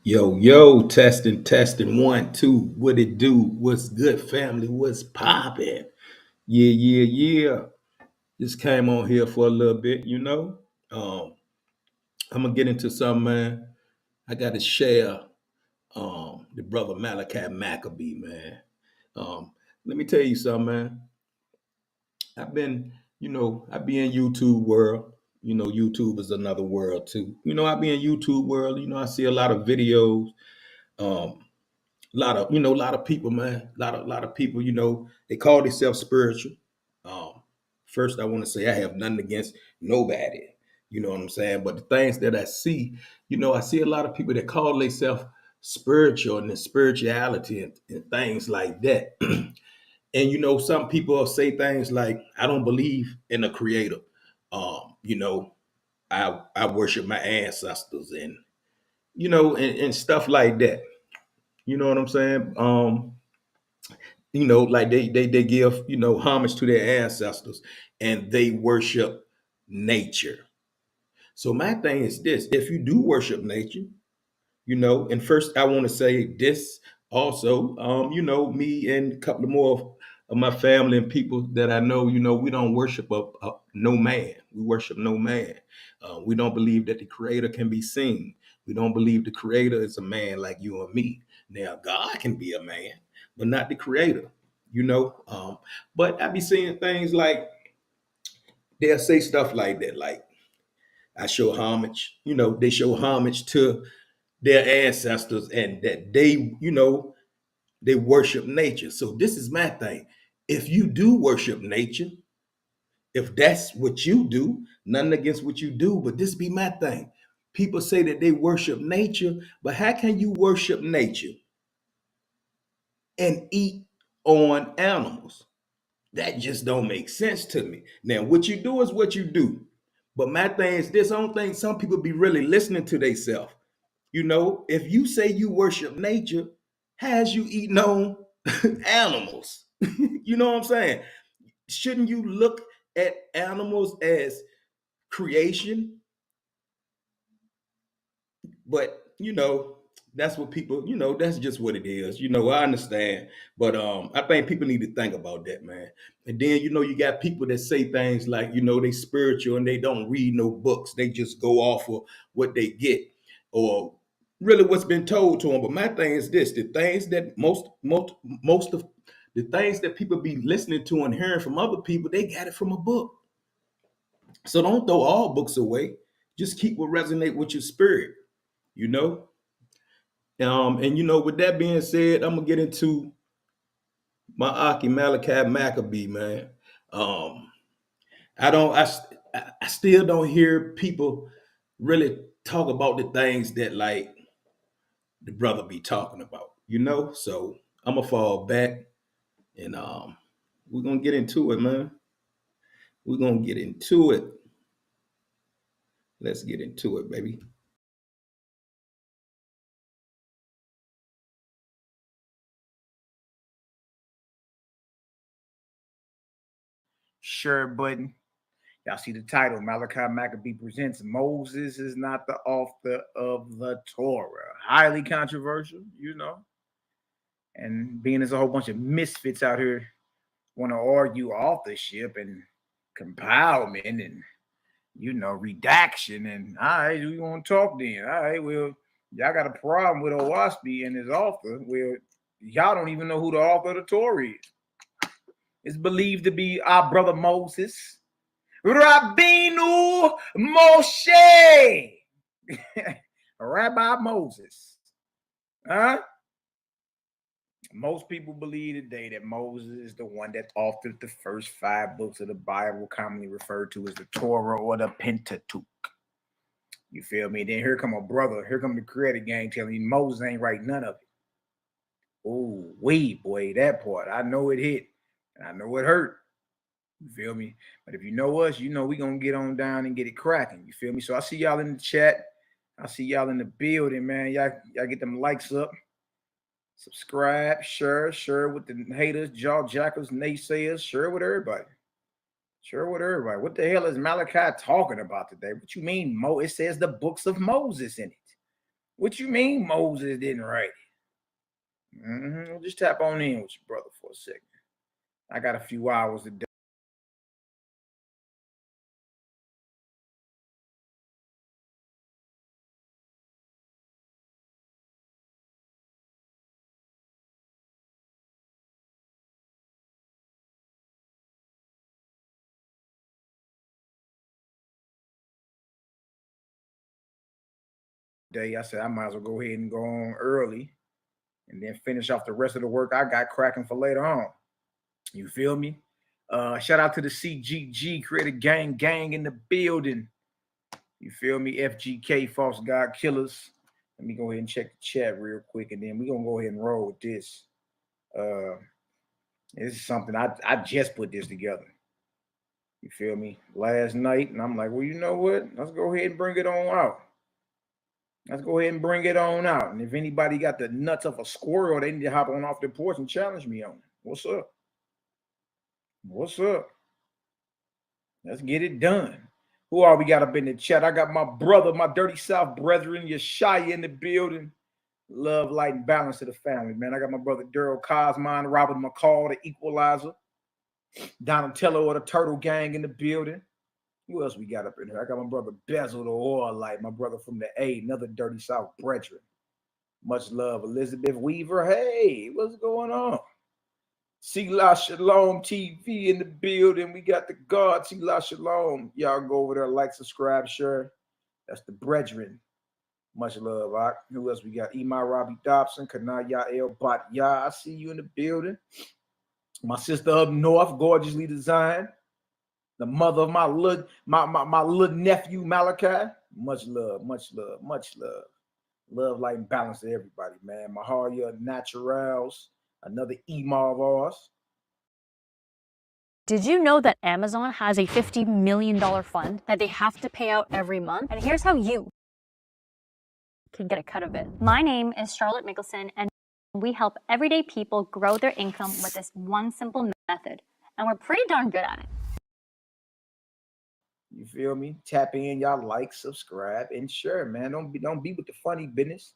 Yo, yo, testing, testing, one, two. What it do? What's good, family? What's popping? Yeah, yeah, yeah. Just came on here for a little bit. Um, I'm gonna get into something, man. I gotta share the brother Malachi Macabee, man. Um, Let me tell you something, man. I've been, I be in YouTube world. YouTube is another world too. I be in YouTube world, I see a lot of videos. Um, a lot of people, man, a lot of people, they call themselves spiritual. um First, I want to say I have nothing against nobody, you know what I'm saying, but the things that I see, I see a lot of people that call themselves spiritual and the spirituality and things like that. And some people say things like, I don't believe in a creator. I worship my ancestors, and stuff like that. You know what I'm saying? Like they give, homage to their ancestors, and they worship nature. So my thing is this: if you do worship nature, and first I want to say this also. Me and a couple of more of my family and people that I know, we don't worship no man. We worship no man. We don't believe that the creator can be seen. We don't believe the creator is a man like you and me. Now God can be a man, but not the creator. But I be seeing things like, they'll say stuff like that, like, I show homage. They show homage to their ancestors, and that they worship nature. So this is my thing: if you do worship nature, if that's what you do, nothing against what you do, but this be my thing: people say that they worship nature, but how can you worship nature and eat on animals? That just don't make sense to me. Now, what you do is what you do, but my thing is this: I don't think some people be really listening to themselves. If you say you worship nature, has you eating on animals? You know what I'm saying? Shouldn't you look at animals as creation? But that's what people, that's just what it is. I understand. But I think people need to think about that, man. And then you got people that say things like, they spiritual and they don't read no books. They just go off of what they get, or really what's been told to them. But my thing is this: the things that most of the things that people be listening to and hearing from other people, they got it from a book. So don't throw all books away. Just keep what resonate with your spirit, you know. And with that being said, I'm gonna get into my Aki Malachi Maccabee, man. Um, I don't, I, st- I still don't hear people really talk about the things that, like, the brother be talking about. So I'm gonna fall back, and we're gonna get into it, man. We're gonna get into it. Let's get into it, baby. Share button. Y'all see the title. Malachi Maccabee presents Moses is not the author of the Torah. Highly controversial. And being there's a whole bunch of misfits out here want to argue authorship and compilement and redaction. And all right, we want to talk then. All right, well, y'all got a problem with Owaspy and his author. Well, y'all don't even know who the author of the Torah is. It's believed to be our brother Moses. Rabbeinu Moshe. Rabbi Moses. Huh? Most people believe today that Moses is the one that authored the first 5 books of the Bible, commonly referred to as the Torah or the Pentateuch. You feel me? Then here come a brother, here come the creator gang telling you Moses ain't write none of it. Oh, boy, that part. I know it hit. And I know it hurt. You feel me? But if you know us, we gonna get on down and get it cracking. You feel me? So I see y'all in the chat. I see y'all in the building, man. Y'all get them likes up. Subscribe, share with the haters, jaw jackals, naysayers, share with everybody. Share with everybody. What the hell is Malachi talking about today? What you mean, Mo? It says the books of Moses in it. What you mean Moses didn't write it? Just tap on in with your brother for a second. I got a few hours today. I said I might as well go ahead and go on early and then finish off the rest of the work I got cracking for later on. You feel me? Shout out to the CGG Creative Gang in the building. You feel me? FGK False God Killers. Let me go ahead and check the chat real quick, and then we're gonna go ahead and roll with this. This is something I just put this together. You feel me? Last night, and I'm like, well, you know what? Let's go ahead and bring it on out. Let's go ahead and bring it on out. And if anybody got the nuts of a squirrel, they need to hop on off the porch and challenge me on it. What's up? What's up? Let's get it done. Who all we got up in the chat? I got my brother, my Dirty South brethren, Yeshaya in the building. Love, light, and balance to the family, man. I got my brother Daryl Cosmine, Robert McCall, the Equalizer, Donatello of the Turtle Gang in the building. Who else we got up in here? I got my brother Bezel, the Oil Light, my brother from the A, another Dirty South brethren. Much love, Elizabeth Weaver. Hey, what's going on? Selah Shalom TV in the building. We got the God, Selah Shalom. Y'all go over there, like, subscribe, share. That's the brethren. Much love. All right. Who else we got? Imai Robbie Dobson, Kanaya El Bat Ya. I see you in the building. My sister up north, gorgeously designed. The mother of my little nephew Malaki. Much love, much love, much love. Love, light, and balance to everybody, man. Mahalia Naturals, another email of ours. Did you know that Amazon has a $50 million fund that they have to pay out every month? And here's how you can get a cut of it. My name is Charlotte Mickelson, and we help everyday people grow their income with this one simple method. And we're pretty darn good at it. You feel me? Tap in, y'all like, subscribe, and share, man. Don't be with the funny business.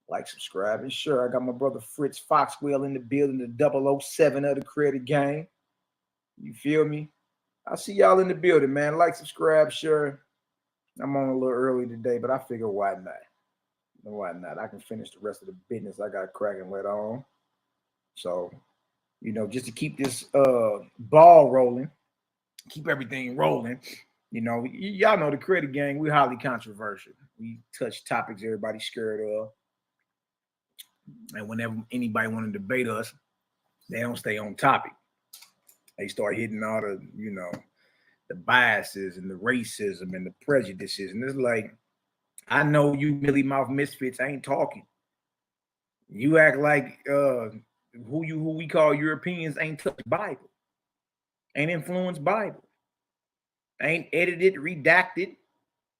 Like, subscribe, and share. I got my brother Fritz Foxwell in the building, the 007 of the Creative Gang. You feel me? I see y'all in the building, man. Like, subscribe, share. I'm on a little early today, but I figure why not? Why not? I can finish the rest of the business I got cracking later on. So, just to keep this ball rolling, keep everything rolling. Y'all know the Creative Gang, we highly controversial. We touch topics everybody's scared of. And whenever anybody want to debate us, they don't stay on topic. They start hitting all the, the biases and the racism and the prejudices. And it's like, I know you mealy mouth misfits ain't talking. You act like who we call Europeans ain't touched Bible, ain't influenced Bible, ain't edited, redacted.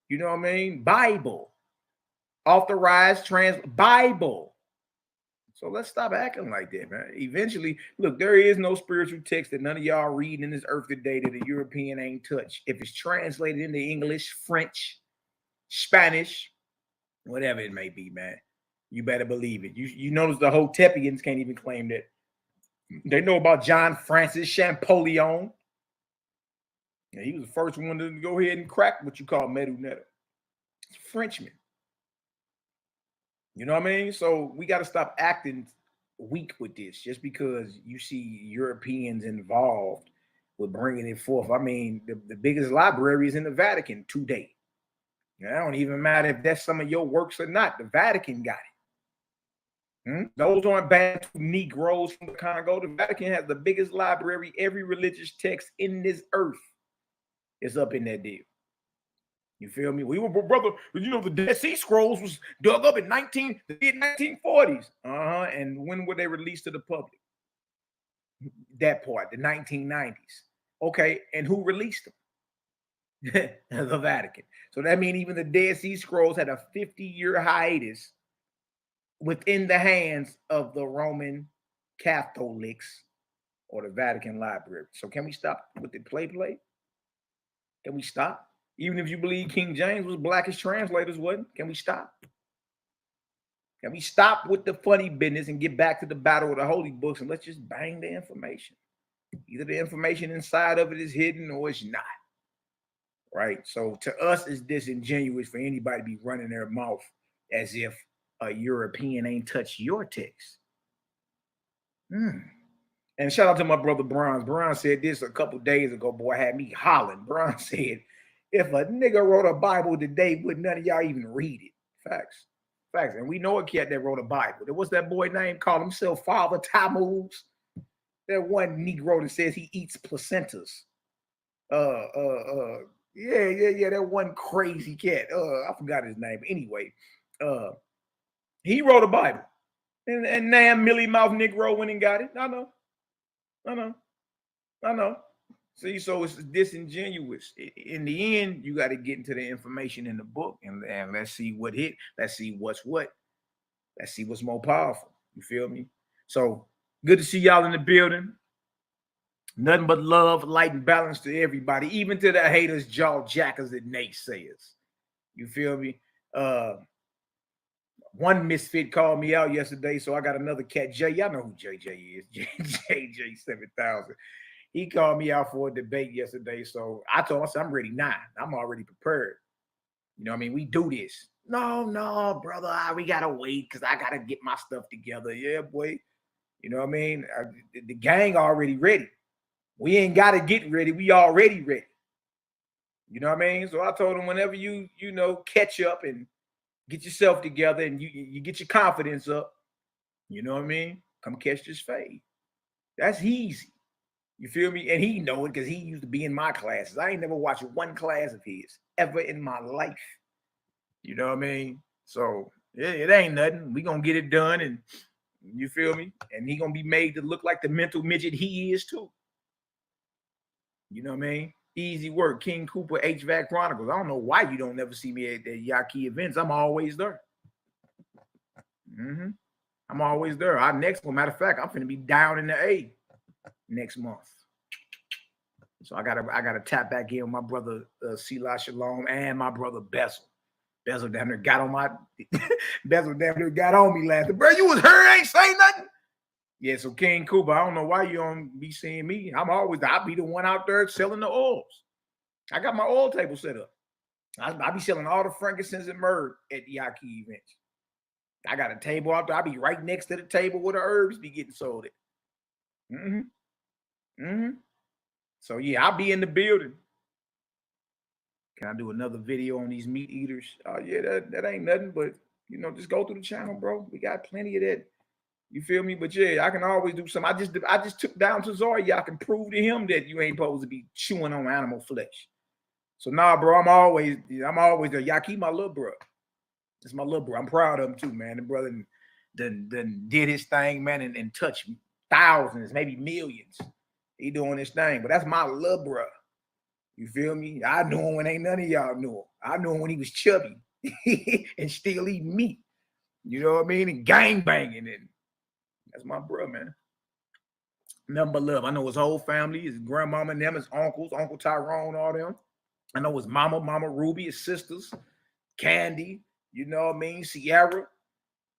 You know what I mean? Bible, authorized, Bible. So let's stop acting like that, man. Eventually, look, there is no spiritual text that none of y'all reading in this earth today that a European ain't touched. If it's translated into English, French, Spanish, whatever it may be, man, you better believe it. You notice the Hotepians can't even claim that. They know about John Francis Champollion. Yeah, he was the first one to go ahead and crack what you call Medunetta. It's a Frenchman. You know what I mean? So we got to stop acting weak with this just because you see Europeans involved with bringing it forth. I mean, the biggest library is in the Vatican today. It don't even matter if that's some of your works or not. The Vatican got it. Those aren't bad Negroes from the Congo. The Vatican has the biggest library. Every religious text in this earth is up in that deal. You feel me? We were brother. The Dead Sea Scrolls was dug up in the 1940s. And when were they released to the public? That part, the 1990s. Okay, and who released them? The Vatican. So that means even the Dead Sea Scrolls had a 50-year hiatus within the hands of the Roman Catholics or the Vatican Library. So can we stop with the play? Can we stop? Even if you believe King James was black as translators, wasn't? Can we stop? Can we stop with the funny business and get back to the battle of the holy books, and let's just bang the information? Either the information inside of it is hidden or it's not. Right? So to us, it's disingenuous for anybody to be running their mouth as if a European ain't touched your text. And shout out to my brother Bronze. Bronze said this a couple days ago, boy, had me hollering. Bronze said, if a nigga wrote a Bible today, would none of y'all even read it? Facts. Facts. And we know a cat that wrote a Bible. What's that boy name? Called himself Father Tammuz. That one Negro that says he eats placentas. Yeah, that one crazy cat. I forgot his name. But anyway, he wrote a Bible. And damn Millie Mouth Negro went and got it. I know. See, so it's disingenuous. In the end, you got to get into the information in the book and let's see what hit. Let's see what's what. Let's see what's more powerful. You feel me? So good to see y'all in the building. Nothing but love, light, and balance to everybody, even to the haters, jaw jackers, and naysayers. You feel me? One misfit called me out yesterday, so I got another cat, Jay. Y'all know who JJ is. JJ 7000. He called me out for a debate yesterday, so I told him, I said, I'm ready now. I'm already prepared. You know what I mean? We do this. No, brother, we got to wait because I got to get my stuff together. Yeah, boy. You know what I mean? The gang already ready. We ain't got to get ready. We already ready. You know what I mean? So I told him whenever you catch up and get yourself together and you get your confidence up, you know what I mean? Come catch this fade. That's easy. You feel me? And he know it because he used to be in my classes. I ain't never watched one class of his ever in my life. You know what I mean? So it ain't nothing. We gonna get it done, and you feel me? And he gonna be made to look like the mental midget he is too. You know what I mean? Easy work. King Cooper, HVAC Chronicles. I don't know why you don't never see me at the Yaki events. I'm always there. I'm always there. Our next one, matter of fact, I'm finna be down in the A next month. So I gotta tap back in with my brother Sela Shalom and my brother Bezel. Bezel down there got on my Bezel down there got on me last. Bro, you was hurt, ain't say nothing. Yeah, so King Cooper, I don't know why you don't be seeing me. I'll be the one out there selling the oils. I got my oil table set up. I be selling all the frankincense and myrrh at the Yaki events. I got a table out there. I'll be right next to the table where the herbs be getting sold at. So yeah, I'll be in the building. Can I do another video on these meat eaters? Oh yeah, that ain't nothing, but just go through the channel, bro. We got plenty of that. You feel me? But yeah, I can always do something. I just took down to Zari. I can prove to him that you ain't supposed to be chewing on animal flesh. So nah, bro, I'm always there. Yaki, my little bro. It's my little bro. I'm proud of him too, man. The brother done did his thing, man, and touched thousands, maybe millions. He doing his thing, but that's my little bro. You feel me? I knew him when ain't none of y'all knew him. I knew him when he was chubby and still eating meat. You know what I mean? And gang banging, and that's my bro, man. Nothing but love. I know his whole family, his grandmama and them, his uncles, Uncle Tyrone, all them. I know his mama Ruby, his sisters, Candy, you know what I mean? Sierra.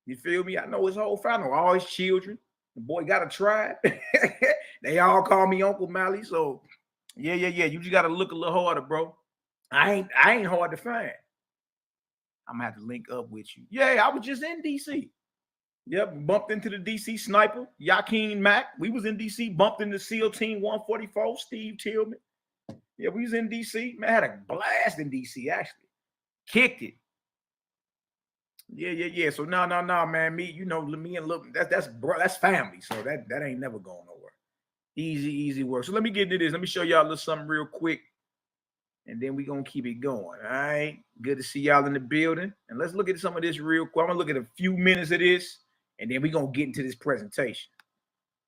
You feel me? I know his whole family, all his children. The boy got a tribe. They all call me Uncle Mally. So yeah. You just gotta look a little harder, bro. I ain't hard to find. I'm gonna have to link up with you. Yeah, I was just in DC. Yep, bumped into the DC sniper, Yakin Mack. We was in DC, bumped into SEAL Team 144, Steve Tillman. Yeah, we was in DC. Man, had a blast in DC, actually. Kicked it. Yeah. So no, man. Me and look, that's family. So that ain't never going nowhere. Easy work. So let me get into this. Let me show y'all a little something real quick. And then we're going to keep it going. All right. Good to see y'all in the building. And let's look at some of this real quick. I'm going to look at a few minutes of this. And then we're going to get into this presentation.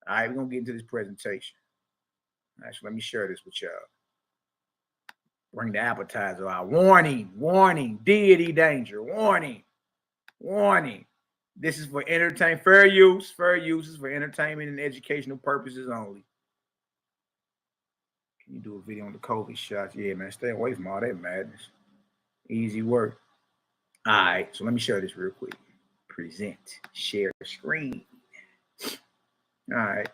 All right. We're going to get into this presentation. All right. So let me share this with y'all. Bring the appetizer out. Warning. Deity danger. Warning. This is for entertainment. Fair use. This is for entertainment and educational purposes only. Can you do a video on the COVID shots? Yeah, man. Stay away from all that madness. Easy work. All right. So let me share this real quick. present, share screen. All right.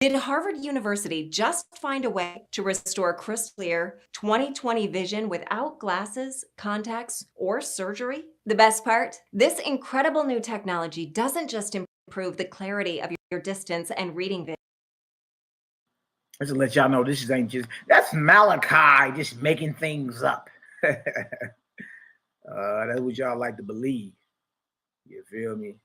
Did Harvard University just find a way to restore crystal clear 20/20 vision without glasses, contacts, or surgery? The best part? This incredible new technology doesn't just improve the clarity of your distance and reading vision. Just to let y'all know, this ain't just, that's Malachi just making things up. That's what y'all like to believe. You feel me?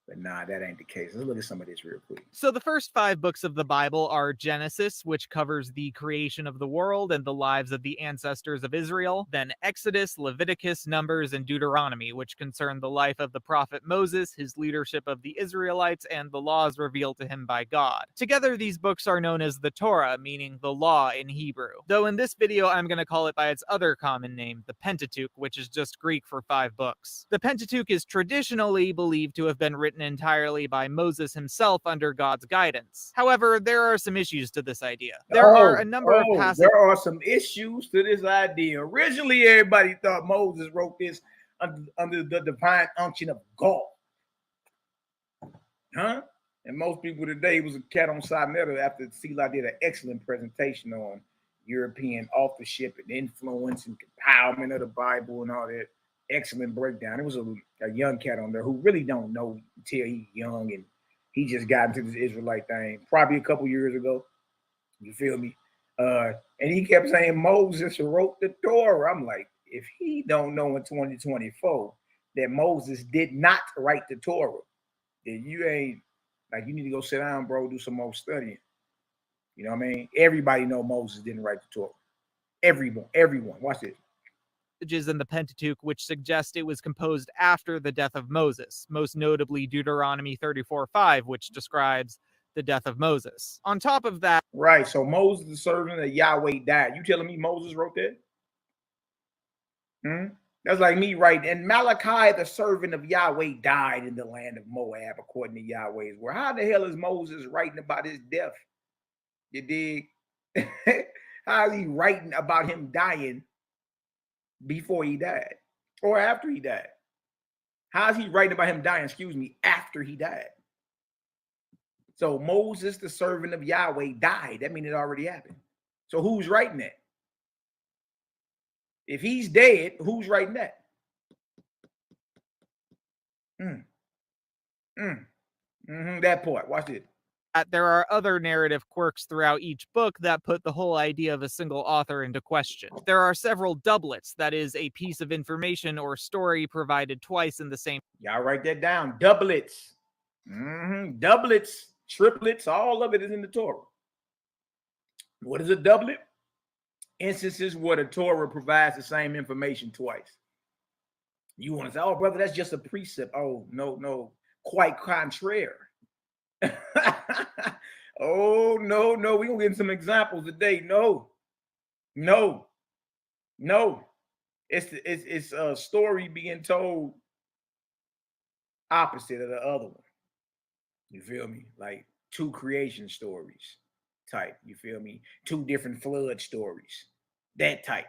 But nah, that ain't the case. Let's look at some of this real quick. So the first 5 books of the Bible are Genesis, which covers the creation of the world and the lives of the ancestors of Israel. Then Exodus, Leviticus, Numbers, and Deuteronomy, which concern the life of the prophet Moses, his leadership of the Israelites, and the laws revealed to him by God. Together, these books are known as the Torah, meaning the law in Hebrew. Though in this video, I'm going to call it by its other common name, the Pentateuch, which is just Greek for 5 books. The Pentateuch is traditionally believed to have been written entirely by Moses himself under God's guidance. However, there are some issues to this idea. There are a number of passages. There are some issues to this idea. Originally, everybody thought Moses wrote this under the divine unction of God. Huh? And most people today was a cat on side metal after Sela did an excellent presentation on European authorship and influence and empowerment of the Bible and all that. Excellent breakdown. It was a young cat on there who really don't know until he's young, and he just got into this Israelite thing probably a couple years ago. You feel me? And he kept saying Moses wrote the Torah. I'm like, if he don't know in 2024 that Moses did not write the Torah, then you ain't, like, you need to go sit down, bro, do some more studying. You know what I mean? Everybody know Moses didn't write the Torah. Everyone. Watch this. In the Pentateuch which suggest it was composed after the death of Moses, most notably Deuteronomy 34:5, which describes the death of Moses. On top of that, right, so Moses, the servant of Yahweh, died. You telling me Moses wrote that? That's like me writing, and Malachi, the servant of Yahweh, died in the land of Moab, according to Yahweh's word. How the hell is Moses writing about his death? You dig? How is he writing about him dying before he died or after he died? How is he writing about him dying, after he died? So Moses, the servant of Yahweh, died. That means it already happened. So who's writing that? If he's dead, who's writing that? That part. Watch it. There are other narrative quirks throughout each book that put the whole idea of a single author into question. There are several doublets, that is, a piece of information or story provided twice in the same. Y'all write that down. Doublets. Doublets, triplets, all of it is in the Torah. What is a doublet? Instances where the Torah provides the same information twice. You want to say, oh, brother, that's just a precept. Oh, no, quite contrary. Oh, no, we're going to get some examples today. No. It's a story being told opposite of the other one. You feel me? Like 2 creation stories type. You feel me? 2 different flood stories. That type.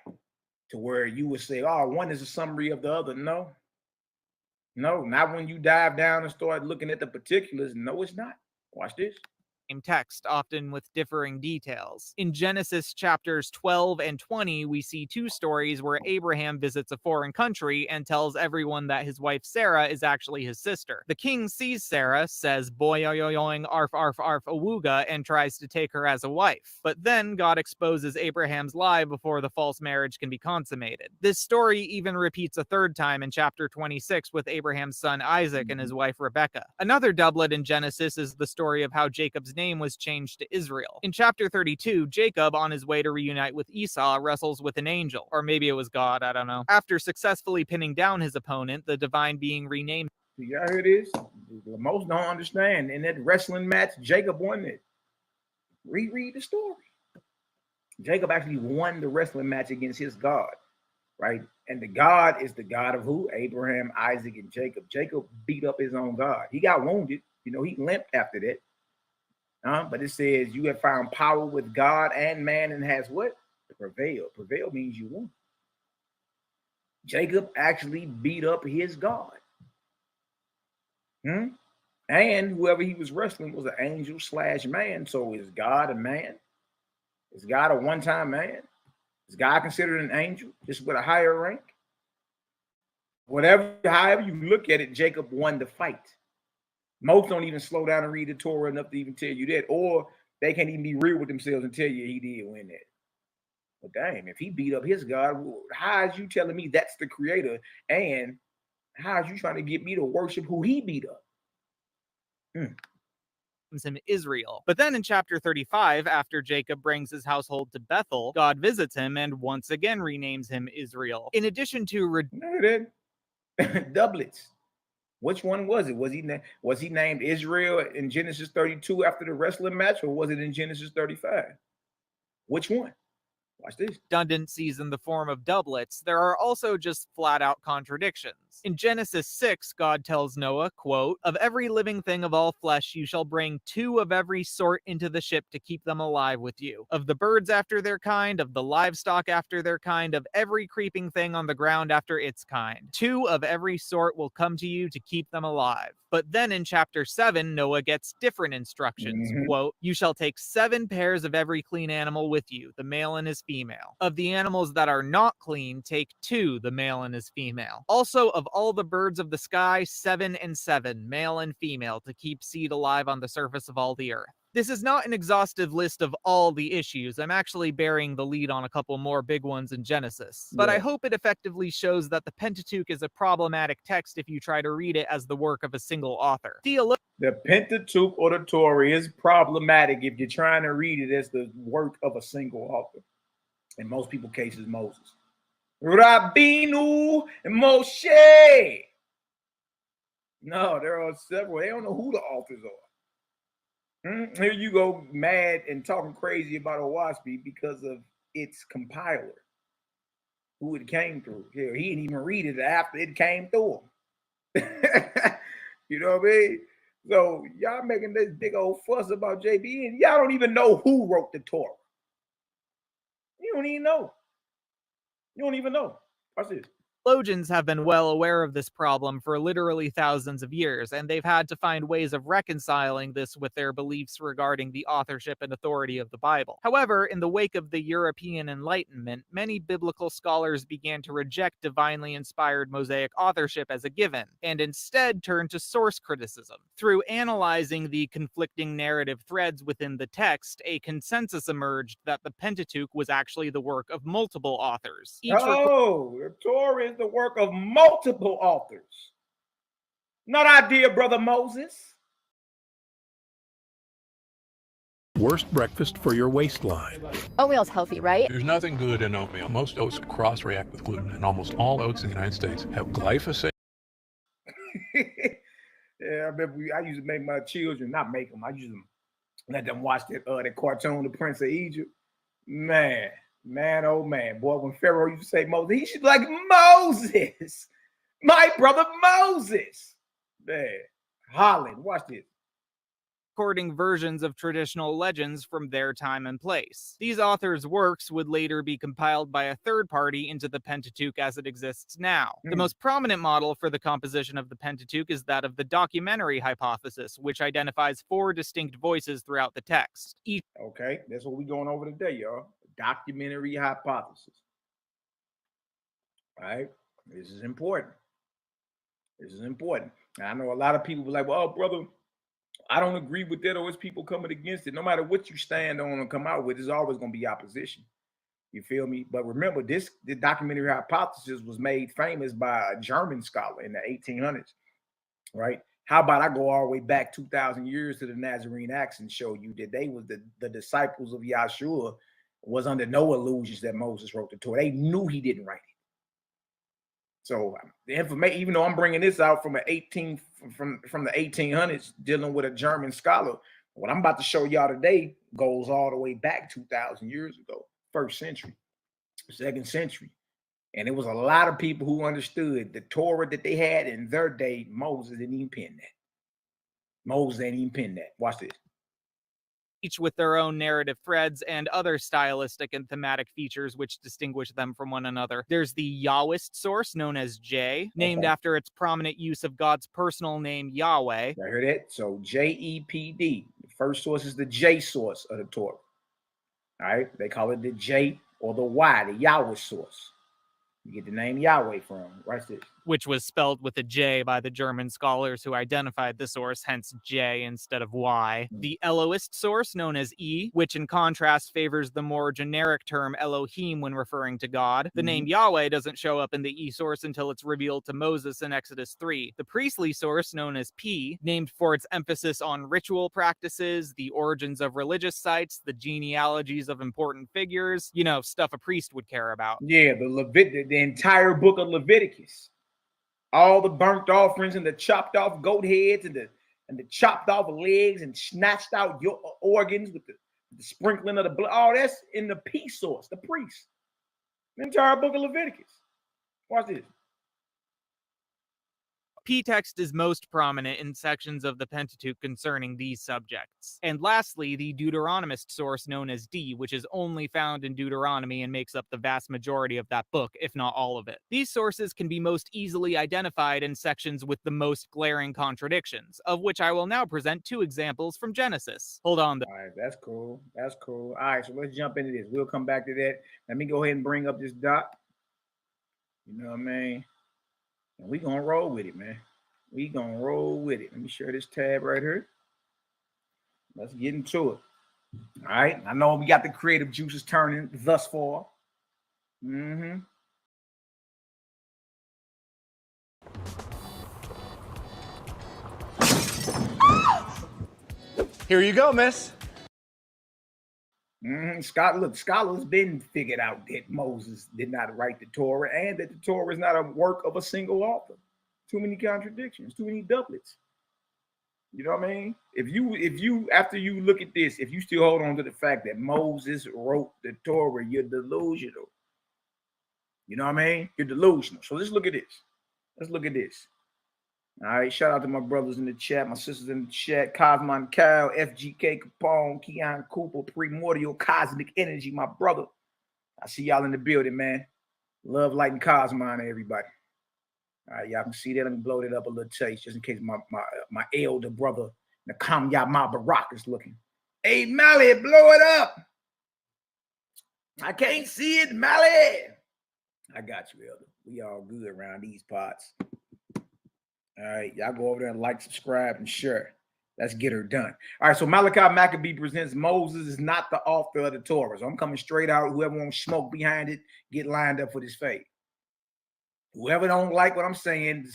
To where you would say, oh, one is a summary of the other. No, not when you dive down and start looking at the particulars. No, it's not. Watch this. Text, often with differing details. In Genesis chapters 12 and 20, we see 2 stories where Abraham visits a foreign country and tells everyone that his wife Sarah is actually his sister. The king sees Sarah, says boyoyoyoing arf arf arf awooga, and tries to take her as a wife. But then God exposes Abraham's lie before the false marriage can be consummated. This story even repeats a 3rd time in chapter 26 with Abraham's son Isaac and his wife Rebekah. Another doublet in Genesis is the story of how Jacob's name was changed to Israel. In chapter 32, Jacob, on his way to reunite with Esau, wrestles with an angel. Or maybe it was God, I don't know. After successfully pinning down his opponent, the divine being renamed. Y'all hear this? Most don't understand. In that wrestling match, Jacob won it. Reread the story. Jacob actually won the wrestling match against his God, right? And the God is the God of who? Abraham, Isaac, and Jacob. Jacob beat up his own God. He got wounded. He limped after that. But it says you have found power with God and man and has what? Prevailed. Prevail means you won. Jacob actually beat up his God. And whoever he was wrestling was an angel / man. So is God a man? Is God a one-time man? Is God considered an angel just with a higher rank? However you look at it, Jacob won the fight. Most don't even slow down and read the Torah enough to even tell you that, or they can't even be real with themselves and tell you he did win that. But damn, if he beat up his God, how is you telling me that's the creator? And how is you trying to get me to worship who he beat up? Him Israel. But then in chapter 35, after Jacob brings his household to Bethel, God visits him and once again renames him Israel. In addition to doublets. Which one was it? Was he named Israel in Genesis 32 after the wrestling match, or was it in Genesis 35? Which one? Watch this. Redundancies in the form of doublets, there are also just flat-out contradictions. In Genesis 6, God tells Noah, quote, "Of every living thing of all flesh you shall bring 2 of every sort into the ship to keep them alive with you. Of the birds after their kind, of the livestock after their kind, of every creeping thing on the ground after its kind. 2 of every sort will come to you to keep them alive." But then in chapter 7, Noah gets different instructions. Quote, "You shall take 7 pairs of every clean animal with you, the male and his female. Of the animals that are not clean, take 2, the male and his female. Also of all the birds of the sky, 7 and 7, male and female, to keep seed alive on the surface of all the earth." This is not an exhaustive list of all the issues. I'm actually burying the lead on a couple more big ones in Genesis. But I hope it effectively shows that the Pentateuch is a problematic text if you try to read it as the work of a single author. The Pentateuch or the Torah is problematic if you're trying to read it as the work of a single author. In most people's cases, Moses. Rabbeinu and Moshe. No, there are several. They don't know who the authors are. Here you go mad and talking crazy about Owaspy because of its compiler, who it came through. He didn't even read it after it came through him. You know what I mean? So y'all making this big old fuss about JB, and y'all don't even know who wrote the Torah. You don't even know. You don't even know. Watch this. Theologians have been well aware of this problem for literally thousands of years, and they've had to find ways of reconciling this with their beliefs regarding the authorship and authority of the Bible. However, in the wake of the European Enlightenment, many biblical scholars began to reject divinely inspired Mosaic authorship as a given, and instead turn to source criticism. Through analyzing the conflicting narrative threads within the text, a consensus emerged that the Pentateuch was actually the work of multiple authors. The Torah is the work of multiple authors. Not our dear brother Moses. Worst breakfast for your waistline. Oatmeal's healthy, right? There's nothing good in oatmeal. Most oats cross-react with gluten, and almost all oats in the United States have glyphosate. Yeah, I remember I used to make my children, not make them, I used to let them watch that cartoon, The Prince of Egypt. Man, oh man, boy, when Pharaoh used to say Moses, he should be like, Moses, my brother Moses. Man, Holland, watch this. Recording versions of traditional legends from their time and place. These authors' works would later be compiled by a third party into the Pentateuch as it exists now. The most prominent model for the composition of the Pentateuch is that of the documentary hypothesis, which identifies 4 distinct voices throughout the text. Okay, that's what we're going over today, y'all. Documentary hypothesis. All right, this is important. This is important. And I know a lot of people were like, well, brother, I don't agree with that, or it's people coming against it. No matter what you stand on and come out with, there's always going to be opposition. You feel me? But remember, the documentary hypothesis was made famous by a German scholar in the 1800s, right? How about I go all the way back 2,000 years to the Nazarene Acts and show you that they was the disciples of Yahshua was under no illusions that Moses wrote the Torah. They knew he didn't write it. So the information, even though I'm bringing this out from the 1800s, dealing with a German scholar, what I'm about to show y'all today goes all the way back 2,000 years ago, 1st century, 2nd century. And it was a lot of people who understood the Torah that they had in their day. Moses didn't even pen that. Moses didn't even pen that. Watch this. each with their own narrative threads and other stylistic and thematic features which distinguish them from one another. There's the Yahwist source, known as J, named after its prominent use of God's personal name Yahweh. I heard that. So JEPD. The first source is the J source of the Torah. All right, they call it the J or the Y, the Yahweh source. You get the name Yahweh from. Watch this. Which was spelled with a J by the German scholars who identified the source, hence J instead of Y. The Elohist source, known as E, which in contrast favors the more generic term Elohim when referring to God. The name Yahweh doesn't show up in the E source until it's revealed to Moses in Exodus 3. The priestly source, known as P, named for its emphasis on ritual practices, the origins of religious sites, the genealogies of important figures, you know, stuff a priest would care about. Yeah, the entire book of Leviticus. All the burnt offerings and the chopped off goat heads and the chopped off legs and snatched out your organs with the sprinkling of the blood. All that's in the P source, the priest. The entire book of Leviticus. Watch this. P text is most prominent in sections of the Pentateuch concerning these subjects. And lastly, the Deuteronomist source known as D, which is only found in Deuteronomy and makes up the vast majority of that book, if not all of it. These sources can be most easily identified in sections with the most glaring contradictions, of which I will now present 2 examples from Genesis. Hold on. All right, that's cool. That's cool. All right, so let's jump into this. We'll come back to that. Let me go ahead and bring up this doc. You know what I mean? And we gonna roll with it, man. We gonna roll with it. Let me share this tab right here. Let's get into it. All right. I know we got the creative juices turning thus far. Here you go, miss. Scholars been figured out that Moses did not write the Torah and that the Torah is not a work of a single author. Too many contradictions, too many doublets. You know what I mean? If you after you look at this, if you still hold on to the fact that Moses wrote the Torah, you're delusional. You know what I mean? You're delusional. So let's look at this. Let's look at this. All right, shout out to my brothers in the chat, my sisters in the chat, Cosmon Kyle, FGK Capone, Keon Cooper, Primordial Cosmic Energy, my brother. I see y'all in the building, man. Love, light, and Cosmon, everybody. All right, y'all can see that. Let me blow it up a little taste, just in case my elder brother, Nakam Yama Barak, is looking. Hey, Mally, blow it up. I can't see it, Mally. I got you, elder. We all good around these parts. All right, y'all go over there and like, subscribe, and share. Let's get her done. All right, so Malaki Macabee presents Moses is not the author of the Torah. So I'm coming straight out. Whoever wants smoke behind it, get lined up for this fade. Whoever don't like what I'm saying,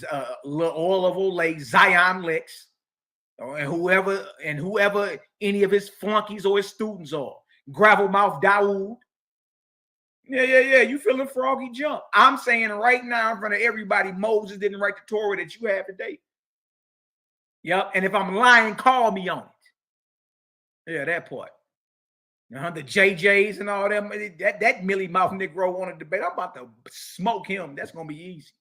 little oil of Olay, Zion Lex, and whoever any of his flunkies or his students are. Gravel Mouth Dawood. Yeah. You feeling froggy jump. I'm saying right now in front of everybody, Moses didn't write the Torah that you have today. Yep. And if I'm lying, call me on it. Yeah, that part. The JJs and all them. That Millie Mouth Negro want to debate. I'm about to smoke him. That's going to be easy.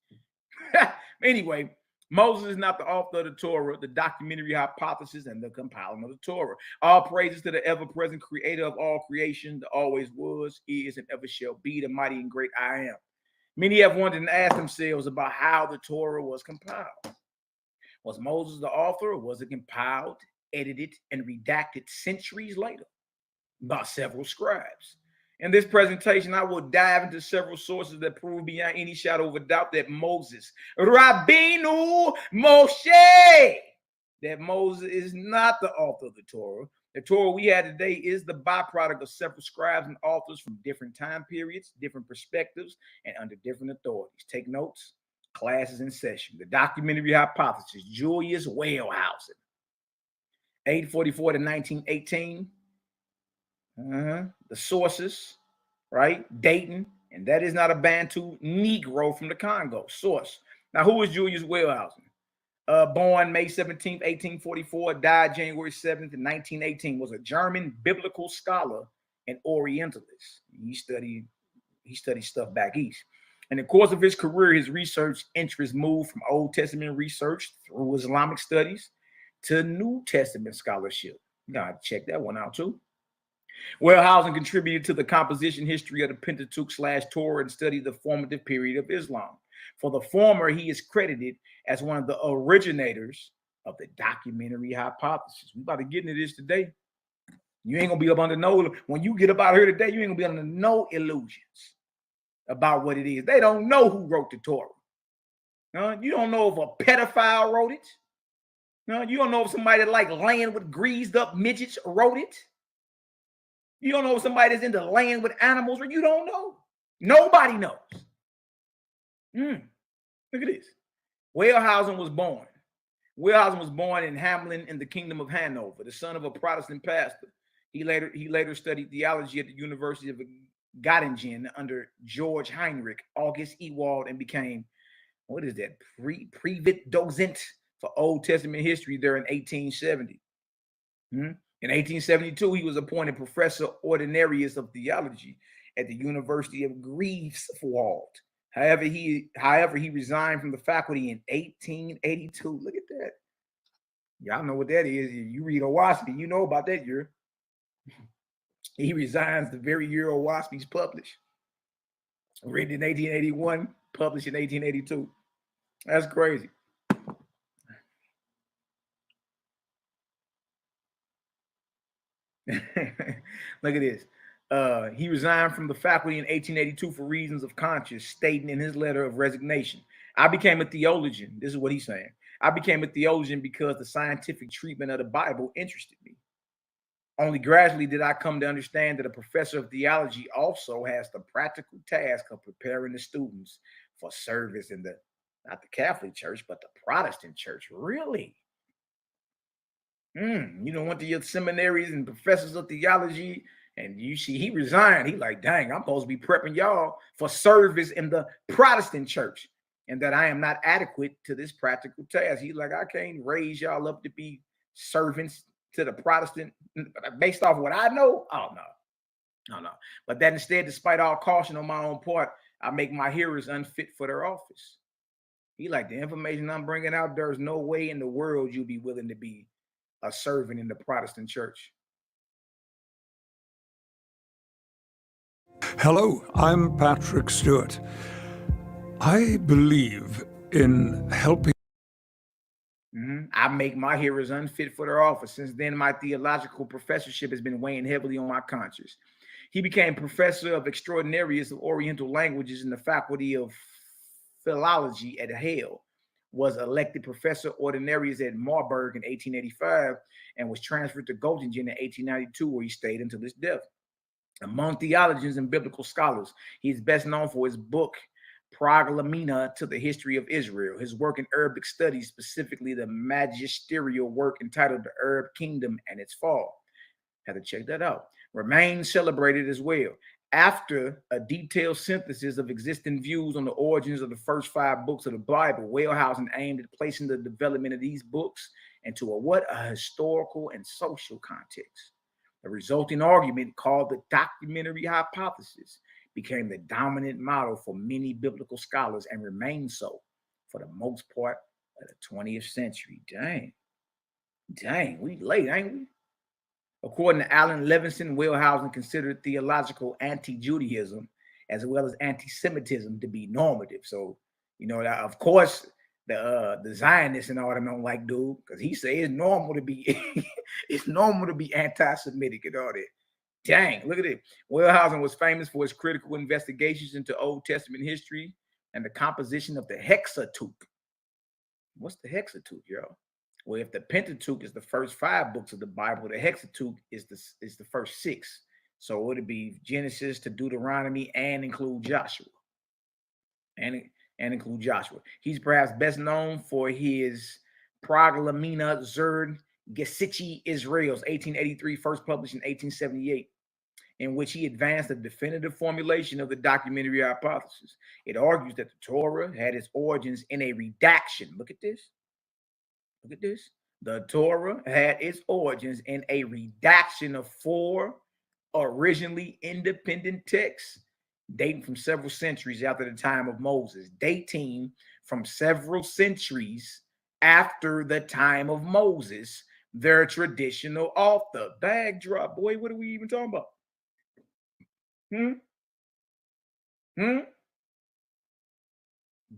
Anyway, Moses is not the author of the Torah, the documentary hypothesis, and the compiling of the Torah. All praises to the ever-present creator of all creation, that always was, is, and ever shall be, the mighty and great I am. Many have wondered and asked themselves about how the Torah was compiled. Was Moses the author, or was it compiled, edited, and redacted centuries later by several scribes? In this presentation, I will dive into several sources that prove beyond any shadow of a doubt that Moses, Rabbeinu Moshe, that Moses is not the author of the Torah. The Torah we have today is the byproduct of several scribes and authors from different time periods, different perspectives, and under different authorities. Take notes. Classes in session. The documentary hypothesis, Julius Wellhausen, 844 to 1918. The sources, right? Dayton, and that is not a Bantu Negro from the Congo. Source. Now, who is Julius Wellhausen? Born May 17th, 1844, died January 7th, 1918, was a German biblical scholar and Orientalist. He studied stuff back east. In the course of his career, his research interests moved from Old Testament research through Islamic studies to New Testament scholarship. You gotta check that one out too. Wellhausen contributed to the composition history of the Pentateuch / Torah and studied the formative period of Islam. For the former, he is credited as one of the originators of the documentary hypothesis. We about to get into this today. You ain't gonna be up under no, when you get up out here today, you ain't gonna be under no illusions about what it is. They don't know who wrote the Torah. You don't know if a pedophile wrote it. You don't know if somebody that like laying with greased up midgets wrote it. You don't know if somebody that's into laying with animals, or you don't know. Nobody knows. Look at this. Wellhausen was born. Wellhausen was born in Hamelin in the Kingdom of Hanover, the son of a Protestant pastor. He later studied theology at the University of Göttingen under George Heinrich August Ewald and became, what is that, Privat Docent for Old Testament history there in 1870. In 1872, he was appointed professor ordinarius of theology at the University of Greifswald. However, he resigned from the faculty in 1882. Look at that. Y'all know what that is. You read Owaspy, you know about that year. He resigns the very year Owaspy's published. Written in 1881, published in 1882. That's crazy. Look at this. He resigned from the faculty in 1882 for reasons of conscience, stating in his letter of resignation, I became a theologian. This is what he's saying. I became a theologian because the scientific treatment of the Bible interested me. Only gradually did I come to understand that a professor of theology also has the practical task of preparing the students for service in not the Catholic Church, but the Protestant Church. Really? You don't went to your seminaries and professors of theology, and you see he resigned. He like, dang, I'm supposed to be prepping y'all for service in the Protestant Church, and that I am not adequate to this practical task. He's like, I can't raise y'all up to be servants to the Protestant based off of what I know. Oh no. But that instead, despite all caution on my own part, I make my hearers unfit for their office. He like, the information I'm bringing out, there's no way in the world you'll be willing to be a servant in the Protestant Church. Hello, I'm Patrick Stewart. I believe in helping. I make my hearers unfit for their office. Since then, my theological professorship has been weighing heavily on my conscience. He became professor of extraordinarius of Oriental languages in the faculty of philology at Hale, was elected professor ordinarius at Marburg in 1885, and was transferred to Göttingen in 1892, where he stayed until his death. Among theologians and biblical scholars, he is best known for his book, Proglamina to the History of Israel, his work in Arabic studies, specifically the magisterial work entitled The Arab Kingdom and Its Fall. Had to check that out. Remains celebrated as well. After a detailed synthesis of existing views on the origins of the first 5 books of the Bible, Wellhausen aimed at placing the development of these books into a historical and social context. The resulting argument, called the documentary hypothesis, became the dominant model for many biblical scholars and remains so for the most part of the 20th century. Dang, we late, ain't we? According to Alan Levinson, Wellhausen considered theological anti-Judaism as well as anti-Semitism to be normative. So, of course, the Zionists and all them don't like dude, because he said it's normal to be anti-Semitic and all that. Dang, look at it. Wellhausen was famous for his critical investigations into Old Testament history and the composition of the Hexateuch. What's the Hexateuch, y'all? Well, if the Pentateuch is the first 5 books of the Bible, the Hexateuch is the first 6. So it would be Genesis to Deuteronomy and include Joshua. And include Joshua. He's perhaps best known for his Proglamina zur Geschichte Israels, 1883, first published in 1878, in which he advanced a definitive formulation of the documentary hypothesis. It argues that the Torah had its origins in a redaction. Look at this. The Torah had its origins in a redaction of 4 originally independent texts dating from several centuries after the time of Moses. Dating from several centuries after the time of Moses, their traditional author. Bag drop, boy. What are we even talking about?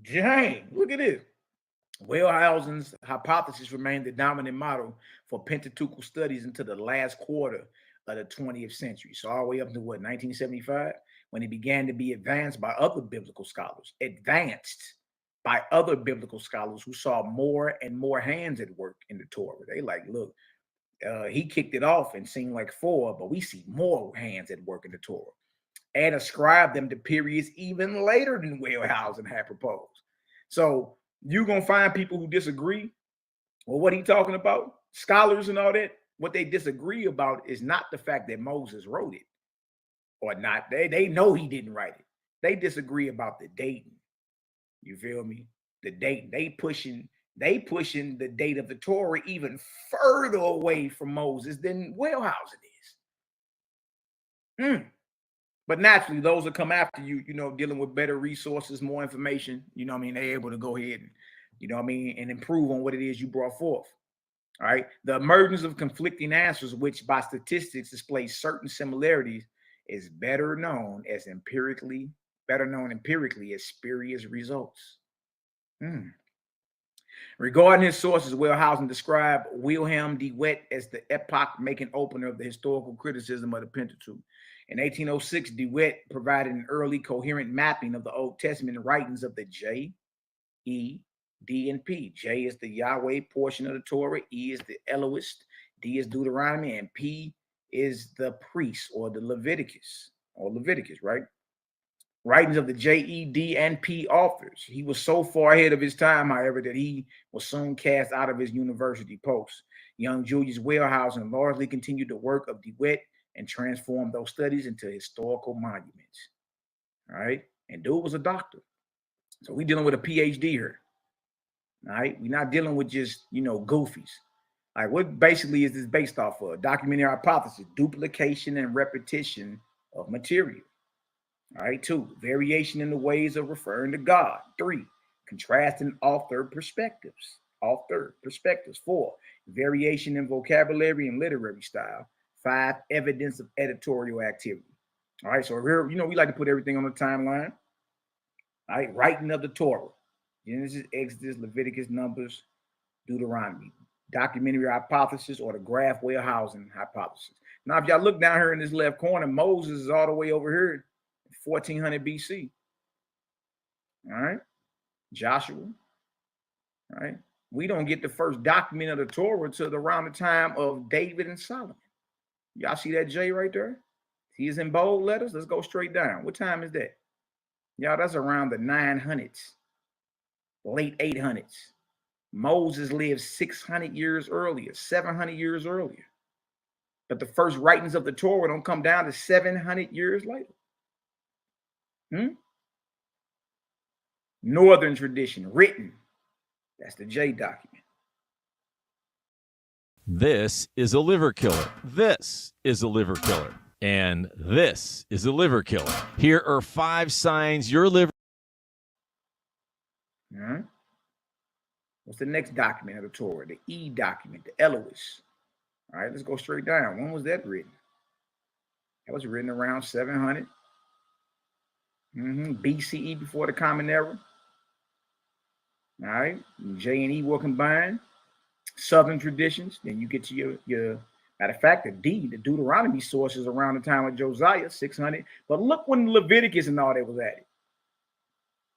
Dang, look at this. Wellhausen's hypothesis remained the dominant model for Pentateuchal studies into the last quarter of the 20th century. So all the way up to what, 1975, when it began to be advanced by other biblical scholars, who saw more and more hands at work in the Torah. They like, look, he kicked it off and seemed like 4, but we see more hands at work in the Torah, and ascribed them to periods even later than Wellhausen had proposed. So you're going to find people who disagree with what he's talking about, scholars and all that. What they disagree about is not the fact that Moses wrote it or not. They know he didn't write it. They disagree about the dating. You feel me? The dating. They pushing the date of the Torah even further away from Moses than Wellhausen is. But naturally, those that come after you, dealing with better resources, more information, they're able to go ahead and, and improve on what it is you brought forth. All right. The emergence of conflicting answers, which by statistics displays certain similarities, is better known empirically as spurious results. Regarding his sources, Wellhausen described Wilhelm de Wet as the epoch-making opener of the historical criticism of the Pentateuch. In 1806, de Wet provided an early coherent mapping of the Old Testament writings of the J, E, D, and P. J is the Yahweh portion of the Torah, E is the Elohist, D is Deuteronomy, and P is the priest or the Leviticus, right? Writings of the J, E, D, and P authors. He was so far ahead of his time, however, that he was soon cast out of his university post. Young Julius Wellhausen largely continued the work of de Wet and transformed those studies into historical monuments. All right. And dude was a doctor. So we're dealing with a PhD here. All right. We're not dealing with just, goofies. All right. What basically is this based off of? Documentary hypothesis, duplication and repetition of material. All right. 2, variation in the ways of referring to God. 3, contrasting author perspectives. 4, variation in vocabulary and literary style. 5, evidence of editorial activity. All right, so here, we like to put everything on the timeline. All right, writing of the Torah. Genesis, Exodus, Leviticus, Numbers, Deuteronomy. Documentary hypothesis or the Graf Wellhausen hypothesis. Now, if y'all look down here in this left corner, Moses is all the way over here, 1400 BC. All right, Joshua. All right, we don't get the first document of the Torah till around the time of David and Solomon. Y'all see that J right there? He is in bold letters. Let's go straight down. What time is that? Y'all, that's around the 900s, late 800s. Moses lived 600 years earlier, 700 years earlier. But the first writings of the Torah don't come down to 700 years later. Northern tradition, written. That's the J document. This is a liver killer. This is a liver killer. And this is a liver killer. Here are 5 signs your liver. What's the next document of the Torah? The E document, the Elohist. All right, let's go straight down. When was that written? That was written around 700 BCE, before the Common Era. All right, J and E were combined. Southern traditions. Then you get to your matter of fact, the Deuteronomy source is around the time of Josiah, 600. But look when Leviticus and all that was added.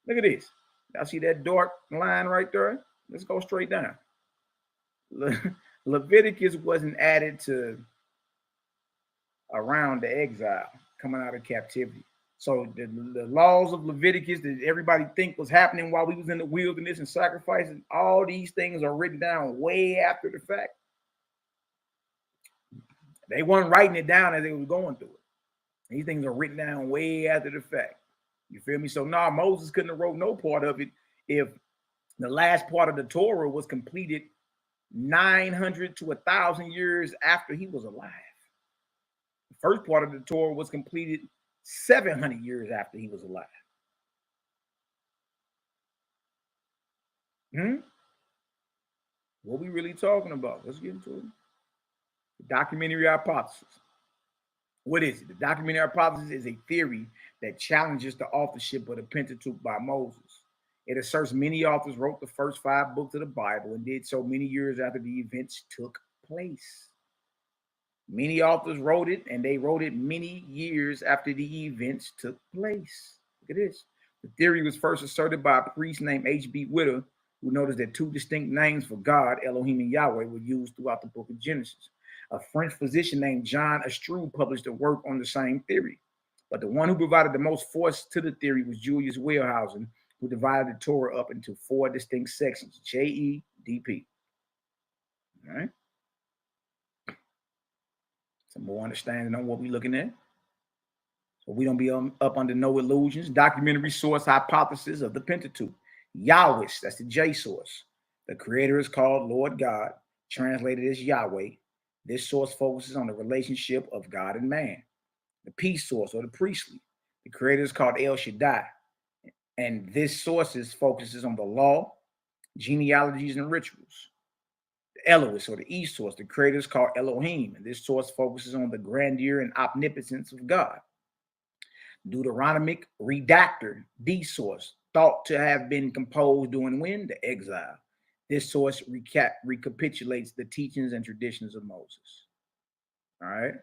Look at this. Y'all see that dark line right there? Let's go straight down. Leviticus wasn't added to around the exile, coming out of captivity. So the laws of Leviticus that everybody think was happening while we was in the wilderness and sacrificing, all these things are written down way after the fact. They weren't writing it down as they was going through it. These things are written down way after the fact. You feel me? So Moses couldn't have wrote no part of it if the last part of the Torah was completed 900 to 1,000 years after he was alive. The first part of the Torah was completed 700 years after he was alive. What we really talking about? Let's get into it. Documentary hypothesis. What is it? The documentary hypothesis is a theory that challenges the authorship of the Pentateuch by Moses. It asserts many authors wrote the first 5 books of the Bible and did so many years after the events took place. Many authors wrote it, and they wrote it many years after the events took place. Look at this. The theory was first asserted by a priest named H.B. Witter, who noticed that 2 distinct names for God, Elohim and Yahweh, were used throughout the book of Genesis. A French physician named John Astrud published a work on the same theory. But the one who provided the most force to the theory was Julius Wellhausen, who divided the Torah up into 4 distinct sections, J-E-D-P. All right? Some more understanding on what we're looking at. So we don't be up under no illusions. Documentary source hypothesis of the Pentateuch. Yahweh, that's the J source. The creator is called Lord God, translated as Yahweh. This source focuses on the relationship of God and man. The P source, or the priestly. The creator is called El Shaddai. And this source focuses on the law, genealogies, and rituals. The Elohist, or the E source. The creator is called Elohim. And this source focuses on the grandeur and omnipotence of God. Deuteronomic redactor, D source, thought to have been composed during when? The exile. This source recapitulates the teachings and traditions of Moses. All right.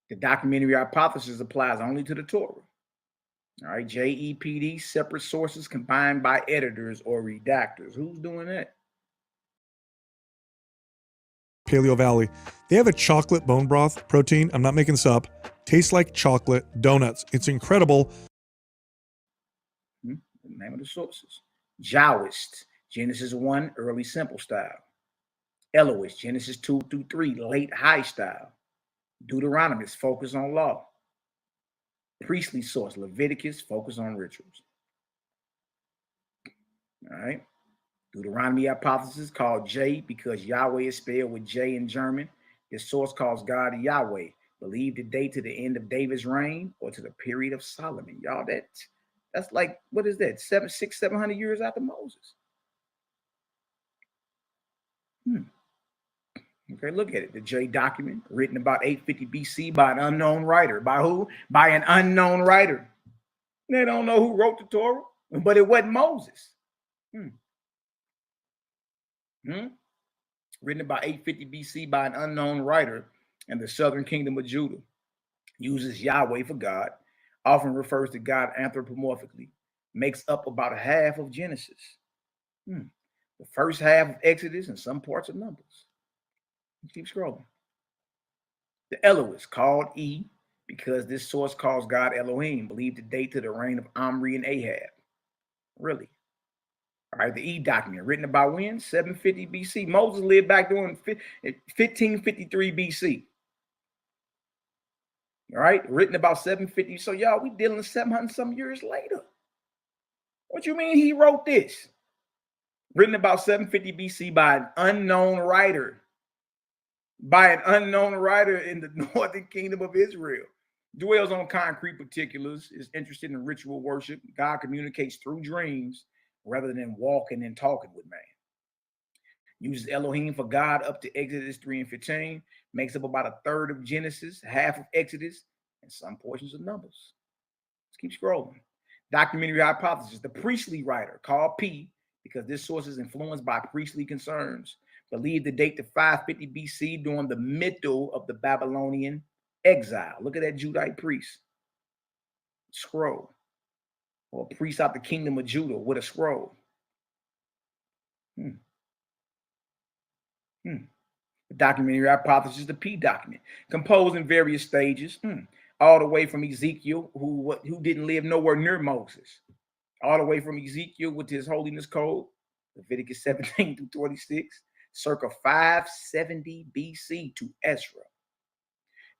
The documentary hypothesis applies only to the Torah. All right. JEPD, separate sources combined by editors or redactors. Who's doing that? Paleo Valley. They have a chocolate bone broth protein. I'm not making this up. Tastes like chocolate donuts. It's incredible. The name of the sources. Jowist, Genesis 1, early simple style. Elohist, Genesis 2 through 3, late high style. Deuteronomist, focus on law. Priestly source, Leviticus, focus on rituals. All right. Deuteronomy hypothesis called J because Yahweh is spelled with J in German. This source calls God Yahweh. Believe the date to the end of David's reign or to the period of Solomon. Y'all, that's like, what is that? 700 years after Moses. Okay, look at it. The J document, written about 850 BC by an unknown writer. By who? By an unknown writer. They don't know who wrote the Torah, but it wasn't Moses. Written about 850 BC by an unknown writer in the southern kingdom of Judah. Uses Yahweh for God, often refers to God anthropomorphically, makes up about half of Genesis, the first half of Exodus, and some parts of Numbers. Keep scrolling. The Elohist, called E because this source calls God Elohim, believed to date to the reign of Omri and Ahab. Really? All right, the E document, written about when? 750 BC. Moses lived back during 1553 BC. All right, written about 750. So y'all, we dealing with 700 some years later. What you mean he wrote this? Written about 750 BC by an unknown writer. By an unknown writer in the northern kingdom of Israel. Dwells on concrete particulars, is interested in ritual worship. God communicates through dreams rather than walking and talking with man. Uses Elohim for God up to Exodus 3 and 15. Makes up about a third of Genesis, half of Exodus, and some portions of Numbers. Let's keep scrolling. Documentary hypothesis. The priestly writer, called P, because this source is influenced by priestly concerns, believed the date to 550 BC during the middle of the Babylonian exile. Look at that Judite priest. Scroll. Or a priest out the kingdom of Judah with a scroll. The documentary hypothesis, the P document, composed in various stages, all the way from Ezekiel, who didn't live nowhere near Moses, all the way from Ezekiel with his holiness code, Leviticus 17 through 26, circa 570 BC to Ezra.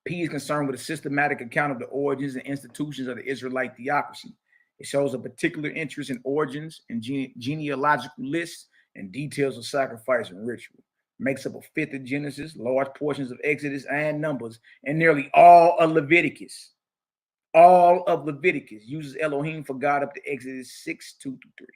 P is concerned with a systematic account of the origins and institutions of the Israelite theocracy. It shows a particular interest in origins and genealogical lists and details of sacrifice and ritual. Makes up a fifth of Genesis, large portions of Exodus and Numbers, and nearly all of Leviticus. All of Leviticus uses Elohim for God up to Exodus 6, 2 through 3.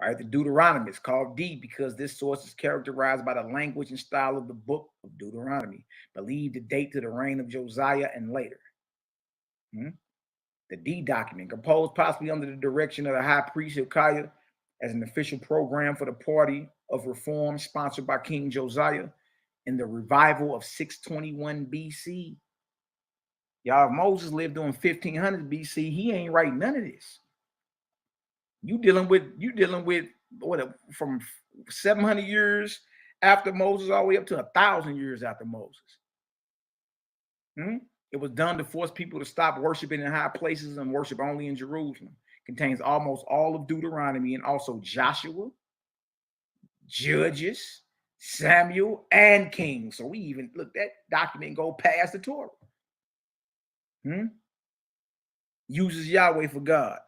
All right, the Deuteronomy is called D because this source is characterized by the language and style of the book of Deuteronomy, believed to date to the reign of Josiah and later. The D document, composed possibly under the direction of the high priest Hilkiah as an official program for the party of reform sponsored by King Josiah in the revival of 621 BC. Y'all, if Moses lived during 1500 BC, he ain't writing none of this. You dealing with what, from 700 years after Moses all the way up to 1,000 years after Moses. It was done to force people to stop worshiping in high places and worship only in Jerusalem. Contains almost all of Deuteronomy and also Joshua, Judges, Samuel, and Kings. So we even look, that document go past the Torah. Uses Yahweh for God.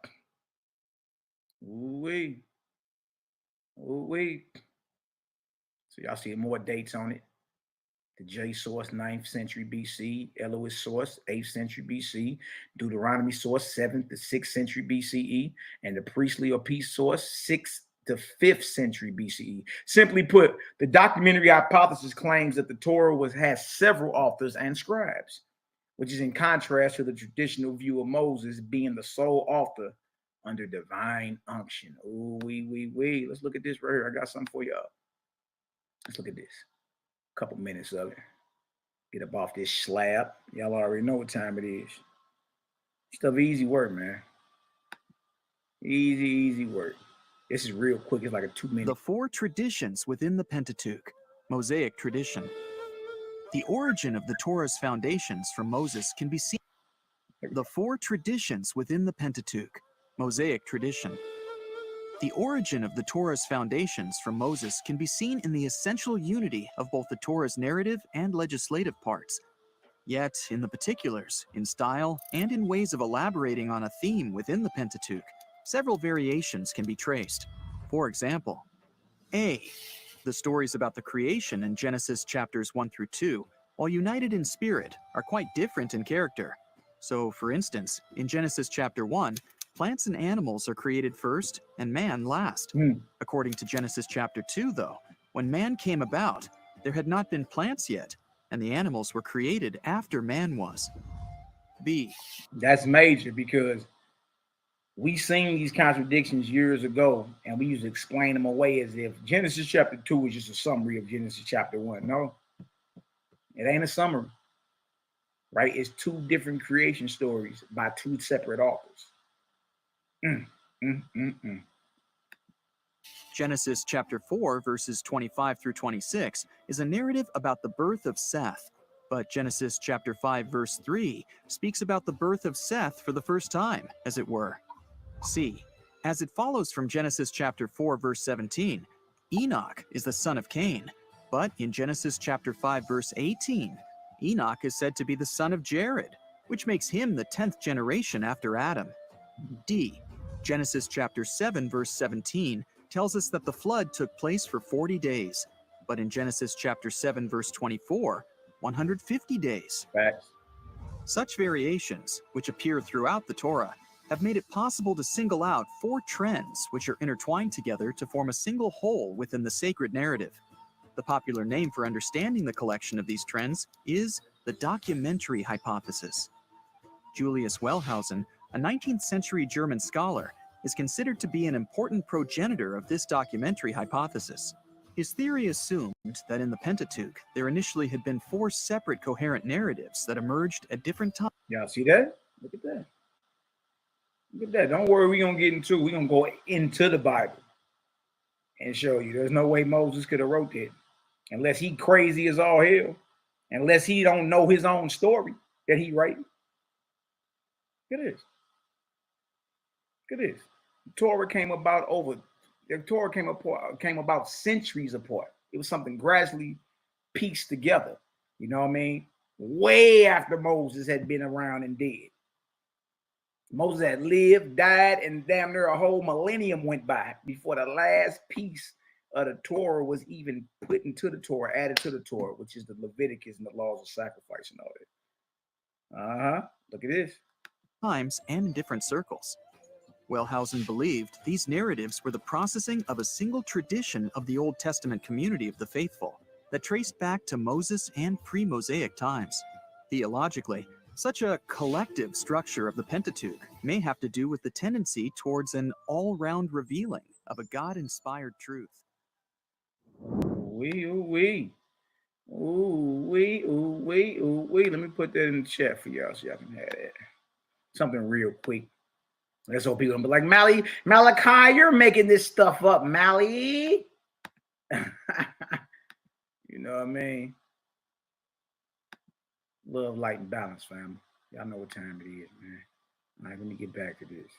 Ooh-wee. Ooh-wee. So y'all see more dates on it. The J source, 9th century BC. Elohist source, 8th century BC. Deuteronomy source, 7th to 6th century BCE. And the priestly or peace source, 6th to 5th century BCE. Simply put, the documentary hypothesis claims that the Torah has several authors and scribes, which is in contrast to the traditional view of Moses being the sole author under divine unction. Oh, wee. Let's look at this right here. I got something for y'all. Let's look at this. A couple minutes of it. Get up off this slab. Y'all already know what time it is. Stuff easy work, man. Easy work. This is real quick. It's like a 2-minute. The 4 traditions within the Pentateuch, Mosaic tradition. The origin of the Torah's foundations from Moses can be seen. The 4 traditions within the Pentateuch, Mosaic tradition. The origin of the Torah's foundations from Moses can be seen in the essential unity of both the Torah's narrative and legislative parts. Yet, in the particulars, in style, and in ways of elaborating on a theme within the Pentateuch, several variations can be traced. For example, A. The stories about the creation in Genesis chapters 1 through 2, while united in spirit, are quite different in character. So, for instance, in Genesis chapter 1, plants and animals are created first and man last. According to Genesis chapter 2, though, when man came about, there had not been plants yet, and the animals were created after man was. B. That's major because we seen these contradictions years ago, and we used to explain them away as if Genesis chapter 2 is just a summary of Genesis chapter 1. No, it ain't a summary, right? It's 2 different creation stories by 2 separate authors. Genesis chapter 4, verses 25 through 26 is a narrative about the birth of Seth, but Genesis chapter 5, verse 3 speaks about the birth of Seth for the first time, as it were. C. As it follows from Genesis chapter 4, verse 17, Enoch is the son of Cain, but in Genesis chapter 5, verse 18, Enoch is said to be the son of Jared, which makes him the 10th generation after Adam. D. Genesis chapter 7, verse 17 tells us that the flood took place for 40 days, but in Genesis chapter 7, verse 24, 150 days. Facts. Such variations, which appear throughout the Torah, have made it possible to single out 4 trends which are intertwined together to form a single whole within the sacred narrative. The popular name for understanding the collection of these trends is the documentary hypothesis. Julius Wellhausen, a 19th century German scholar, is considered to be an important progenitor of this documentary hypothesis. His theory assumed that in the Pentateuch, there initially had been 4 separate coherent narratives that emerged at different times. Y'all see that? Look at that. Look at that. Don't worry, we're going to go into the Bible and show you. There's no way Moses could have wrote that. Unless he crazy as all hell. Unless he don't know his own story that he writing. Look at this. Look at this. The Torah came about centuries apart. It was something gradually pieced together. You know what I mean? Way after Moses had been around and dead. Moses had lived, died, and damn near a whole millennium went by before the last piece of the Torah was even put into the Torah, added to the Torah, which is the Leviticus and the laws of sacrifice and all that. Look at this. Times and in different circles. Wellhausen believed these narratives were the processing of a single tradition of the Old Testament community of the faithful that traced back to Moses and pre-Mosaic times. Theologically, such a collective structure of the Pentateuch may have to do with the tendency towards an all-round revealing of a God-inspired truth. Ooh-wee, ooh-wee. Ooh-wee, ooh-wee, ooh-wee. Let me put that in the chat for y'all so y'all can have that. Something real quick. That's what people don't be like, Malachi, you're making this stuff up, Mally. You know what I mean? Love, light, and balance, family. Y'all know what time it is, man. All right, let me get back to this.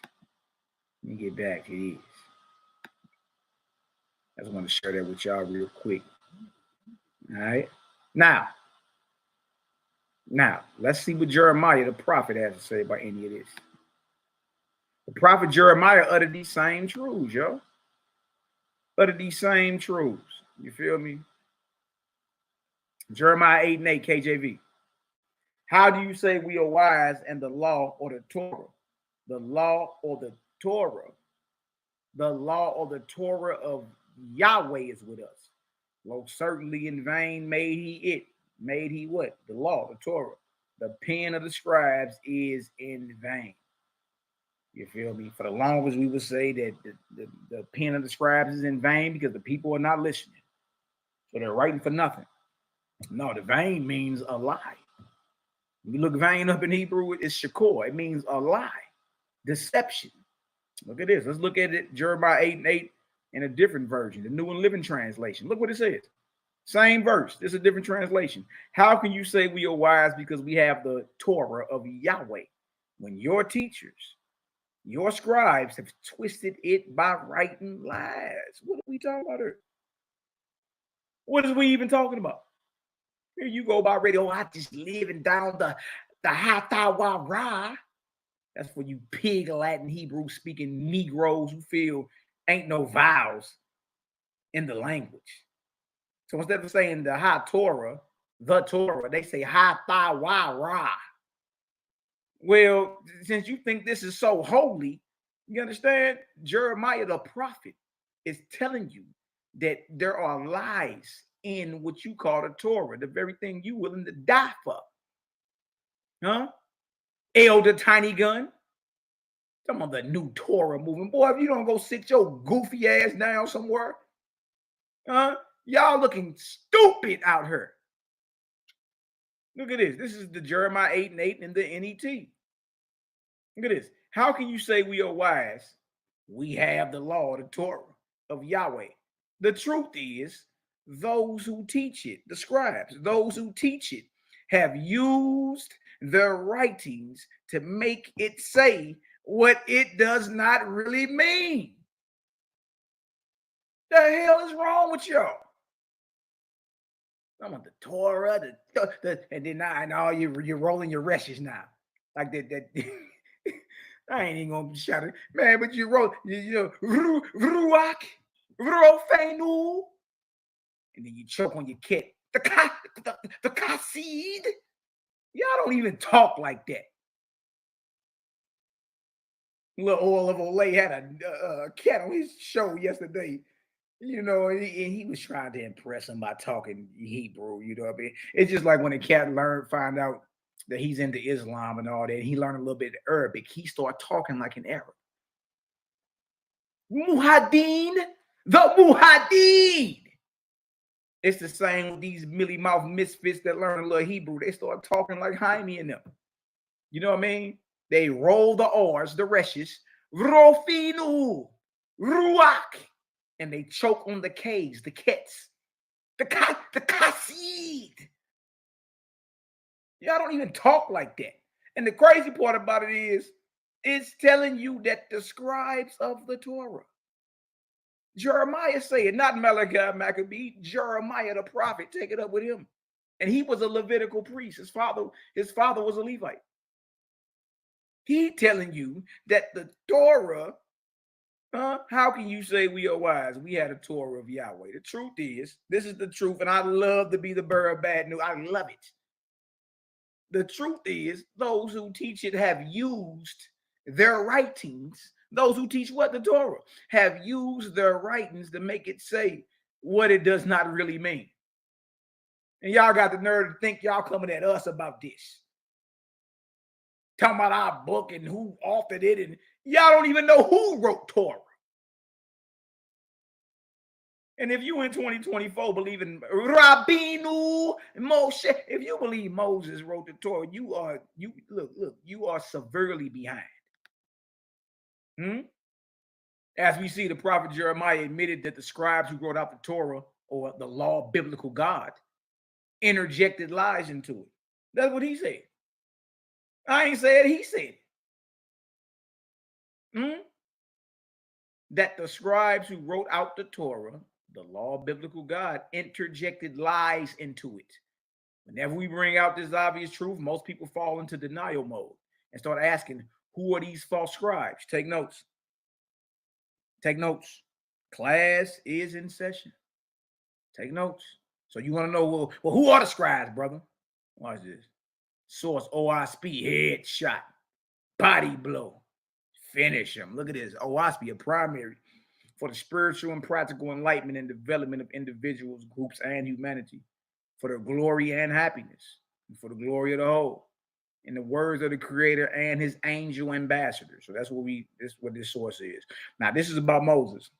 Let me get back to this. I just want to share that with y'all real quick. All right. Now, let's see what Jeremiah the prophet has to say about any of this. The prophet Jeremiah uttered these same truths, yo. Uttered these same truths. You feel me? Jeremiah 8:8 KJV. How do you say we are wise and the law or the Torah? The law or the Torah? The law or the Torah of Yahweh is with us. Well, certainly in vain made he it. Made he what? The law, the Torah. The pen of the scribes is in vain. You feel me? For the longest we would say that the pen of the scribes is in vain because the people are not listening. So they're writing for nothing. No, the vain means a lie. When you look vain up in Hebrew, it's shakor. It means a lie, deception. Look at this. Let's look at it. Jeremiah 8:8 in a different version, the New and Living Translation. Look what it says. Same verse. This is a different translation. How can you say we are wise because we have the Torah of Yahweh when your teachers, your scribes have twisted it by writing lies? What are we talking about here? What is we even talking about? Here you go by radio. I just living down the Hatawara. That's for you pig Latin Hebrew speaking Negroes who feel ain't no vowels in the language. So instead of saying the Ha Torah, they say Hatawara. Well, since you think this is so holy, you understand? Jeremiah the prophet is telling you that there are lies in what you call the Torah, the very thing you willing to die for. Huh? Elder Tiny Gun. Some of the new Torah movement. Boy, if you don't go sit your goofy ass down somewhere, y'all looking stupid out here. Look at this. This is the Jeremiah 8:8 in the NET. Look at this. How can you say we are wise? We have the law, the Torah of Yahweh. The truth is, those who teach it, the scribes, those who teach it, have used their writings to make it say what it does not really mean. The hell is wrong with y'all? I want the Torah, and then now you're rolling your reshes now, like that. I ain't even gonna shout it, man. But you roll, ruach, rofenu, and then you choke on your kit. The kasid. Y'all don't even talk like that. Little Oil of Olay had a cat on his show yesterday, and he was trying to impress him by talking Hebrew, you know what I mean? It's just like when a cat find out that he's into Islam and all that, and he learned a little bit of Arabic, he started talking like an Arab. Muhaddin, the Muhaddin. It's the same with these mealy mouth misfits that learn a little Hebrew. They start talking like Jaime and them. You know what I mean? They roll the R's, the reshes, rofinu, ruach, and they choke on the K's, the kets, the kasid. Y'all don't even talk like that. And the crazy part about it is, it's telling you that the scribes of the Torah, Jeremiah say it, not Malaki, Macabee, Jeremiah the prophet, take it up with him. And he was a Levitical priest. His father was a Levite. He telling you that the Torah, how can you say we are wise? We had a Torah of Yahweh. The truth is, this is the truth, and I love to be the bearer of bad news. I love it. The truth is, those who teach it have used their writings Those who teach what? The Torah have used their writings to make it say what it does not really mean. And y'all got the nerve to think y'all coming at us about this. Talking about our book and who authored it, and y'all don't even know who wrote Torah. And if you in 2024 believe in Rabbeinu Moshe, if you believe Moses wrote the Torah, you are severely behind. As we see, the prophet Jeremiah admitted that the scribes who wrote out the Torah, or the law of biblical God, interjected lies into it. That's what he said. I ain't said, he said it. That the scribes who wrote out the Torah, the law of biblical God, interjected lies into it. Whenever we bring out this obvious truth, most people fall into denial mode and start asking, who are these false scribes? Take notes. Take notes. Class is in session. Take notes. So you want to know, well, who are the scribes, brother? Watch this. Source OSP, headshot, body blow, finish him. Look at this. OSP, a primary for the spiritual and practical enlightenment and development of individuals, groups, and humanity, for their glory and happiness, and for the glory of the whole, in the words of the Creator and his angel ambassador. So that's what this source is. Now, this is about Moses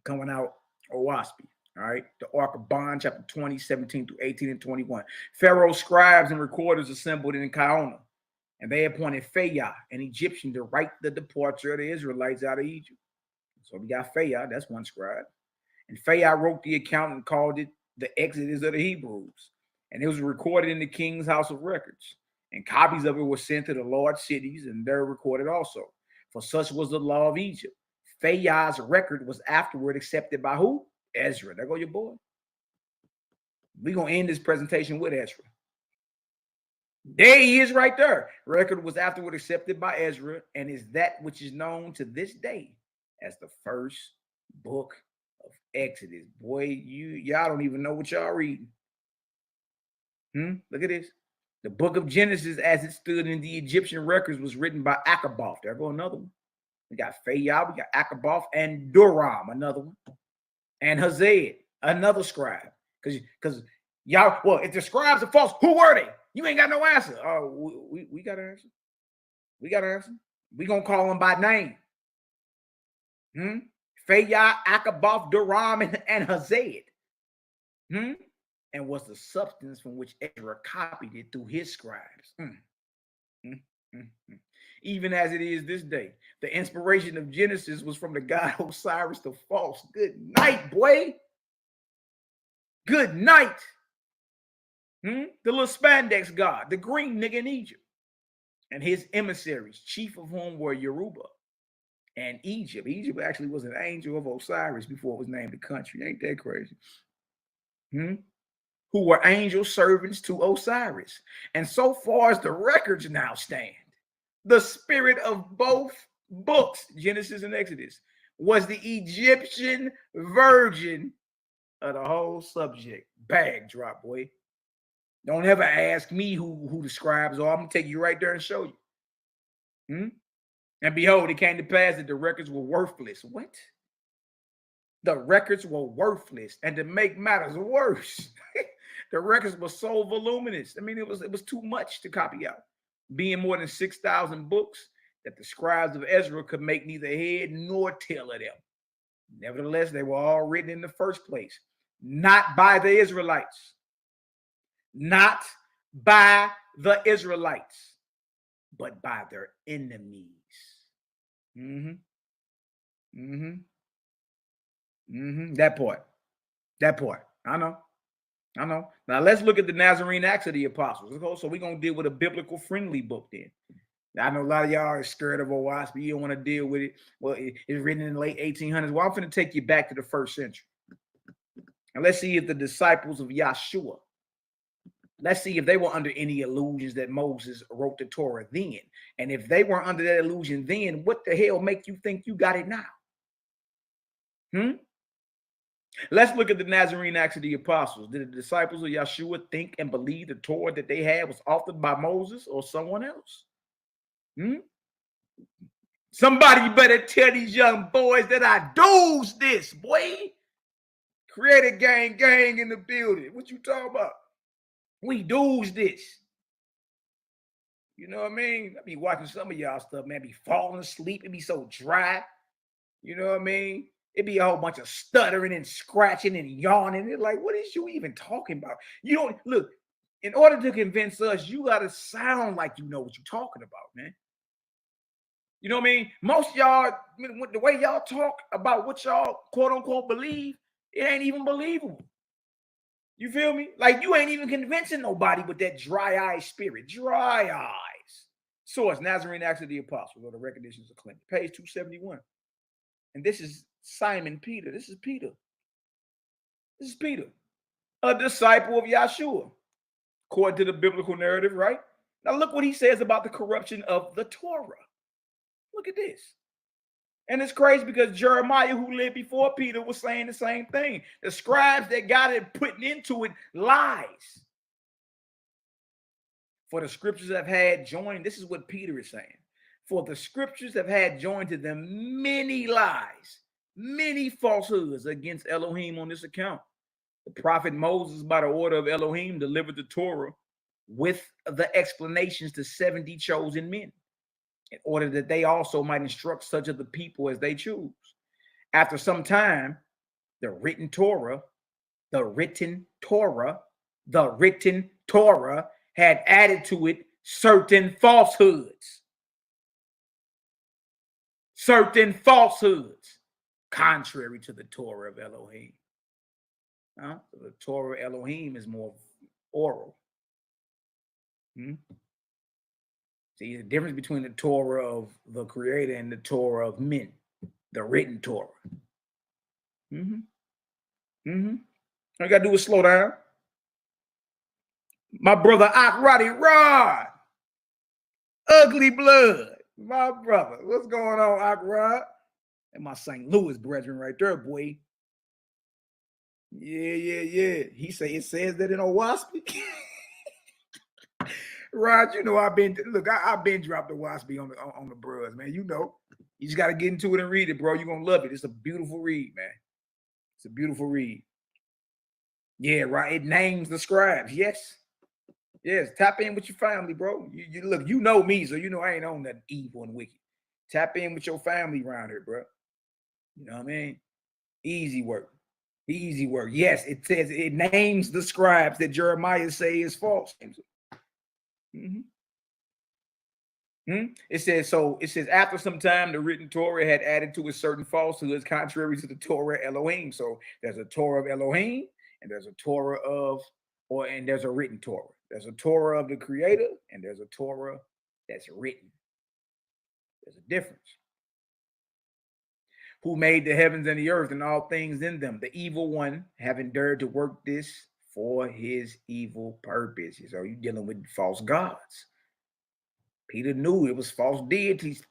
coming out OSP. All right, the Ark of Bond, chapter 20, 17 through 18 and 21. Pharaoh's scribes and recorders assembled in Kaona, and they appointed Phayah, an Egyptian, to write the departure of the Israelites out of Egypt. So we got Phayah, that's one scribe. And Phayah wrote the account and called it the Exodus of the Hebrews. And it was recorded in the king's house of records. And copies of it were sent to the large cities, and they're recorded also. For such was the law of Egypt. Phayah's record was afterward accepted by who? Ezra. There go your boy. We're going to end this presentation with Ezra. There he is right there. Record was afterward accepted by Ezra and is that which is known to this day as the first book of Exodus. Boy, y'all don't even know what y'all reading. Look at this. The book of Genesis, as it stood in the Egyptian records, was written by Akaboth. There go another one. We got Phayah, we got Akaboth, and Duram, another one. And Hazed, another scribe. Because y'all, well, if the scribes are false, who were they? You ain't got no answer. Oh, we got an answer. We got an answer. We gonna call them by name. Phayah, Akaboth, Duram, and Hazed. And was the substance from which Ezra copied it through his scribes. Even as it is this day. The inspiration of Genesis was from the god Osiris the false. Good night, boy. Good night. The little spandex god, the green nigga in Egypt. And his emissaries, chief of whom were Yoruba and Egypt. Egypt actually was an angel of Osiris before it was named a country. Ain't that crazy? Who were angel servants to Osiris. And so far as the records now stand, the spirit of both books, Genesis and Exodus, was the Egyptian virgin of the whole subject. Bag drop, boy. Don't ever ask me who the scribes are. I'm going to take you right there and show you. And behold, it came to pass that the records were worthless. What? The records were worthless. And to make matters worse, the records were so voluminous. I mean, it was too much to copy out. Being more than 6,000 books, that the scribes of Ezra could make neither head nor tail of them. Nevertheless, they were all written in the first place, not by the Israelites. Not by the Israelites, but by their enemies. That part. I know. Now let's look at the Nazarene Acts of the Apostles. So we're going to deal with a biblical friendly book then. Now, I know a lot of y'all are scared of OSP. You don't want to deal with it. Well, it's written in the late 1800s. Well, I'm going to take you back to the first century. And let's see if the disciples of Yahshua, let's see if they were under any illusions that Moses wrote the Torah then. And if they were under that illusion then, what the hell make you think you got it now? Let's look at the Nazarene Acts of the Apostles. Did the disciples of Yahshua think and believe the Torah that they had was authored by Moses or someone else? Somebody better tell these young boys that I do's this, boy. Creator gang in the building. What you talking about? We do's this. You know what I mean? I be watching some of y'all stuff, man. Be falling asleep. It be so dry. You know what I mean? It be a whole bunch of stuttering and scratching and yawning. It's like, what is you even talking about? You don't look. In order to convince us, you gotta sound like you know what you're talking about, man. You know what I mean? Most of y'all, the way y'all talk about what y'all quote unquote believe, it ain't even believable. You feel me? Like you ain't even convincing nobody with that dry eye spirit. Dry eyes. Source, Nazarene Acts of the Apostles, or the Recognitions of Clinton, page 271. And this is Simon Peter. This is Peter. This is Peter, a disciple of Yahshua, according to the biblical narrative, right? Now look what he says about the corruption of the Torah. Look at this. And it's crazy because Jeremiah, who lived before Peter, was saying the same thing. The scribes that got it putting into it lies. For the scriptures have had joined, this is what Peter is saying. For the scriptures have had joined to them many lies, many falsehoods against Elohim on this account. The prophet Moses, by the order of Elohim, delivered the Torah with the explanations to 70 chosen men, in order that they also might instruct such of the people as they choose. After some time, the written Torah had added to it certain falsehoods. Contrary to the Torah of Elohim. So the Torah of Elohim is more oral. See, the difference between the Torah of the Creator and the Torah of men, the written Torah. All you gotta do is slow down. My brother Roddy Rod, Ugly Blood, my brother. What's going on, Rod? And my St. Louis brethren right there, boy. Yeah. He say it says that in Owaspy. Rod, you know I've been dropped the Waspy on the bros, man. You know, you just gotta get into it and read it, bro. You're gonna love it. It's a beautiful read, man. It's a beautiful read. Yeah, right. It names the scribes. Yes. Tap in with your family, bro. You look, you know me, so you know I ain't on that evil and wicked. Tap in with your family around here, bro. You know what I mean? Easy work. Yes, it says it names the scribes that Jeremiah say is false. It says after some time the written Torah had added to it certain falsehoods contrary to the Torah Elohim. So there's a Torah of Elohim and there's a Torah of and there's a written Torah. There's a Torah of the Creator and there's a Torah that's written. There's a difference. Who made the heavens and the earth and all things in them? The evil one having dared to work this for his evil purpose. So you're dealing with false gods. Peter knew it was false deities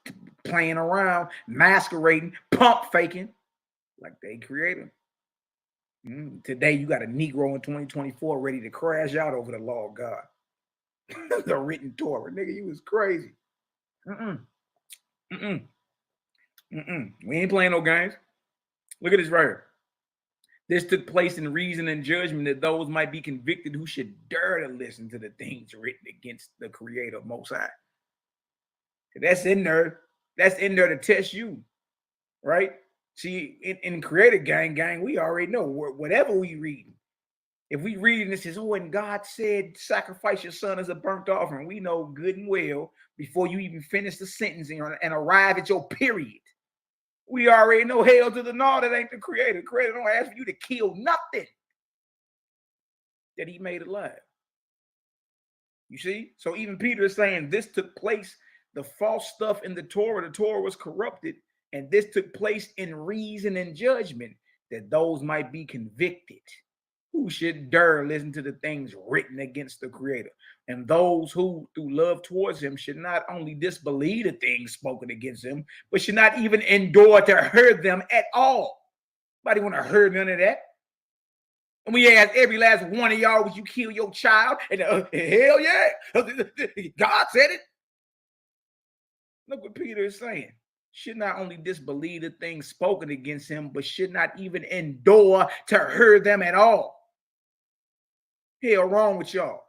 playing around, masquerading, pump faking like they created. Today, you got a Negro in 2024 ready to crash out over the law of God. The written Torah. Nigga, you was crazy. We ain't playing no games. Look at this right here. This took place in reason and judgment that those might be convicted who should dare to listen to the things written against the Creator Most High. That's in there. That's in there to test you, right? See, in Creator gang, we already know whatever we read. If we read and it says, oh, and God said, sacrifice your son as a burnt offering, we know good and well before you even finish the sentence and arrive at your period. We already know hell to the no, that ain't the Creator. The Creator don't ask for you to kill nothing that he made alive. You see? So even Peter is saying this took place, the false stuff in the Torah was corrupted, and this took place in reason and judgment that those might be convicted who should dare listen to the things written against the Creator. And those who, through love towards him, should not only disbelieve the things spoken against him, but should not even endure to hear them at all. Nobody want to hear none of that. And we ask every last one of y'all, would you kill your child? And hell yeah, God said it. Look what Peter is saying. should not only disbelieve the things spoken against him, but should not even endure to hear them at all. Hell wrong with y'all.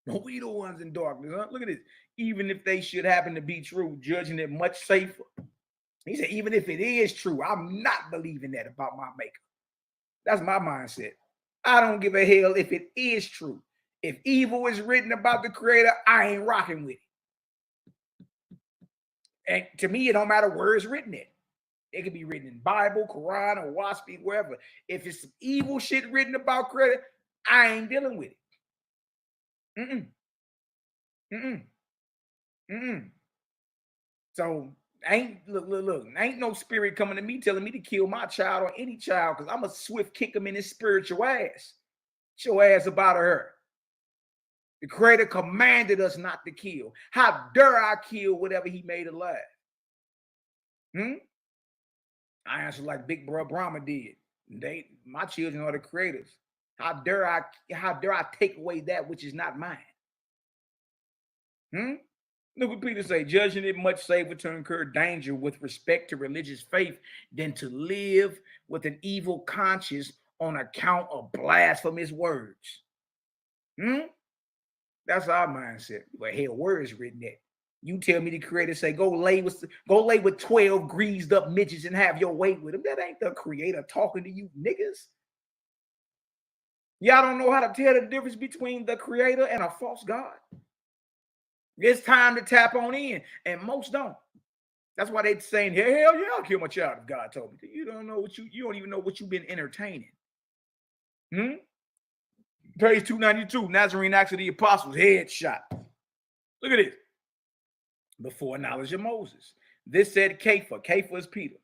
We the ones in darkness. Huh? Look at this. Even if they should happen to be true, judging it much safer. He said, even if it is true, I'm not believing that about my maker. That's my mindset. I don't give a hell if it is true. If evil is written about the creator, I ain't rocking with it. And to me, it don't matter where it's written at. It could be written in Bible, Quran, or WASP, wherever. If it's some evil shit written about creator, I ain't dealing with it. So ain't look, ain't no spirit coming to me telling me to kill my child or any child, because I'm a swift kick him in his spiritual ass. Get your ass about her. The creator commanded us not to kill. How dare I kill whatever he made alive? I answer like Big Bro Brahma did. My children are the creators. How dare I take away that which is not mine? Look what Peter say, judging it much safer to incur danger with respect to religious faith than to live with an evil conscience on account of blasphemous words. That's our mindset. But hell, where is written at? You tell me the creator say, go lay with 12 greased up midgets and have your way with them. That ain't the creator talking to you niggas. Y'all don't know how to tell the difference between the creator and a false god. It's time to tap on in, and most don't. That's why they saying, hell yeah, I'll kill my child if God told me to. You don't know you don't even know what you've been entertaining. Page 292, Nazarene Acts of the Apostles, headshot. Look at this. Before knowledge of Moses. This said Kepha. Kepha is Peter.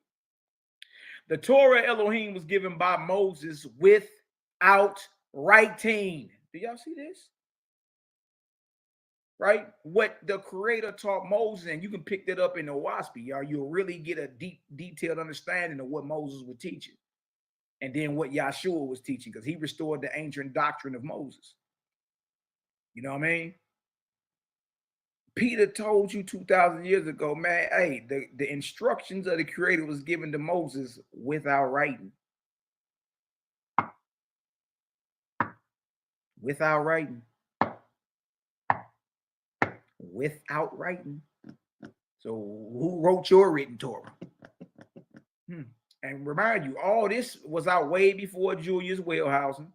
The Torah Elohim was given by Moses without writing. Do y'all see this? Right? What the creator taught Moses, and you can pick that up in the WASP, y'all. You'll really get a deep, detailed understanding of what Moses was teaching. And then what Yahshua was teaching, because he restored the ancient doctrine of Moses. You know what I mean? Peter told you 2,000 years ago, man, hey, the instructions of the creator was given to Moses without writing. Without writing. Without writing. So who wrote your written Torah? And remind you, all this was out way before Julius Wellhausen,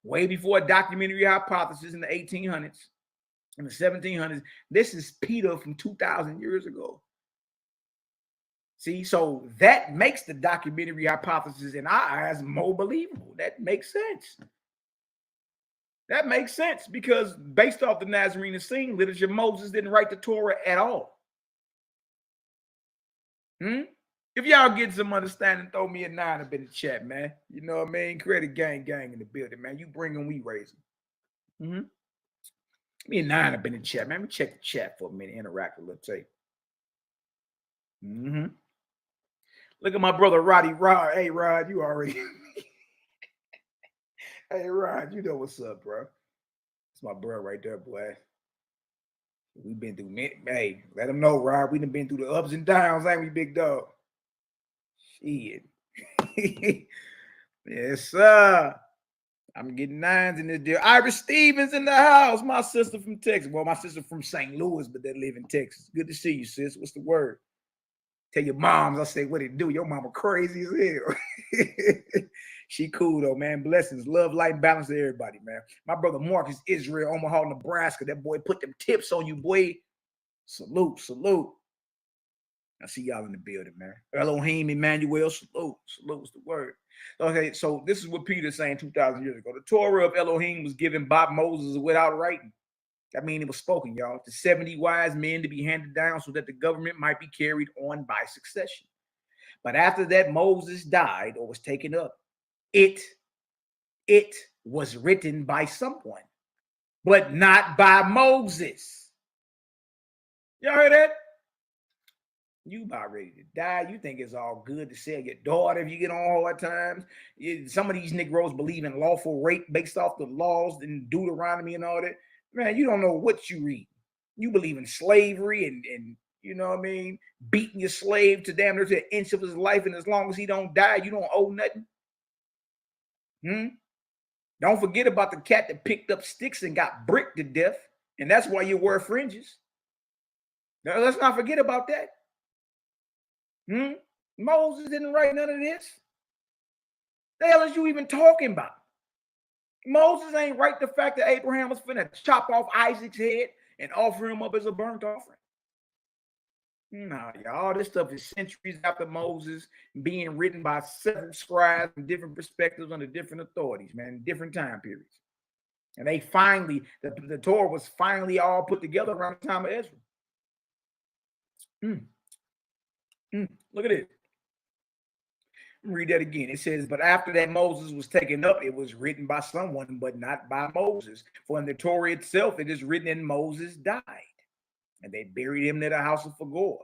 way before a documentary hypothesis in the 1800s, in the 1700s. This is Peter from 2,000 years ago. See, so that makes the documentary hypothesis in our eyes more believable. That makes sense. That makes sense because based off the Nazarene scene literature, Moses didn't write the Torah at all. If y'all get some understanding, throw me a 9 up in the chat, man. You know what I mean? Create a gang in the building, man. You bring them, we raise them. Give me a 9 up in the chat, man. Let me check the chat for a minute, interact a little tape. Look at my brother Roddy Rod. Hey, Rod, you already. Hey, Rod, you know what's up, bro. It's my bro right there, boy. We've been through many. Hey, let them know, Rod. We done been through the ups and downs, ain't we, big dog? Shit. Yes, sir. I'm getting 9s in this deal. Iris Stevens in the house. My sister from Texas. Well, my sister from St. Louis, but they live in Texas. Good to see you, sis. What's the word? Tell your moms, I say, what it do? Your mama crazy as hell. She cool, though, man. Blessings. Love, light, and balance to everybody, man. My brother Marcus Israel, Omaha, Nebraska. That boy put them tips on you, boy. Salute, salute. I see y'all in the building, man. Elohim, Emmanuel, salute. Salute was the word. Okay, so this is what Peter's saying 2,000 years ago. The Torah of Elohim was given by Moses without writing. That means it was spoken, y'all, to 70 wise men to be handed down so that the government might be carried on by succession. But after that, Moses died or was taken up. It was written by someone, but not by Moses. Y'all heard that? You about ready to die. You think it's all good to sell your daughter if you get on hard times. Some of these Negroes believe in lawful rape based off the laws and Deuteronomy and all that. Man, you don't know what you read. You believe in slavery and You know what I mean? Beating your slave to damn near to an inch of his life, and as long as he don't die, you don't owe nothing. Don't forget about the cat that picked up sticks and got bricked to death, and that's why you wear fringes. Now, let's not forget about that. Moses didn't write none of this. The hell is you even talking about? Moses ain't write the fact that Abraham was finna chop off Isaac's head and offer him up as a burnt offering. No, y'all, all this stuff is centuries after Moses, being written by several scribes from different perspectives under different authorities, man, different time periods. And they finally, the Torah was finally all put together around the time of Ezra. Look at it. Read that again. It says, but after that Moses was taken up, it was written by someone, but not by Moses. For in the Torah itself, it is written, and Moses died. And they buried him near the house of Phagor.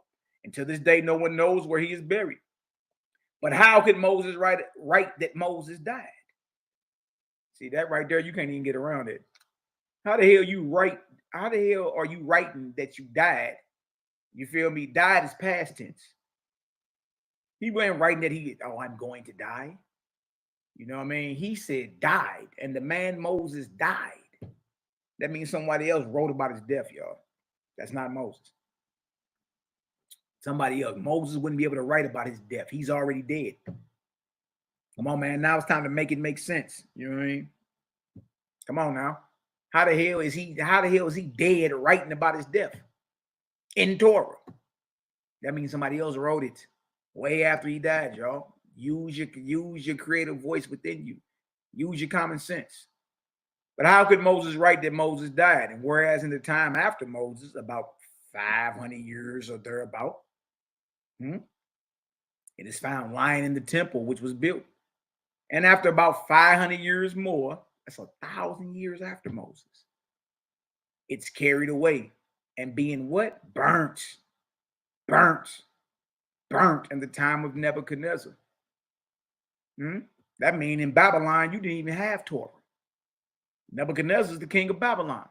And to this day, no one knows where he is buried. But how could Moses write that Moses died? See, that right there, you can't even get around it. How the hell are you writing that you died? You feel me? Died is past tense. He wasn't writing that I'm going to die. You know what I mean? He said died, and the man Moses died. That means somebody else wrote about his death, y'all. That's not Moses. Somebody else. Moses wouldn't be able to write about his death. He's already dead. Come on, man. Now it's time to make it make sense. You know what I mean? Come on now. How the hell is he dead writing about his death in Torah? That means somebody else wrote it way after he died, y'all. Use your creative voice within you. Use your common sense. But how could Moses write that Moses died? And whereas in the time after Moses, about 500 years or thereabout, it is found lying in the temple which was built. And after about 500 years more, that's 1,000 years after Moses, it's carried away and being what? Burnt in the time of Nebuchadnezzar. That means in Babylon, you didn't even have Torah. Nebuchadnezzar is the king of Babylon.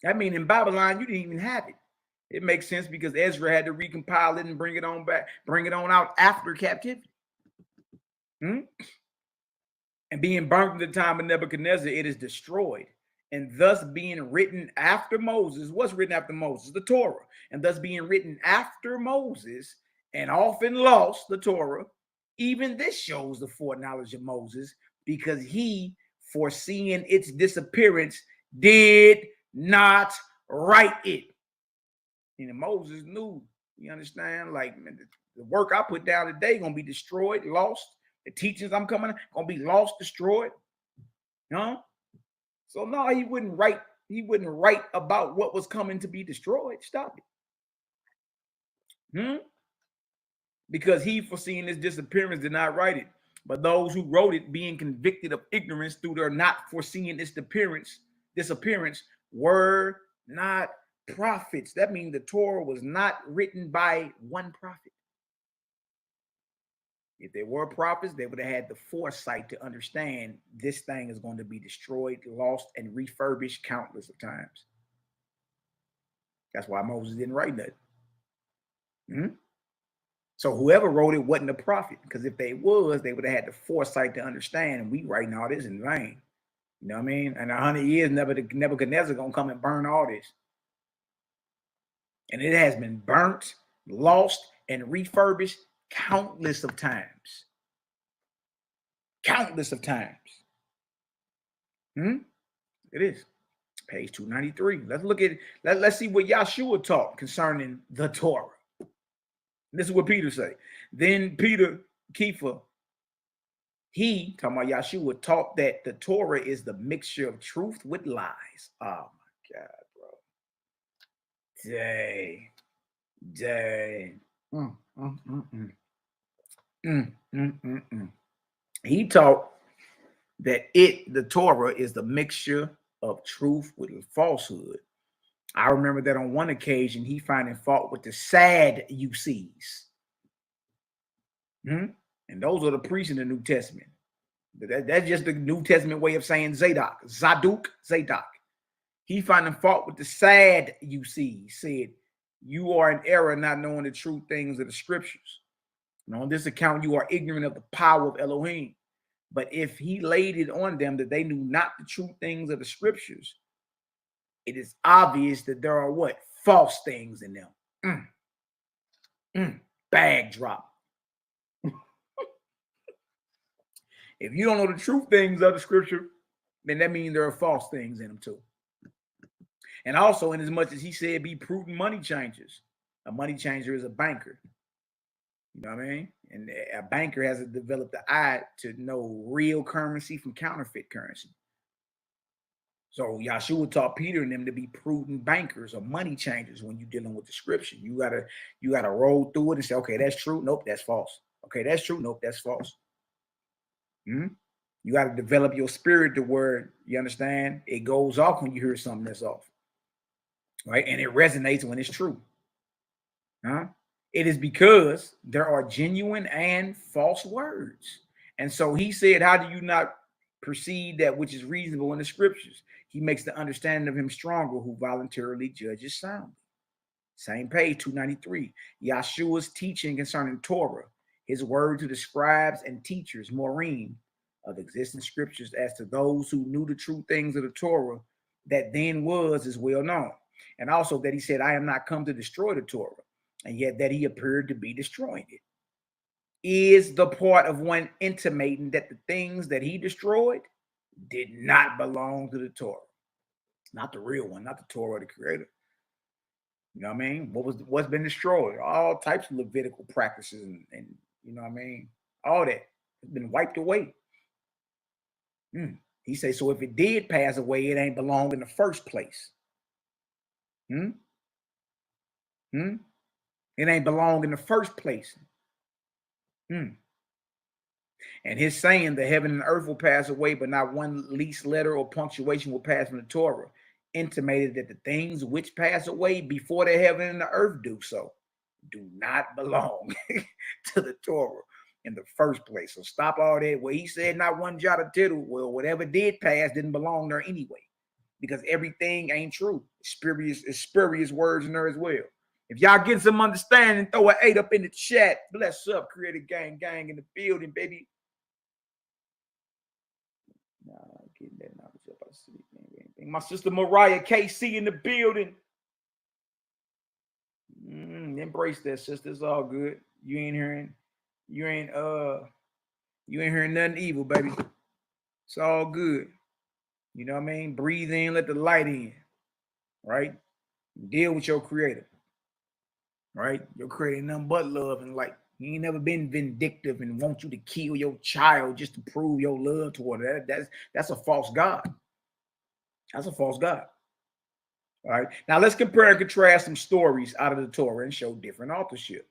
That means in Babylon, you didn't even have it. It makes sense because Ezra had to recompile it and bring it on back, bring it on out after captivity. And being burnt in the time of Nebuchadnezzar, it is destroyed. And thus being written after Moses. What's written after Moses? The Torah. And thus being written after Moses and often lost, the Torah. Even this shows the foreknowledge of Moses, because he, foreseeing its disappearance, did not write it. And Moses knew, you understand? Like, man, the work I put down today gonna be destroyed, lost. The teachings I'm coming gonna be lost, destroyed. So no, he wouldn't write about what was coming to be destroyed. Stop it. Because he, foreseeing his disappearance, did not write it. But those who wrote it, being convicted of ignorance through their not foreseeing its disappearance, were not prophets. That means the Torah was not written by one prophet. If they were prophets, they would have had the foresight to understand this thing is going to be destroyed, lost, and refurbished countless of times. That's why Moses didn't write nothing. So whoever wrote it wasn't a prophet, because if they was, they would have had the foresight to understand, and we writing all this in vain. You know what I mean? And 100 years, Nebuchadnezzar going to come and burn all this. And it has been burnt, lost, and refurbished countless of times. Countless of times. It is. Page 293. Let's look at it. Let's see what Yahshua taught concerning the Torah. This is what Peter say. Then Peter, Kepha, he, talking about Yahshua, taught that the Torah is the mixture of truth with lies. Oh my God, bro. He taught that the Torah is the mixture of truth with falsehood. I remember that on one occasion, he finding fault with the Sadducees. And those are the priests in the New Testament. That's just the New Testament way of saying Zadok. He finding fault with the Sadducees. Said You are in error, not knowing the true things of the scriptures. And on this account, you are ignorant of the power of Elohim. But if he laid it on them that they knew not the true things of the scriptures, it is obvious that there are what? False things in them. Bag drop. If you don't know the true things of the scripture, then that means there are false things in them too. And also, in as much as he said, be prudent money changers. A money changer is a banker. You know what I mean? And a banker has developed the eye to know real currency from counterfeit currency. So Yahshua taught Peter and them to be prudent bankers or money changers when you're dealing with the scripture. You gotta roll through it and say, okay, that's true. Nope, that's false. Okay, that's true. Nope, that's false. You got to develop your spirit to where, you understand, it goes off when you hear something that's off. Right? And it resonates when it's true. It is because there are genuine and false words. And so he said, how do you not perceive that which is reasonable in the scriptures? He makes the understanding of him stronger who voluntarily judges soundly. Same page, 293. Yahshua's teaching concerning Torah, his word to the scribes and teachers, Morim, of existing scriptures as to those who knew the true things of the Torah that then was is well known. And also that he said, I am not come to destroy the Torah, and yet that he appeared to be destroying it, is the part of one intimating that the things that he destroyed did not belong to the Torah. Not the real one, not the Torah of the Creator. You know what I mean? What's been destroyed? All types of Levitical practices and you know what I mean? All that has been wiped away. He says, so if it did pass away, it ain't belong in the first place. It ain't belong in the first place. And his saying, the heaven and earth will pass away, but not one least letter or punctuation will pass from the Torah, intimated that the things which pass away before the heaven and the earth do so, do not belong to the Torah in the first place. So stop all that. Well, he said not one jot or tittle. Well, whatever did pass didn't belong there anyway, because everything ain't true. Spurious words in there as well. If y'all get some understanding, throw an 8 up in the chat. Bless up, Creative Gang in the building, baby. Nah, getting that knowledge up. I see. My sister Mariah KC in the building. Embrace that, sister. It's all good. You ain't hearing nothing evil, baby. It's all good. You know what I mean? Breathe in, let the light in. Right? Deal with your creator. Right? Your creator nothing but love and light. He ain't never been vindictive and want you to kill your child just to prove your love toward it. That's a false God. That's a false God. All right. Now let's compare and contrast some stories out of the Torah and show different authorship.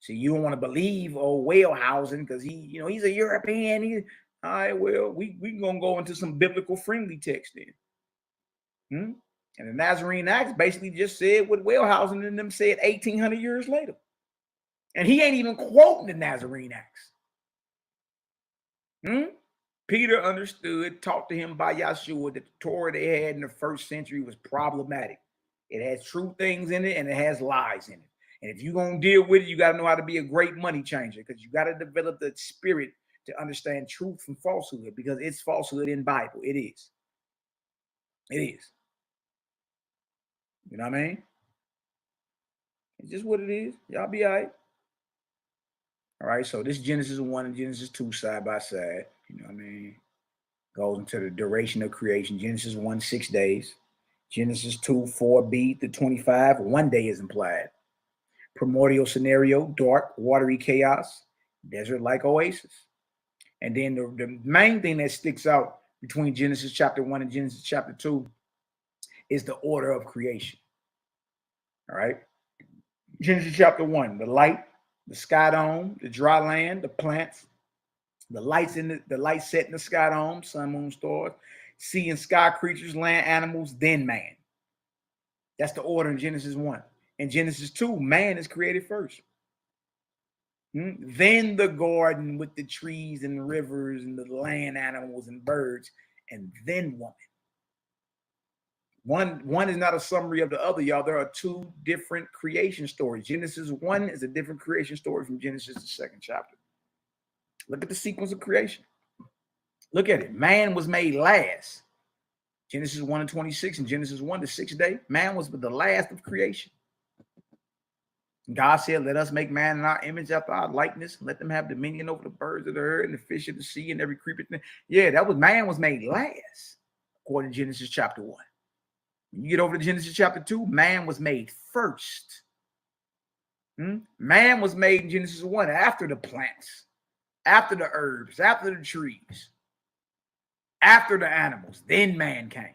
See, you don't want to believe old Wellhausen because he's a European. All right, well, we gonna go into some biblical friendly text then. And the Nazarene Acts basically just said what Wellhausen and them said 1800 years later. And he ain't even quoting the Nazarene Acts. Peter understood, talked to him by Yahshua, that the Torah they had in the first century was problematic. It has true things in it and it has lies in it. And if you're going to deal with it, you got to know how to be a great money changer, because you got to develop the spirit to understand truth from falsehood, because it's falsehood in Bible. It is. It is. You know what I mean? It's just what it is. Y'all be all right. All right, so this Genesis 1 and Genesis 2 side by side. You know what I mean? Goes into the duration of creation. Genesis 1, 6 days. Genesis 2, 4b to 25, 1 day is implied. Primordial scenario, dark, watery chaos, desert-like oasis. And then the main thing that sticks out between Genesis chapter 1 and Genesis chapter 2 is the order of creation. All right? Genesis chapter 1, the light, the sky dome, the dry land, the plants, the lights the light set in the sky dome, sun, moon, stars, sea and sky creatures, land animals, then man. That's the order in Genesis 1. In Genesis 2, man is created first. Then the garden with the trees and the rivers and the land animals and birds, and then woman. One is not a summary of the other, y'all. There are two different creation stories. Genesis 1 is a different creation story from Genesis, the 2nd chapter. Look at the sequence of creation. Look at it. Man was made last. Genesis 1 and 26 and Genesis 1, the 6th day. Man was the last of creation. God said, let us make man in our image after our likeness. Let them have dominion over the birds of the air and the fish of the sea and every creeping thing. Yeah, that was man was made last, according to Genesis chapter 1. When you get over to Genesis chapter 2, man was made first. Man was made in Genesis 1 after the plants, after the herbs, after the trees, after the animals. Then man came.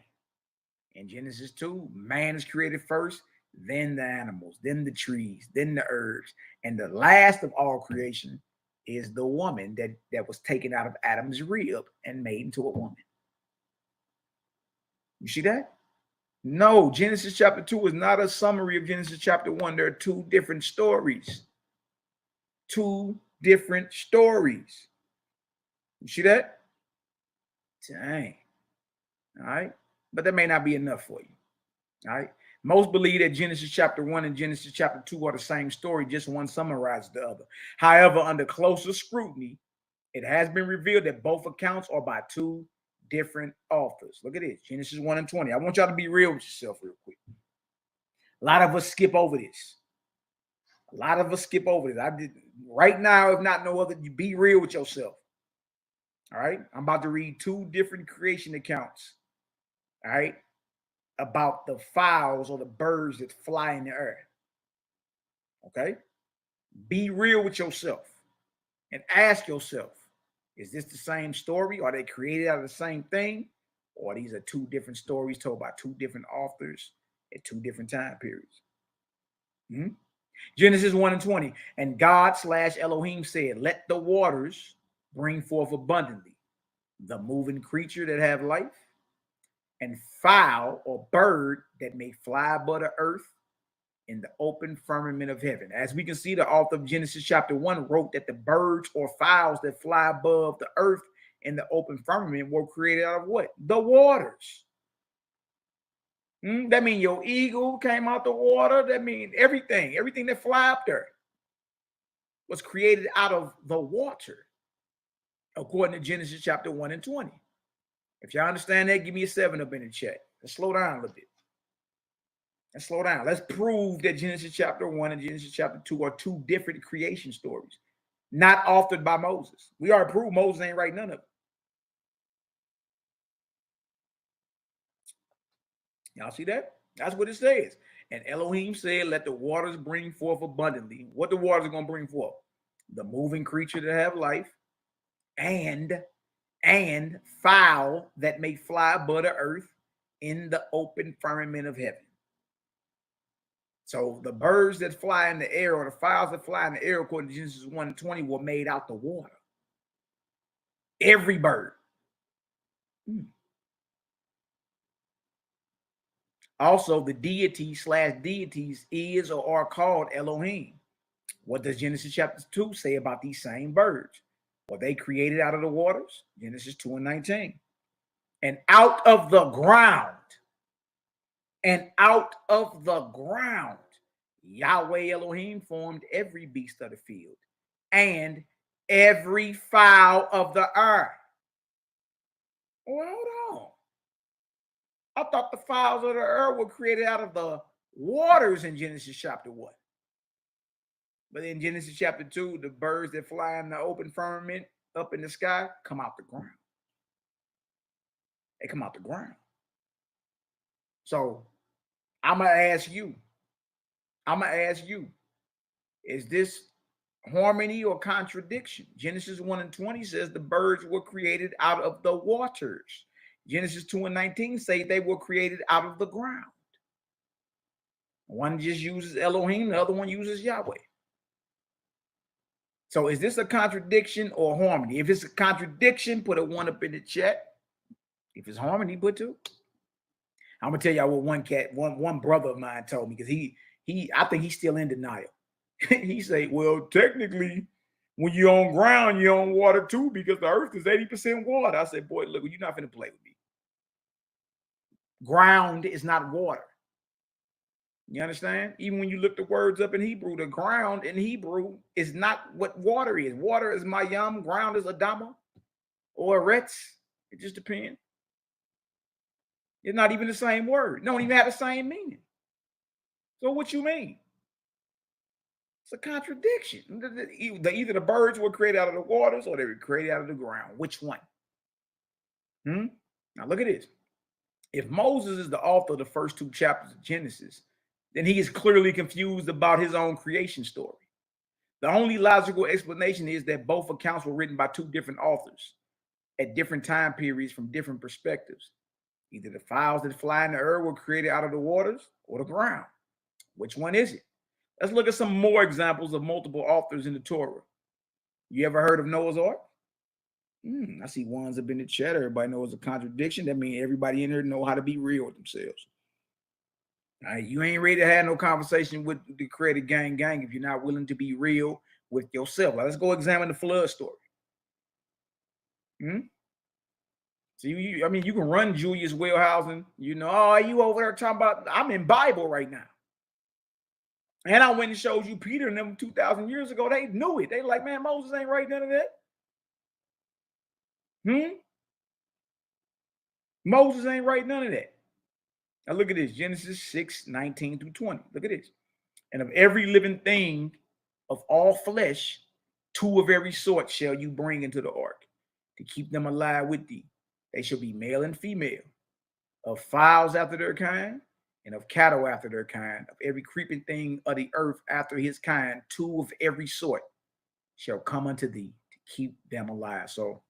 In Genesis 2, man is created first, then the animals, then the trees, then the herbs. And the last of all creation is the woman that was taken out of Adam's rib and made into a woman. You see that? No, Genesis chapter 2 is not a summary of Genesis chapter 1. There are two different stories. Two different stories. You see that? Dang. All right. But that may not be enough for you. All right. Most believe that Genesis chapter 1 and Genesis chapter 2 are the same story, just one summarizes the other. However, under closer scrutiny, it has been revealed that both accounts are by two different authors. Look at this, Genesis 1 and 20. I want y'all to be real with yourself real quick. A lot of us skip over this. A lot of us skip over this. I did right now, if not no other, you be real with yourself. All right. I'm about to read two different creation accounts. All right. About the fowls or the birds that fly in the air. Okay. Be real with yourself and ask yourself, is this the same story? Are they created out of the same thing? Or these are two different stories told by two different authors at two different time periods? Genesis 1 and 20. And God / Elohim said, let the waters bring forth abundantly the moving creature that have life, and fowl or bird that may fly above the earth in the open firmament of heaven. As we can see, the author of Genesis chapter 1 wrote that the birds or fowls that fly above the earth in the open firmament were created out of what? The waters. That means your eagle came out the water. That means everything that fly up there was created out of the water, according to Genesis chapter 1 and 20. If y'all understand that, give me a 7 up in the chat. Let's slow down a little bit. Let's slow down. Let's prove that Genesis chapter 1 and Genesis chapter 2 are two different creation stories, not authored by Moses. We already proved Moses ain't write none of it. Y'all see that? That's what it says. And Elohim said, let the waters bring forth abundantly. What the waters are going to bring forth? The moving creature that have life, and fowl that may fly above the earth in the open firmament of heaven. So the birds that fly in the air, or the fowls that fly in the air, according to Genesis 1 and 20, were made out the water. Every bird. Also, the deity / deities is or are called Elohim. What does Genesis chapter 2 say about these same birds? Were they created out of the waters? Genesis 2 and 19. And out of the ground, Yahweh Elohim formed every beast of the field and every fowl of the earth. Well, hold on. I thought the fowls of the earth were created out of the waters in Genesis chapter 1. But in Genesis chapter 2, the birds that fly in the open firmament up in the sky come out the ground. They come out the ground. So I'm going to ask you, is this harmony or contradiction? Genesis 1 and 20 says the birds were created out of the waters. Genesis 2 and 19 say they were created out of the ground. One just uses Elohim, the other one uses Yahweh. So is this a contradiction or harmony? If it's a contradiction, put a 1 up in the chat. If it's harmony, put 2. I'm gonna tell y'all what one brother of mine told me, because I think he's still in denial. He said, well, technically, when you're on ground, you're on water too, because the earth is 80% water. I said, boy, look, you're not finna play with me. Ground is not water. You understand? Even when you look the words up in Hebrew, the ground in Hebrew is not what water is. Water is mayam, ground is adama or eretz. It just depends. It's not even the same word. It don't even have the same meaning. So what you mean? It's a contradiction. Either the birds were created out of the waters or they were created out of the ground. Which one? Now look at this. If Moses is the author of the first 2 chapters of Genesis, then he is clearly confused about his own creation story. The only logical explanation is that both accounts were written by 2 different authors at different time periods from different perspectives. Either the fowls that fly in the air were created out of the waters or the ground. Which one is it? Let's look at some more examples of multiple authors in the Torah. You ever heard of Noah's Ark? I see ones up in the chat. Everybody knows a contradiction. That means everybody in here know how to be real with themselves. All right, you ain't ready to have no conversation with the creative gang if you're not willing to be real with yourself. Now, let's go examine the flood story. So you can run Julius Wellhausen. You over there talking about, I'm in Bible right now. And I went and showed you Peter and them 2,000 years ago. They knew it. They like, man, Moses ain't write none of that. Moses ain't write none of that. Now look at this, Genesis 6:19-20. Look at this. And of every living thing of all flesh, 2 of every sort shall you bring into the ark to keep them alive with thee. They shall be male and female, of fowls after their kind, and of cattle after their kind, of every creeping thing of the earth after his kind, 2 of every sort shall come unto thee to keep them alive. So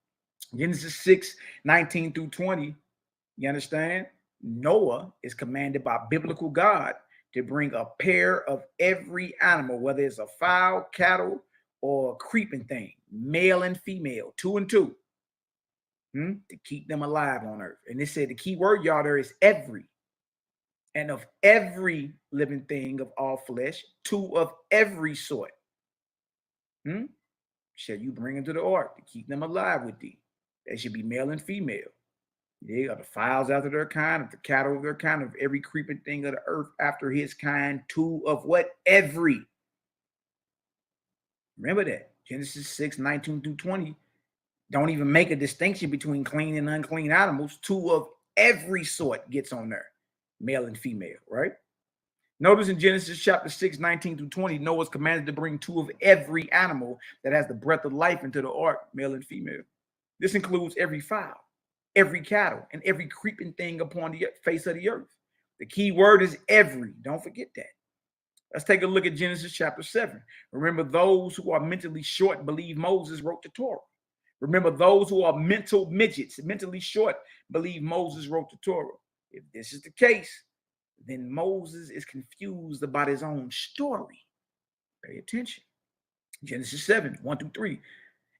Genesis 6:19-20, you understand? Noah is commanded by biblical God to bring a pair of every animal, whether it's a fowl, cattle, or a creeping thing, male and female, 2 and 2, to keep them alive on earth. And they said the key word, y'all, there is every. And of every living thing of all flesh, 2 of every sort, shall you bring into the ark to keep them alive with thee. They should be male and female. They are the fowls after their kind, of the cattle of their kind, of every creeping thing of the earth after his kind, 2 of what? Every. Remember that. Genesis 6:19-20. Don't even make a distinction between clean and unclean animals. 2 of every sort gets on there. Male and female, right? Notice in Genesis chapter 6:19-20, Noah's commanded to bring 2 of every animal that has the breath of life into the ark, male and female. This includes every fowl, every cattle, and every creeping thing upon the face of the earth. The key word is every. Don't forget that. Let's take a look at Genesis chapter 7. Remember, those who are mentally short believe Moses wrote the Torah. Remember, those who are mental midgets, mentally short, believe Moses wrote the Torah. If this is the case, then Moses is confused about his own story. Pay attention. Genesis 7:1-3.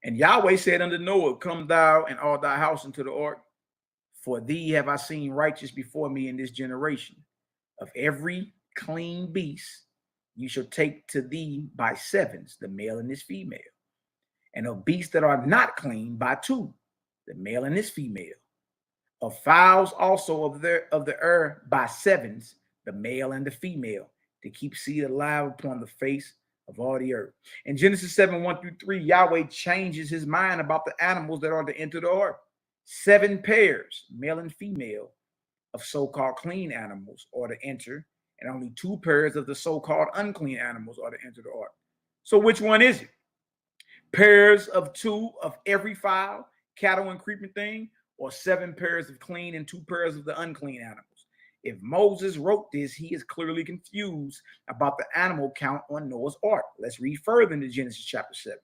And Yahweh said unto Noah, come thou and all thy house into the ark, for thee have I seen righteous before me in this generation. Of every clean beast you shall take to thee by 7s, the male and his female. And of beasts that are not clean by 2, the male and his female. Of fowls also of the air by 7s, the male and the female, to keep seed alive upon the face of all the earth. In Genesis 7:1-3, Yahweh changes his mind about the animals that are to enter the ark. 7 pairs, male and female, of so-called clean animals are to enter, and only 2 pairs of the so-called unclean animals are to enter the ark. So which one is it? Pairs of 2 of every fowl, cattle, and creeping thing, or 7 pairs of clean and 2 pairs of the unclean animals? If Moses wrote this, he is clearly confused about the animal count on Noah's ark. Let's read further into Genesis chapter 7.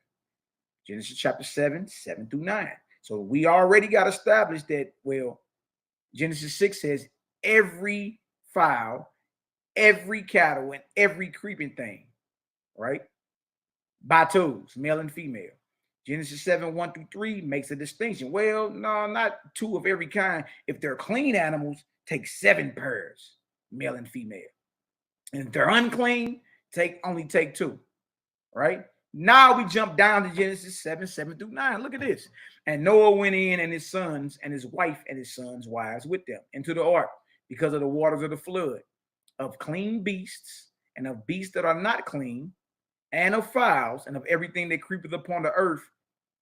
Genesis chapter 7:7-9. So we already got established that, well, Genesis 6 says every fowl, every cattle, and every creeping thing, right? By 2s, male and female. Genesis 7:1-3 makes a distinction. Well, no, not 2 of every kind. If they're clean animals, take 7 pairs, male and female. And if they're unclean, only take 2, right? Now we jump down to Genesis 7:7-9. Look at this. And Noah went in, and his sons and his wife and his sons' wives with them into the ark because of the waters of the flood, of clean beasts and of beasts that are not clean, and of fowls and of everything that creepeth upon the earth.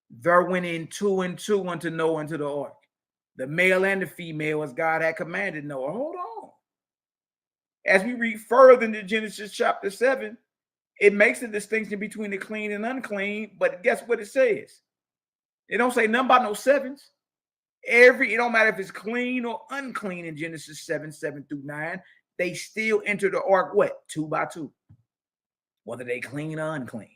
There went in 2 and 2 unto Noah into the ark, the male and the female, as God had commanded Noah. Hold on. As we read further into Genesis chapter 7, it makes a distinction between the clean and unclean, but guess what it says? It don't say nothing about no sevens. It don't matter if it's clean or unclean in Genesis 7:7-9, they still enter the ark what? 2 by 2. Whether they clean or unclean.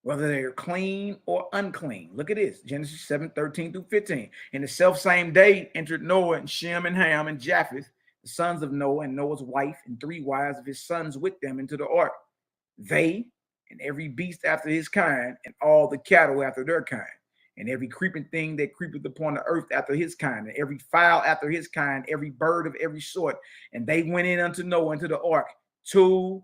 Whether they're clean or unclean. Look at this. Genesis 7:13-15. In the self same day entered Noah and Shem and Ham and Japheth, the sons of Noah, and Noah's wife, and 3 wives of his sons with them into the ark. They and every beast after his kind, and all the cattle after their kind, and every creeping thing that creepeth upon the earth after his kind, and every fowl after his kind, every bird of every sort. And they went in unto Noah into the ark, 2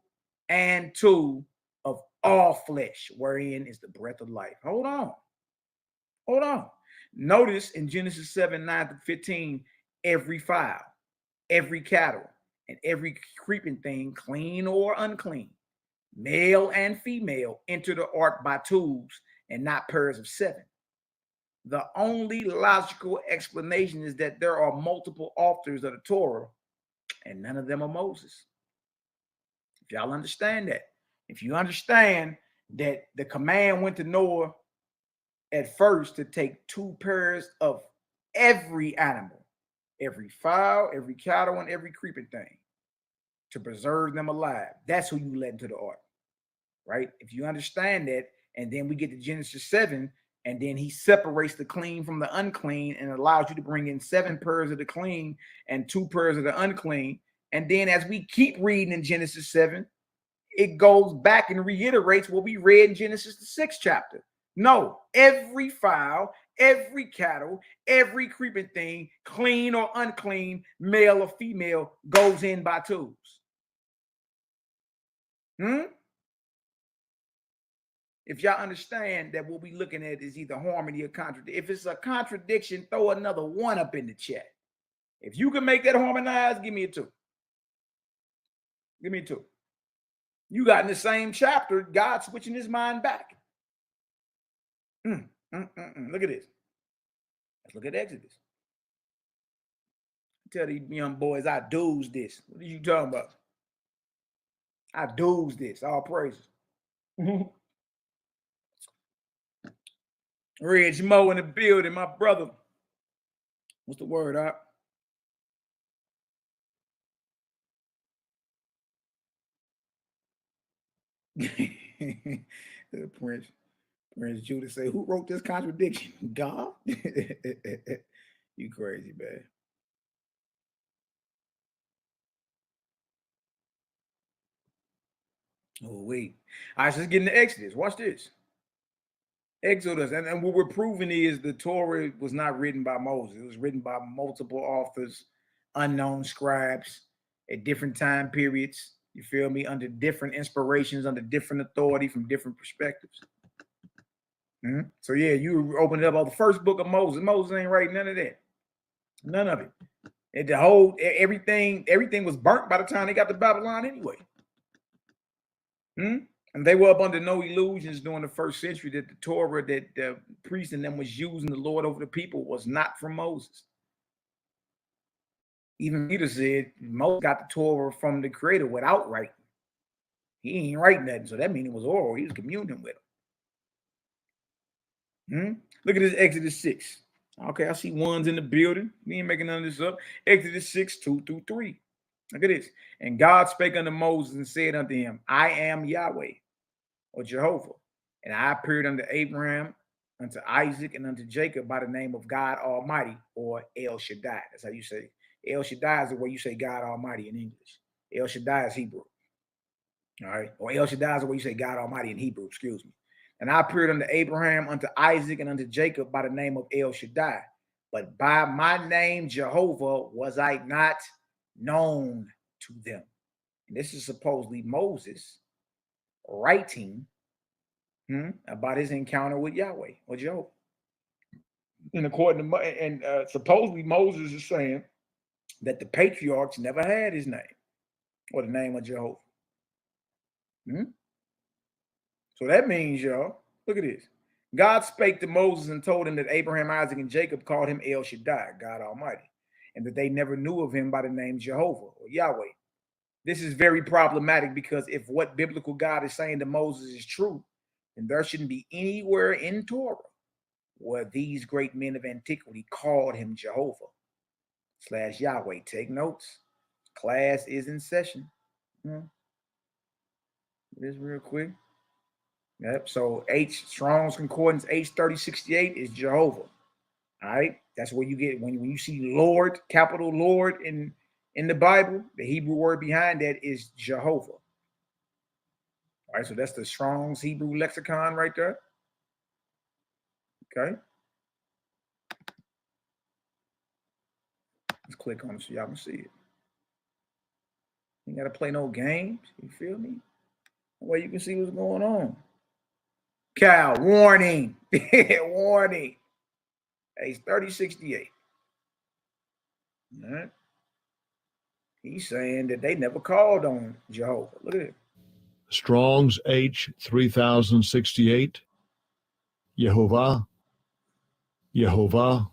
and 2 of all flesh, wherein is the breath of life. Hold on. Notice in Genesis 7:9-15, every fowl, every cattle, and every creeping thing, clean or unclean, male and female, enter the ark by 2s and not pairs of 7. The only logical explanation is that there are multiple authors of the Torah, and none of them are Moses. If y'all understand that, if you understand that the command went to Noah at first to take 2 pairs of every animal, every fowl, every cattle, and every creeping thing, to preserve them alive, that's who you let into the ark, right? If you understand that, and then we get to Genesis 7, and then he separates the clean from the unclean and allows you to bring in 7 pairs of the clean and 2 pairs of the unclean. And then as we keep reading in Genesis 7, it goes back and reiterates what we read in Genesis the 6th chapter. No, every fowl, every cattle, every creeping thing, clean or unclean, male or female, goes in by 2s. If y'all understand that what we're looking at is either harmony or contradiction. If it's a contradiction, throw another 1 up in the chat. If you can make that harmonize, give me a 2. Give me a 2. You got in the same chapter, God switching his mind back. Look at this. Let's look at Exodus. Tell these young boys, I do's this. What are you talking about? I do's this. All praises. Reg Mo in the building, my brother. What's the word, Up? Prince Judah say, who wrote this contradiction? God? You crazy, man. Oh, wait. All right, so let's get into Exodus. Watch this. Exodus. And what we're proving is the Torah was not written by Moses. It was written by multiple authors, unknown scribes at different time periods. You feel me? Under different inspirations, under different authority from different perspectives. So yeah, you open it up on the first book of Moses. Moses ain't writing none of that. None of it. And the whole everything was burnt by the time they got to Babylon anyway. And they were up under no illusions during the 1st century that the Torah that the priest and them was using, the Lord over the people, was not from Moses. Even Peter said Moses got the Torah from the Creator without writing. He ain't writing nothing, so that means it was oral. He was communing with him. Look at this Exodus 6. Okay, I see 1s in the building. We ain't making none of this up. Exodus 6, 2-3. Look at this. And God spake unto Moses and said unto him, I am Yahweh, or Jehovah. And I appeared unto Abraham, unto Isaac, and unto Jacob by the name of God Almighty, or El Shaddai. That's how you say it. El Shaddai is the way you say God Almighty in English. El Shaddai is Hebrew. All right. Or El Shaddai is the way you say God Almighty in Hebrew, excuse me. And I appeared unto Abraham, unto Isaac, and unto Jacob by the name of El Shaddai. But by my name, Jehovah, was I not known to them. And this is supposedly Moses writing about his encounter with Yahweh or Jehovah. And according to supposedly Moses is saying that the patriarchs never had his name or the name of Jehovah. So that means, y'all, look at this. God spake to Moses and told him that Abraham, Isaac, and Jacob called him El Shaddai, God Almighty, and that they never knew of him by the name Jehovah or Yahweh. This is very problematic because if what biblical God is saying to Moses is true, then there shouldn't be anywhere in Torah where these great men of antiquity called him Jehovah / Yahweh. Take notes. Class is in session. This real quick. Yep. So Strong's Concordance H3068 is Jehovah. All right. That's where you get when you see Lord, capital Lord in the Bible, the Hebrew word behind that is Jehovah. All right. So that's the Strong's Hebrew lexicon right there. Okay. Let's click on it so y'all can see it. You got to play no games. You feel me? That way you can see what's going on. Cal, warning. Warning. H3068. All right. He's saying that they never called on Jehovah. Look at it. Strong's H3068. Yehovah. Yehovah.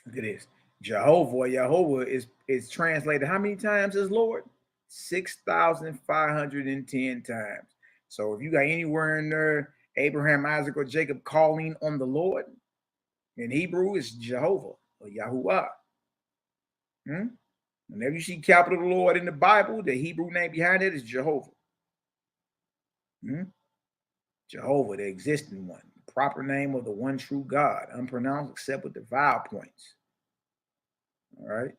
Look at this. Jehovah is translated how many times as Lord? 6,510 times. So if you got anywhere in there, Abraham, Isaac, or Jacob calling on the Lord, in Hebrew, it's Jehovah or Yahuwah. Whenever you see capital Lord in the Bible, the Hebrew name behind it is Jehovah. Jehovah, the existing one, the proper name of the one true God, unpronounced except with the vowel points. All right.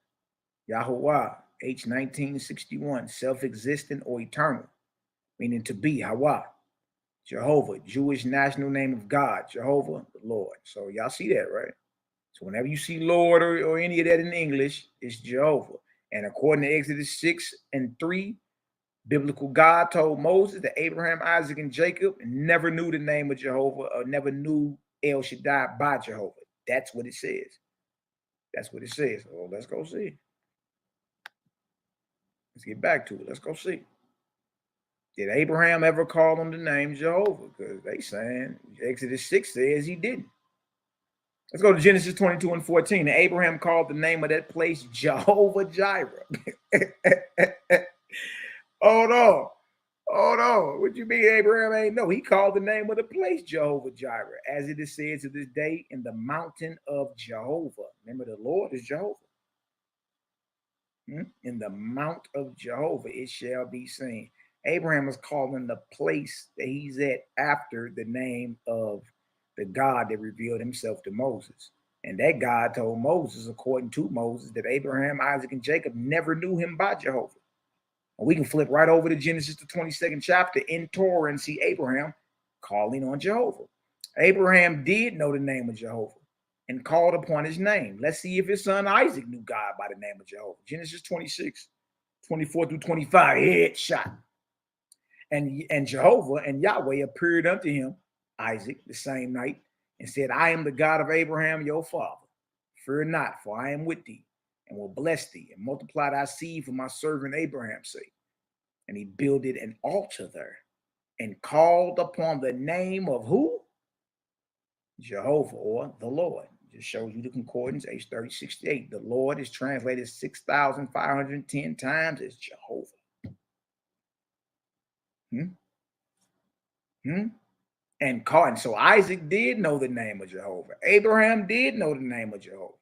Yahuwah, H1961, self-existent or eternal, meaning to be, Hawa. Jehovah, Jewish national name of God, Jehovah, the Lord. So y'all see that, right? So whenever you see Lord or any of that in English, it's Jehovah. And according to Exodus 6:3, biblical God told Moses that Abraham, Isaac, and Jacob never knew the name of Jehovah or never knew El Shaddai by Jehovah. That's what it says. That's what it says. So let's go see. Let's get back to it. Let's go see. Did Abraham ever call on the name Jehovah? Because they saying Exodus 6 says he didn't. Let's go to Genesis 22:14. And Abraham called the name of that place Jehovah Jireh. Hold on. What you mean Abraham ain't know? He called the name of the place Jehovah Jireh, as it is said to this day, in the mountain of Jehovah. Remember, the Lord is Jehovah. In the mount of Jehovah it shall be seen. Abraham is calling the place that he's at after the name of the God that revealed himself to Moses. And that God told Moses, according to Moses, that Abraham, Isaac, and Jacob never knew him by Jehovah. And we can flip right over to Genesis, the 22nd chapter in Torah, and see Abraham calling on Jehovah. Abraham did know the name of Jehovah and called upon his name. Let's see if his son Isaac knew God by the name of Jehovah. Genesis 26:24-25, headshot. And Jehovah and Yahweh appeared unto him, Isaac, the same night, and said, I am the God of Abraham, your father. Fear not, for I am with thee, and will bless thee, and multiply thy seed for my servant Abraham's sake. And he builded an altar there, and called upon the name of who? Jehovah, or the Lord. Just shows you the concordance, H3068. The Lord is translated 6,510 times as Jehovah. And so Isaac did know the name of Jehovah. Abraham did know the name of Jehovah.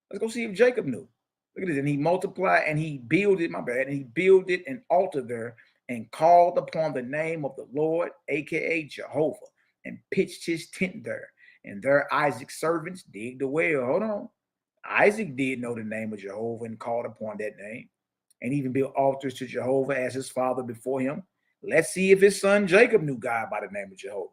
Let's go see if Jacob knew. Look at this. And he multiplied and he builded, and he builded an altar there and called upon the name of the Lord, aka Jehovah, and pitched his tent there. And there Isaac's servants digged a well. Hold on. Isaac did know the name of Jehovah and called upon that name, and even built altars to Jehovah as his father before him. Let's see if his son Jacob knew God by the name of Jehovah.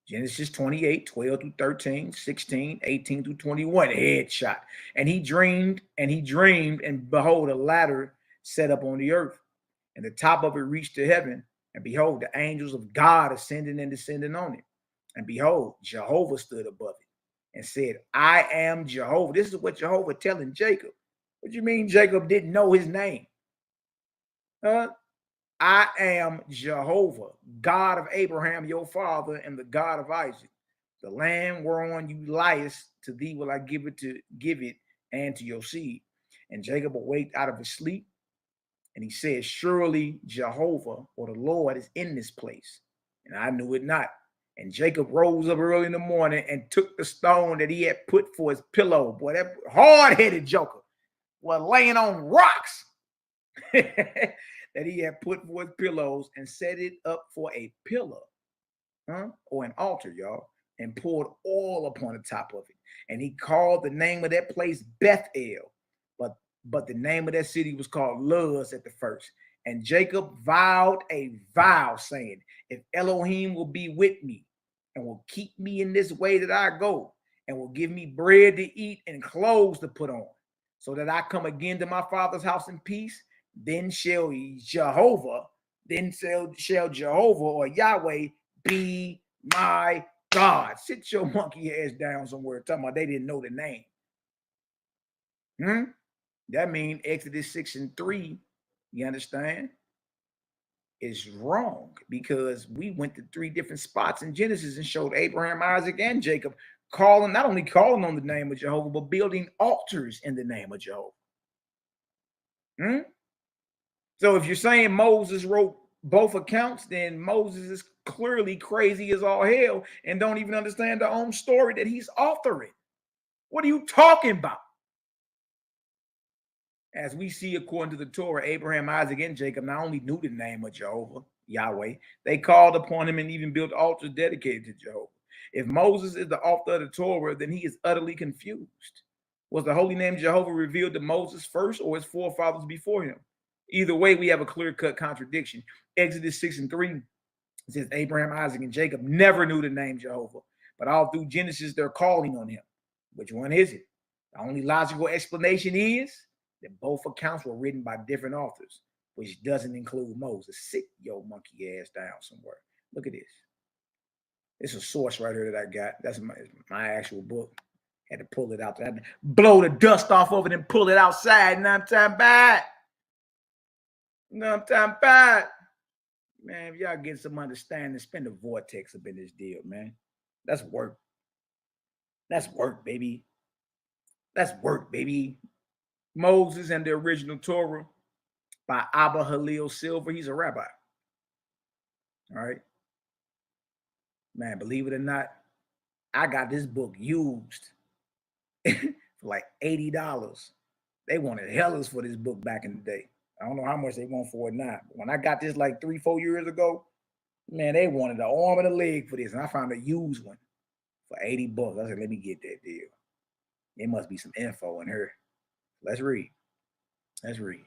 Genesis 28:12-13, 16, 18-21, headshot. And he dreamed, and behold, a ladder set up on the earth, and the top of it reached to heaven, and behold, the angels of God ascending and descending on it. And behold, Jehovah stood above it and said, I am Jehovah. This is what Jehovah telling Jacob. What do you mean Jacob didn't know his name? Huh? I am Jehovah, God of Abraham, your father, and the God of Isaac. The land whereon you liest, to thee will I give it and to your seed. And Jacob awaked out of his sleep, and he said, surely Jehovah or the Lord is in this place. And I knew it not. And Jacob rose up early in the morning and took the stone that he had put for his pillow. Boy, that hard-headed joker was laying on rocks that he had put for his pillows and set it up for a pillar, or an altar, y'all, and poured oil upon the top of it. And he called the name of that place Bethel, but the name of that city was called Luz at the first. And Jacob vowed a vow, saying, if Elohim will be with me and will keep me in this way that I go, and will give me bread to eat and clothes to put on, so that I come again to my father's house in peace, then shall Jehovah or Yahweh be my God. Sit your monkey ass down somewhere talking about they didn't know the name. That means Exodus 6:3, you understand, is wrong, because we went to 3 different spots in Genesis and showed Abraham, Isaac, and Jacob not only calling on the name of Jehovah, but building altars in the name of Jehovah. So if you're saying Moses wrote both accounts, then Moses is clearly crazy as all hell and don't even understand the own story that he's authoring. What are you talking about? As we see according to the Torah, Abraham, Isaac, and Jacob not only knew the name of Jehovah, Yahweh, they called upon him and even built altars dedicated to Jehovah. If Moses is the author of the Torah, then he is utterly confused. Was the holy name Jehovah revealed to Moses first, or his forefathers before him? Either way, we have a clear-cut contradiction. Exodus 6:3 says Abraham, Isaac, and Jacob never knew the name Jehovah, but all through Genesis, they're calling on him. Which one is it? The only logical explanation is that both accounts were written by different authors, which doesn't include Moses. Sit your monkey ass down somewhere. Look at this. It's a source right here that I got. That's my actual book. Had to pull it out. I had to blow the dust off of it and pull it outside. Now I'm time back. Man, if y'all get some understanding, spin the vortex up in this deal, man. That's work. That's work, baby. That's work, baby. Moses and the original Torah by Abba Halil Silver. He's a rabbi. All right. Man, believe it or not, I got this book used for like $80. They wanted hellas for this book back in the day. I don't know how much they want for it now. But when I got this like 3-4 years ago, man, they wanted an arm and a leg for this. And I found a used one for $80. I said, let me get that deal. There must be some info in here. Let's read. Let's read.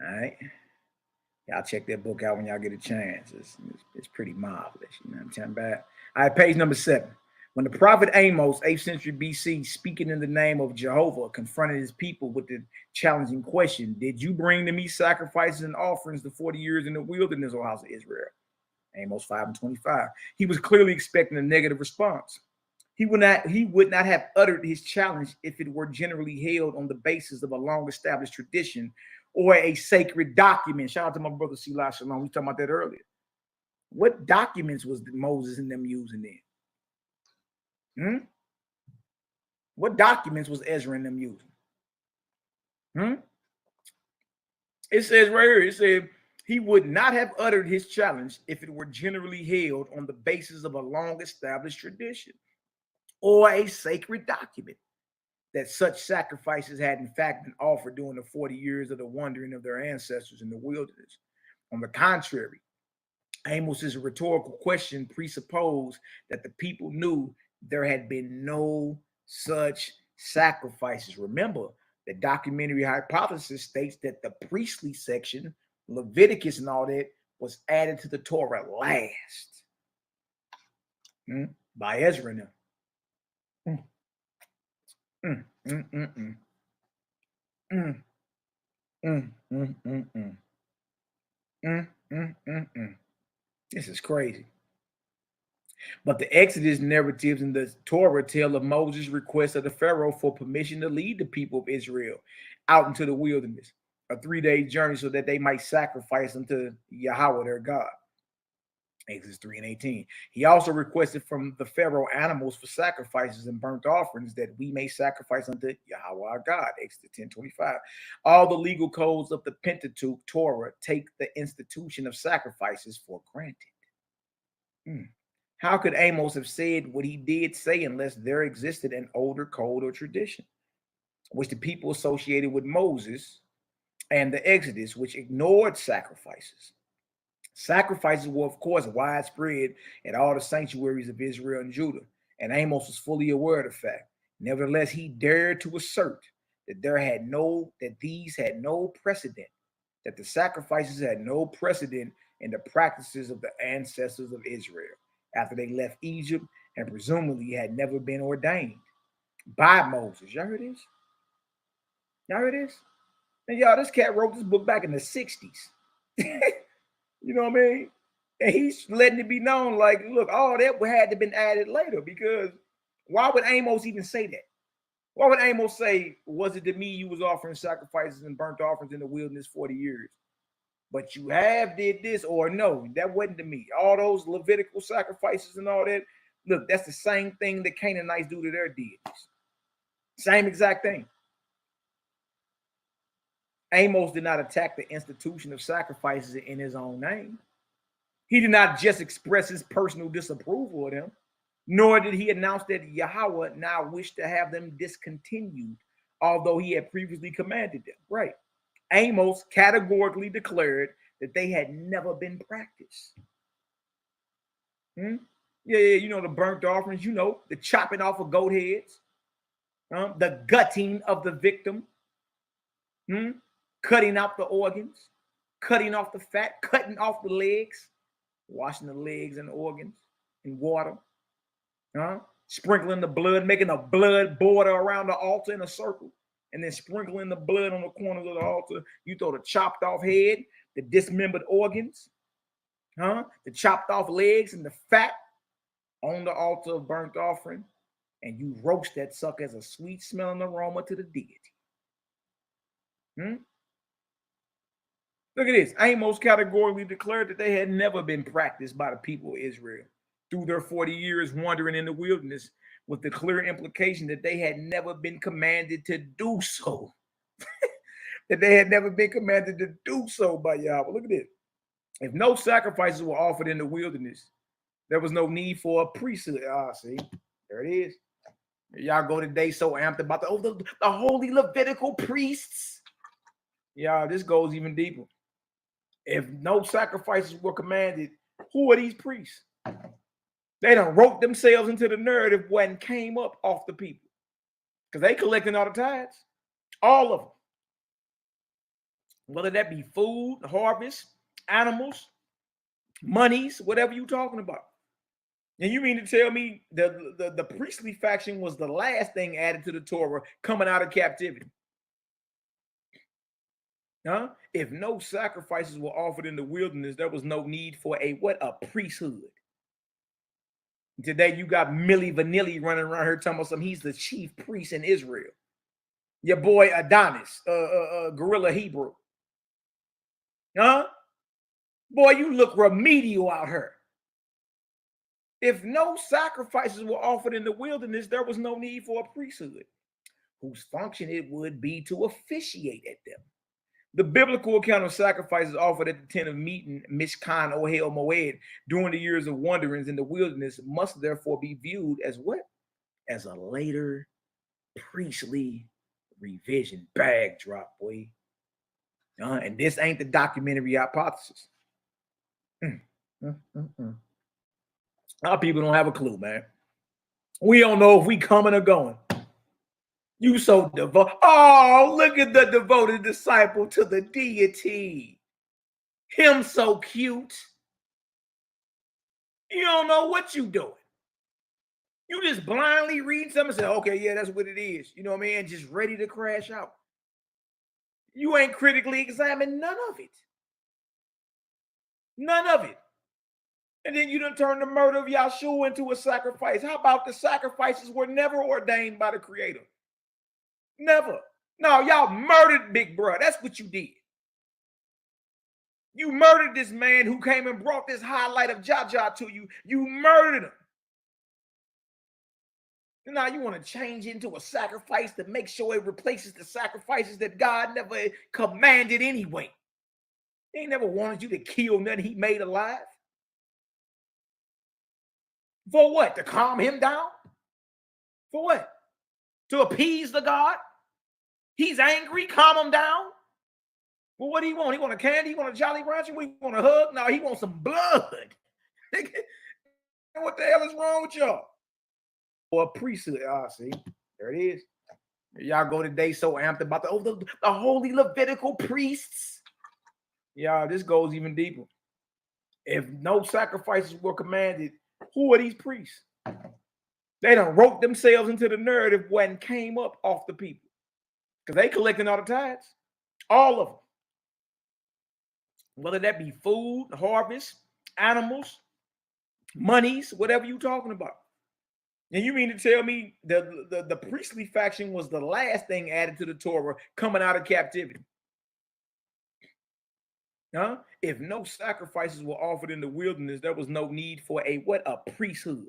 All right. Y'all check that book out when y'all get a chance. It's pretty marvelous. You know what I'm talking about? All right, page number 7. When the prophet Amos, 8th century BC, speaking in the name of Jehovah, confronted his people with the challenging question, did you bring to me sacrifices and offerings the 40 years in the wilderness, O house of Israel? Amos 5:25. He was clearly expecting a negative response. He would not have uttered his challenge if it were generally held on the basis of a long-established tradition or a sacred document. Shout out to my brother Silah Shalom. We were talking about that earlier. What documents was Moses and them using then? What documents was Ezra and them using? It says right here, it said, he would not have uttered his challenge if it were generally held on the basis of a long-established tradition or a sacred document, that such sacrifices had in fact been offered during the 40 years of the wandering of their ancestors in the wilderness. On the contrary, Amos's rhetorical question presupposed that the people knew there had been no such sacrifices. Remember, the documentary hypothesis states that the priestly section, Leviticus and all that, was added to the Torah last by Ezra and them. This is crazy. But the Exodus narratives in the Torah tell of Moses' request of the Pharaoh for permission to lead the people of Israel out into the wilderness, a 3-day journey, so that they might sacrifice unto Yahweh their God. Exodus 3 and 18. He also requested from the Pharaoh animals for sacrifices and burnt offerings that we may sacrifice unto Yahweh our God. Exodus 10:25. All the legal codes of the Pentateuch Torah take the institution of sacrifices for granted. How could Amos have said what he did say unless there existed an older code or tradition, which the people associated with Moses and the Exodus, which ignored sacrifices? Sacrifices were, of course, widespread in all the sanctuaries of Israel and Judah, and Amos was fully aware of the fact. Nevertheless, he dared to assert that these had no precedent, that the sacrifices had no precedent in the practices of the ancestors of Israel after they left Egypt, and presumably had never been ordained by Moses. Y'all heard this? Y'all heard this? And y'all, this cat wrote this book back in the 60s. You know what I mean? And he's letting it be known, like, look, all that had to have been added later, because why would Amos even say that? Why would Amos say, was it to me you was offering sacrifices and burnt offerings in the wilderness 40 years? But you have did this, or no, that wasn't to me. All those Levitical sacrifices and all that, look, that's the same thing the Canaanites do to their deities. Same exact thing. Amos did not attack the institution of sacrifices in his own name. He did not just express his personal disapproval of them, nor did he announce that Yahweh now wished to have them discontinued, although he had previously commanded them. Right. Amos categorically declared that they had never been practiced. Yeah, you know, the burnt offerings, you know, the chopping off of goat heads, the gutting of the victim, cutting out the organs, cutting off the fat, cutting off the legs, washing the legs and the organs in water, sprinkling the blood, making a blood border around the altar in a circle, and then sprinkling the blood on the corners of the altar. You throw the chopped off head, the dismembered organs, the chopped off legs and the fat on the altar of burnt offering, and you roast that sucker as a sweet smelling aroma to the deity. Look at this. Amos categorically declared that they had never been practiced by the people of Israel through their 40 years wandering in the wilderness, with the clear implication that they had never been commanded to do so. That they had never been commanded to do so by Yahweh. Look at this. If no sacrifices were offered in the wilderness, there was no need for a priesthood. See, there it is. Y'all go today so amped about the holy Levitical priests. Y'all, this goes even deeper. If no sacrifices were commanded, who are these priests? They done wrote themselves into the narrative when came up off the people, because they collecting all the tithes, all of them. Whether that be food, harvest, animals, monies, whatever you talking about. And you mean to tell me the priestly faction was the last thing added to the Torah coming out of captivity? If no sacrifices were offered in the wilderness, there was no need for a priesthood. Today you got Milli Vanilli running around here talking about he's the chief priest in Israel. Your boy Adonis, Gorilla Hebrew. Boy, you look remedial out here. If no sacrifices were offered in the wilderness, there was no need for a priesthood, whose function it would be to officiate at them. The biblical account of sacrifices offered at the tent of meeting, Mishkan Ohel Moed, during the years of wanderings in the wilderness must therefore be viewed as what? As a later priestly revision. Bag drop, boy. And this ain't the documentary hypothesis. Our people don't have a clue, man. We don't know if we coming or going. You so devoted. Oh, look at the devoted disciple to the deity. Him so cute. You don't know what you doing. You just blindly read something and say, okay, yeah, that's what it is. You know what I mean? And just ready to crash out. You ain't critically examined none of it. None of it. And then you done turned the murder of Yahshua into a sacrifice. How about the sacrifices were never ordained by the Creator? Never. No, y'all murdered Big Bro. That's what you did. You murdered this man who came and brought this highlight of Jaja to you. You murdered him. And now you want to change into a sacrifice to make sure it replaces the sacrifices that God never commanded anyway. He ain't never wanted you to kill nothing he made alive. For what? To calm him down? For what? To appease the God? He's angry, calm him down? Well, what do he want? He want a candy? He want a Jolly Rancher? He want a hug? No, he wants some blood. What the hell is wrong with y'all? Or a priesthood. Ah, see, there it is. Y'all go today so amped about the holy Levitical priests. Y'all, this goes even deeper. If no sacrifices were commanded, who are these priests? They done wrote themselves into the narrative when came up off the people. Because they collecting all the tithes. All of them. Whether that be food, harvest, animals, monies, whatever you talking about. And you mean to tell me the priestly faction was the last thing added to the Torah coming out of captivity? Huh? If no sacrifices were offered in the wilderness, there was no need for a priesthood.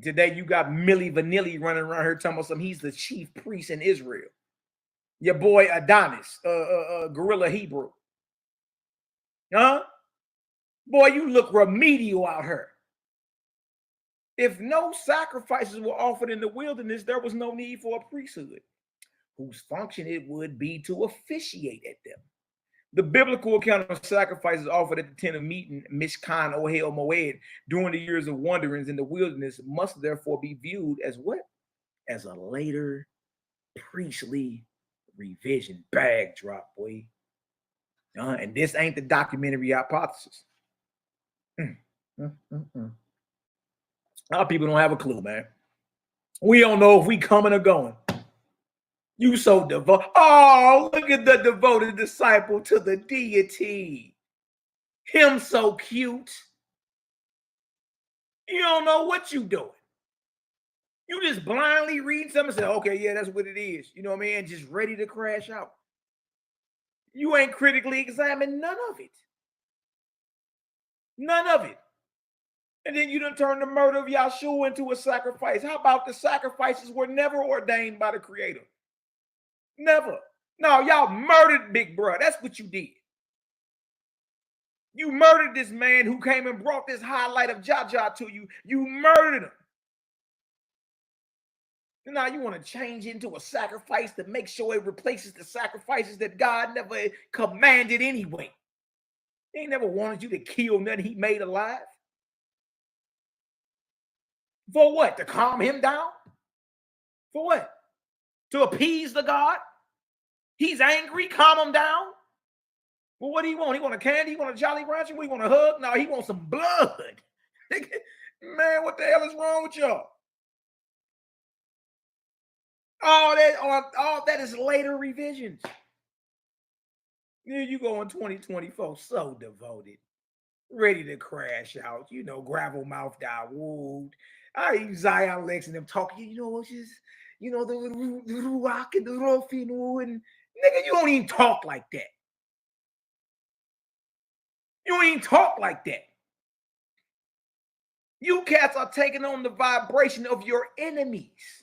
Today you got Milli Vanilli running around here talking about something. He's the chief priest in Israel. Your boy Adonis, Gorilla Hebrew. Huh? Boy, you look remedial out here. If no sacrifices were offered in the wilderness, there was no need for a priesthood, whose function it would be to officiate at them. The biblical account of sacrifices offered at the tent of meeting, Mishkan, Ohel, Moed, during the years of wanderings in the wilderness must therefore be viewed as what? As a later priestly revision. Bag drop, boy. And this ain't the documentary hypothesis. A lot of people don't have a clue, man. We don't know if we coming or going. You so devoted. Oh, look at the devoted disciple to the deity. Him so cute. You don't know what you doing. You just blindly read something and say, okay, yeah, that's what it is. You know what I mean? Just ready to crash out. You ain't critically examined none of it. None of it. And then you done turned the murder of Yahshua into a sacrifice. How about the sacrifices were never ordained by the Creator? Never. No, y'all murdered Big Bro. That's what you did. You murdered this man who came and brought this highlight of Jaja to you. You murdered him. And now you want to change into a sacrifice to make sure it replaces the sacrifices that God never commanded anyway. He ain't never wanted you to kill nothing he made alive. For what? To calm him down? For what? To appease the God? He's angry, calm him down? Well, what do he want? He want a candy? He want a Jolly Rancher? He want a hug? No, he wants some blood. Man, what the hell is wrong with y'all? All that is later revisions. Here you go in 2024, so devoted, ready to crash out. You know, gravel mouth Dawood. I hear Zion Lex and them talking. You know, it's just, you know, the Ruach and the Rofinu, and nigga, you don't even talk like that. You don't even talk like that. You cats are taking on the vibration of your enemies.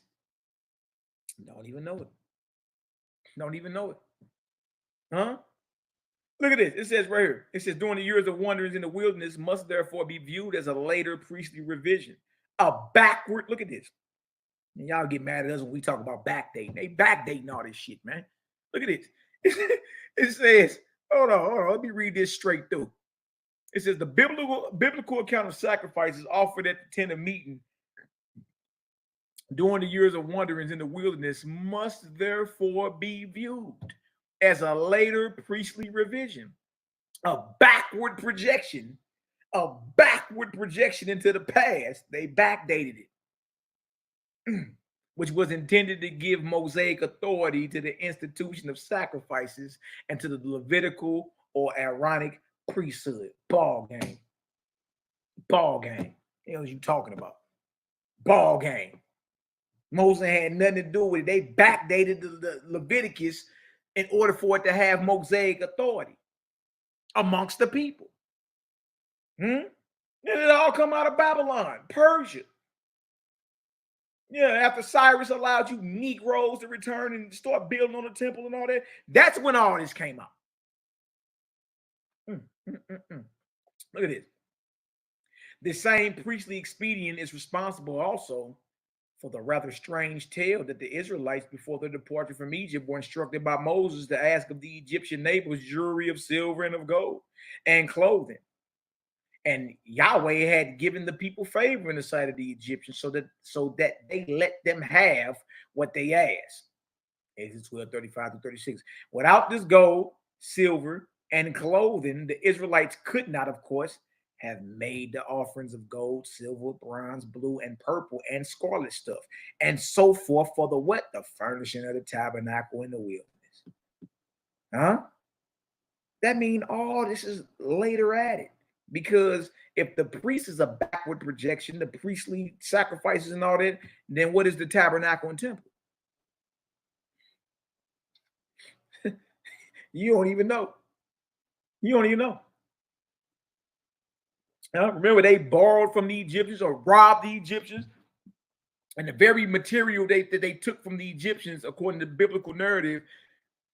Don't even know it. Don't even know it. Huh? Look at this. It says right here. It says, during the years of wanderings in the wilderness must therefore be viewed as a later priestly revision. A backward, look at this. And y'all get mad at us when we talk about backdating. They backdating all this shit, man. Look at this. It says, hold on. Let me read this straight through. It says, the biblical account of sacrifices offered at the tent of meeting during the years of wanderings in the wilderness must therefore be viewed as a later priestly revision, a backward projection into the past. They backdated it, which was intended to give Mosaic authority to the institution of sacrifices and to the Levitical or Aaronic priesthood. Ball game. Ball game. The hell is you talking about? Ball game. Moses had nothing to do with it. They backdated the Leviticus in order for it to have Mosaic authority amongst the people. And it all come out of Babylon, Persia. Yeah, after Cyrus allowed you Negroes to return and start building on the temple and all that, that's when all this came out. Look at this. The same priestly expedient is responsible also for the rather strange tale that the Israelites, before their departure from Egypt, were instructed by Moses to ask of the Egyptian neighbors jewelry of silver and of gold and clothing. And Yahweh had given the people favor in the sight of the Egyptians so that they let them have what they asked. Exodus 12:35-36. Without this gold, silver, and clothing, the Israelites could not, of course, have made the offerings of gold, silver, bronze, blue, and purple, and scarlet stuff, and so forth for the what? The furnishing of the tabernacle in the wilderness. That means all this is later added. Because if the priest is a backward projection, the priestly sacrifices and all that, then what is the tabernacle and temple? You don't even know. You don't even know. Remember, they borrowed from the Egyptians or robbed the Egyptians. And the very material that they took from the Egyptians, according to the biblical narrative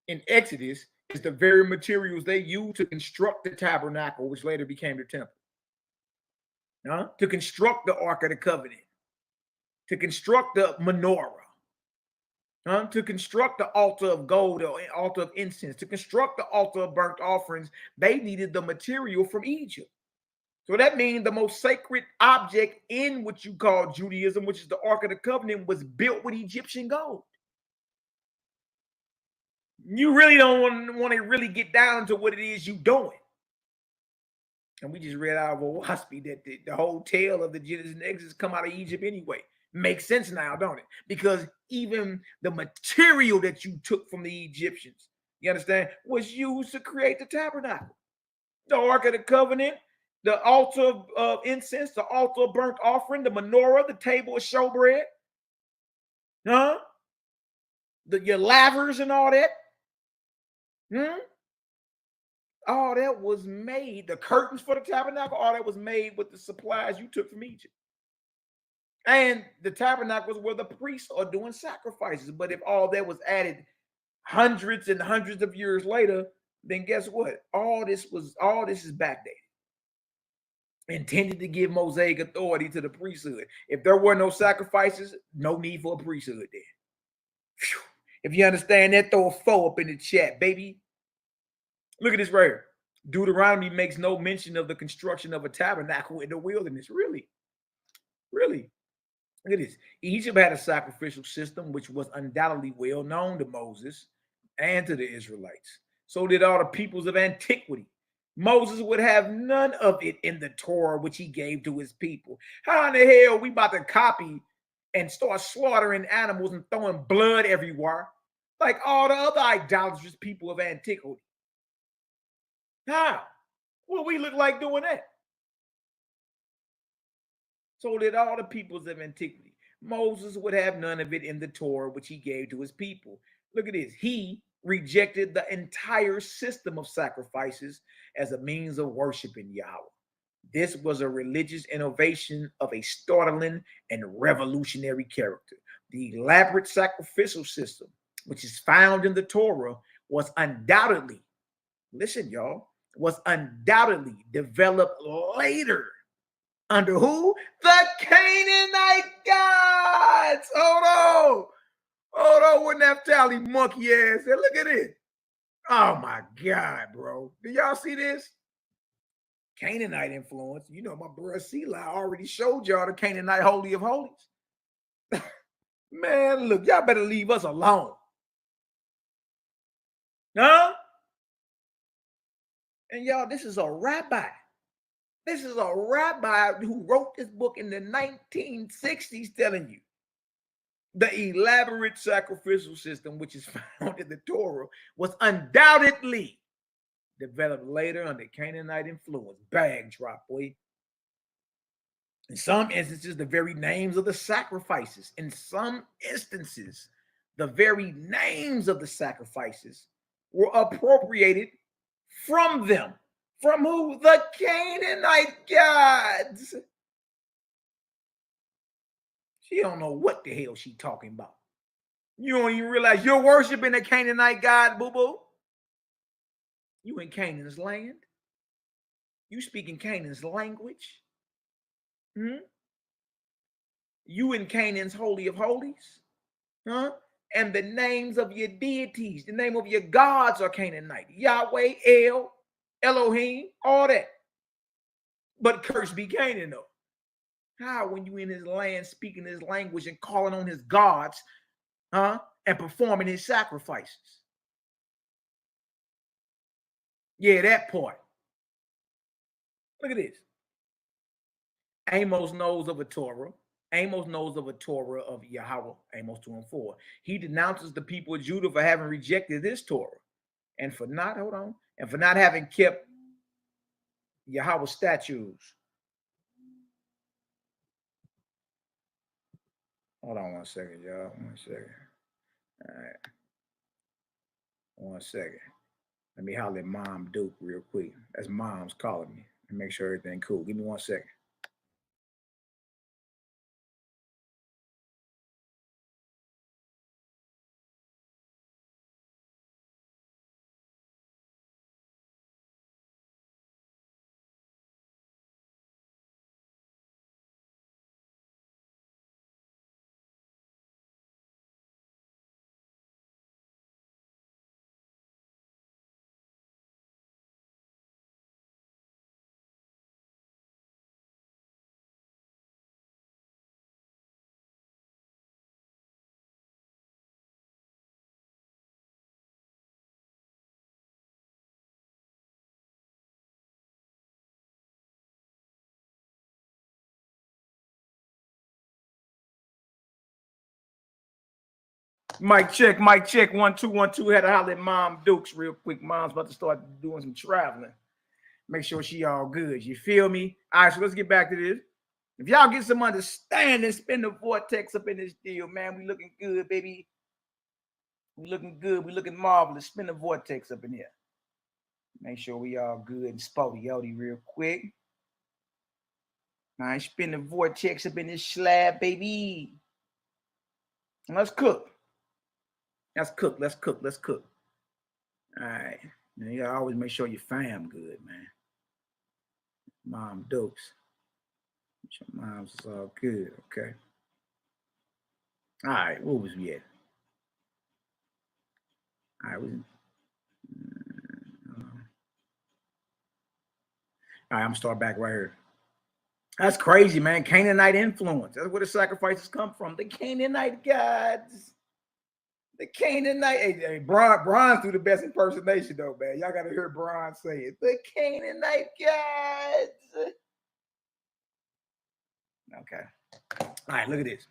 in Exodus, is the very materials they used to construct the tabernacle, which later became the temple. To construct the Ark of the Covenant, to construct the menorah, to construct the altar of gold or altar of incense, to construct the altar of burnt offerings. They needed the material from Egypt. So that means the most sacred object in what you call Judaism, which is the Ark of the Covenant, was built with Egyptian gold. You really don't want to really get down to what it is you're doing. And we just read out of a Waspy that the whole tale of the Genesis and Exodus come out of Egypt anyway. Makes sense now, don't it? Because even the material that you took from the Egyptians, you understand, was used to create the tabernacle. The Ark of the Covenant, the altar of incense, the altar of burnt offering, the menorah, the table of showbread, your lavers and all that. All that was made, the curtains for the tabernacle, all that was made with the supplies you took from Egypt. And the tabernacle was where the priests are doing sacrifices. But if all that was added hundreds and hundreds of years later, then guess what? All this is backdated. Intended to give Mosaic authority to the priesthood. If there were no sacrifices, no need for a priesthood then. Whew. If you understand that, throw a 4 up in the chat, baby. Look at this right here. Deuteronomy makes no mention of the construction of a tabernacle in the wilderness. Really? Really? Look at this. Egypt had a sacrificial system which was undoubtedly well known to Moses and to the Israelites. So did all the peoples of antiquity. Moses would have none of it in the Torah which he gave to his people. How in the hell we about to copy and start slaughtering animals and throwing blood everywhere like all the other idolatrous people of antiquity? How? What we look like doing that? So did all the peoples of antiquity. Moses would have none of it in the Torah which he gave to his people. Look at this. He rejected the entire system of sacrifices as a means of worshiping Yahweh. This was a religious innovation of a startling and revolutionary character. The elaborate sacrificial system, which is found in the Torah, was undoubtedly, listen, y'all, was undoubtedly developed later under who? The Canaanite gods. Hold on, what Naphtali monkey ass said. Look at it. Oh my God, bro. Do y'all see this? Canaanite influence. You know, my bro Selah already showed y'all the Canaanite Holy of Holies. Man, look, y'all better leave us alone. And y'all, this is a rabbi. This is a rabbi who wrote this book in the 1960s telling you the elaborate sacrificial system, which is found in the Torah, was undoubtedly developed later under Canaanite influence. Bag drop, boy. In some instances, the very names of the sacrifices. In some instances, the very names of the sacrifices were appropriated from them. From who? The Canaanite gods. She don't know what the hell she talking about. You don't even realize you're worshiping a Canaanite god, boo-boo. You in Canaan's land. You speaking Canaan's language. You in Canaan's holy of holies. And the names of your deities, the name of your gods are Canaanite. Yahweh, El, Elohim, all that. But cursed be Canaan, though. How, when you in his land speaking his language and calling on his gods, and performing his sacrifices? Yeah, that part. Look at this. Amos knows of a Torah. Amos knows of a Torah of Yahweh, Amos 2:4. He denounces the people of Judah for having rejected this Torah and for not, and for not having kept Yahweh's statutes. Hold on 1 second, y'all. 1 second. All right. 1 second. Let me holler at Mom Duke real quick. That's Mom's calling me and make sure everything cool. Give me 1 second. Mic check, 1 2 1 2. Had to holler at Mom Dukes real quick. Mom's about to start doing some traveling. Make sure she all good. You feel me? All right, so let's get back to this. If y'all get some understanding, spin the vortex up in this deal, man. We looking good, baby. We looking good. We looking marvelous. Spin the vortex up in here. Make sure we all good and spotty yoddy real quick. All right, spin the vortex up in this slab, baby. And let's cook. Let's cook. Let's cook. Let's cook. All right. You gotta always make sure your fam good, man. Mom Dukes. Your mom's is all good, okay? All right, where was we at? All right, I'm gonna start back right here. That's crazy, man. Canaanite influence. That's where the sacrifices come from. The Canaanite gods. The Canaanite. Hey, Bron threw the best impersonation, though, man. Y'all gotta hear Bron say it. The Canaanite gods. Okay. All right, look at this.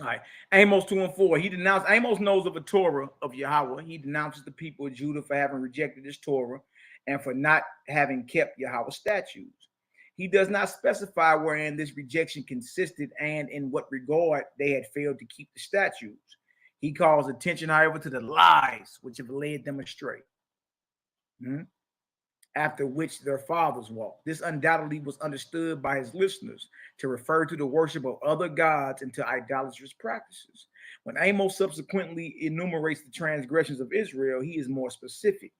All right, Amos 2:4. Amos knows of a Torah of Yahweh. He denounces the people of Judah for having rejected this Torah and for not having kept Yahweh's statutes. He does not specify wherein this rejection consisted and in what regard they had failed to keep the statutes. He calls attention, however, to the lies which have led them astray, after which their fathers walked. This undoubtedly was understood by his listeners to refer to the worship of other gods and to idolatrous practices. When Amos subsequently enumerates the transgressions of Israel, he is more specific.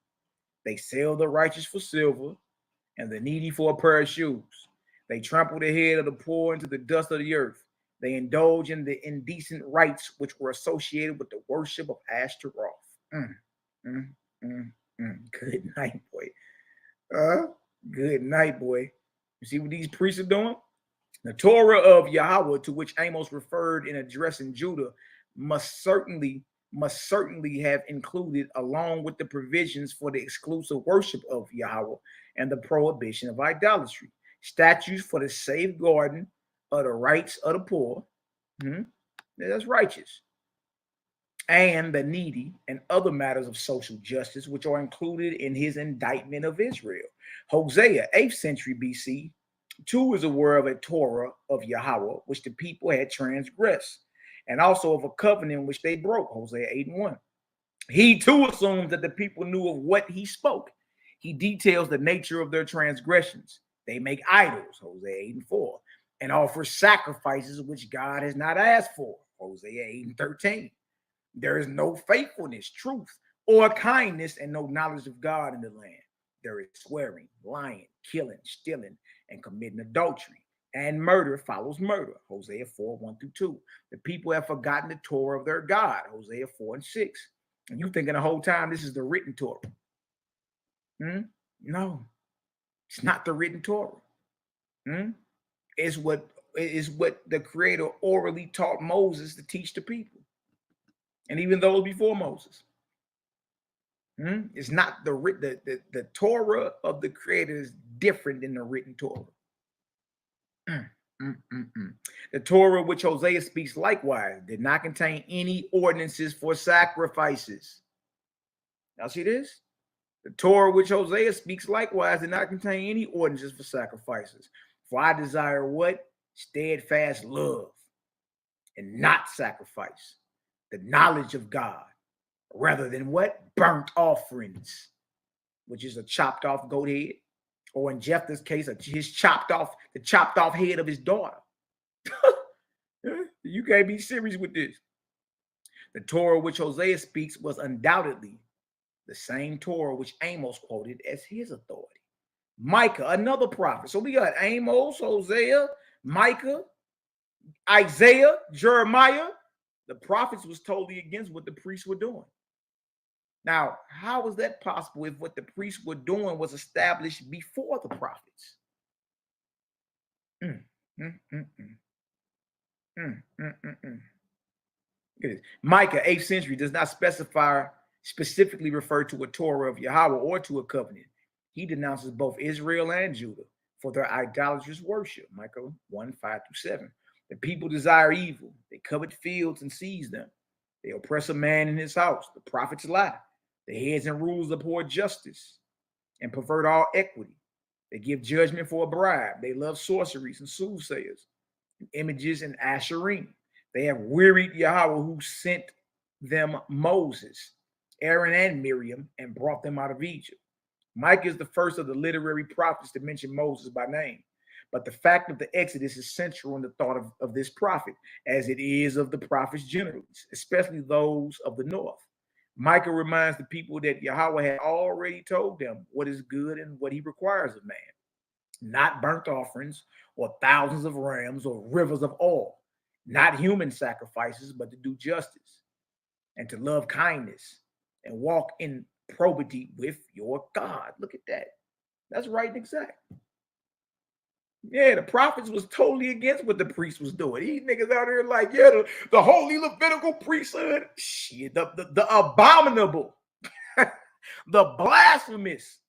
They sell the righteous for silver and the needy for a pair of shoes. They trample the head of the poor into the dust of the earth. They indulge in the indecent rites which were associated with the worship of Ashtaroth. Good night, boy. Good night, boy. You see what these priests are doing? The Torah of Yahweh, to which Amos referred in addressing Judah, must certainly have included, along with the provisions for the exclusive worship of Yahweh and the prohibition of idolatry, statutes for the safeguarding of the rights of the poor. That's righteous. And the needy and other matters of social justice, which are included in his indictment of Israel. Hosea, 8th century BC, 2 is aware of a Torah of Yahweh, which the people had transgressed, and also of a covenant which they broke, Hosea 8:1. He too assumes that the people knew of what he spoke. He details the nature of their transgressions. They make idols, Hosea 8:4, and offer sacrifices which God has not asked for, Hosea 8:13. There is no faithfulness, truth, or kindness, and no knowledge of God in the land. There is swearing, lying, killing, stealing, and committing adultery. And murder follows murder, Hosea 4:1-2. The people have forgotten the Torah of their God, Hosea 4:6. And you thinking the whole time this is the written Torah. No, it's not the written Torah. It's what the Creator orally taught Moses to teach the people. And even those before Moses. It's not the Torah of the Creator is different than the written Torah. The Torah which Hosea speaks likewise did not contain any ordinances for sacrifices. Now see this? The Torah which Hosea speaks likewise did not contain any ordinances for sacrifices. For I desire what? Steadfast love and not sacrifice. The knowledge of God rather than what? Burnt offerings, which is a chopped off goat head. Or in Jephthah's case, the chopped off head of his daughter. You can't be serious with this. The Torah which Hosea speaks was undoubtedly the same Torah which Amos quoted as his authority. Micah, another prophet. So we got Amos, Hosea, Micah, Isaiah, Jeremiah. The prophets was totally against what the priests were doing. Now, how was that possible if what the priests were doing was established before the prophets? Micah, 8th century, does not specifically refer to a Torah of Yahweh or to a covenant. He denounces both Israel and Judah for their idolatrous worship. Micah 1:5-7. The people desire evil. They covet fields and seize them. They oppress a man in his house. The prophets lie. The heads and rulers abhor justice and pervert all equity. They give judgment for a bribe. They love sorceries and soothsayers, and images and asherim. They have wearied Yahweh who sent them Moses, Aaron, and Miriam and brought them out of Egypt. Micah is the first of the literary prophets to mention Moses by name. But the fact of the Exodus is central in the thought of this prophet, as it is of the prophets generally, especially those of the north. Micah reminds the people that Yahweh had already told them what is good and what he requires of man. Not burnt offerings or thousands of rams or rivers of oil. Not human sacrifices, but to do justice and to love kindness and walk in probity with your God. Look at that. That's right and exact. Yeah, the prophets was totally against what the priest was doing. These niggas out here like, yeah, the holy Levitical priesthood, shit, the abominable, the blasphemous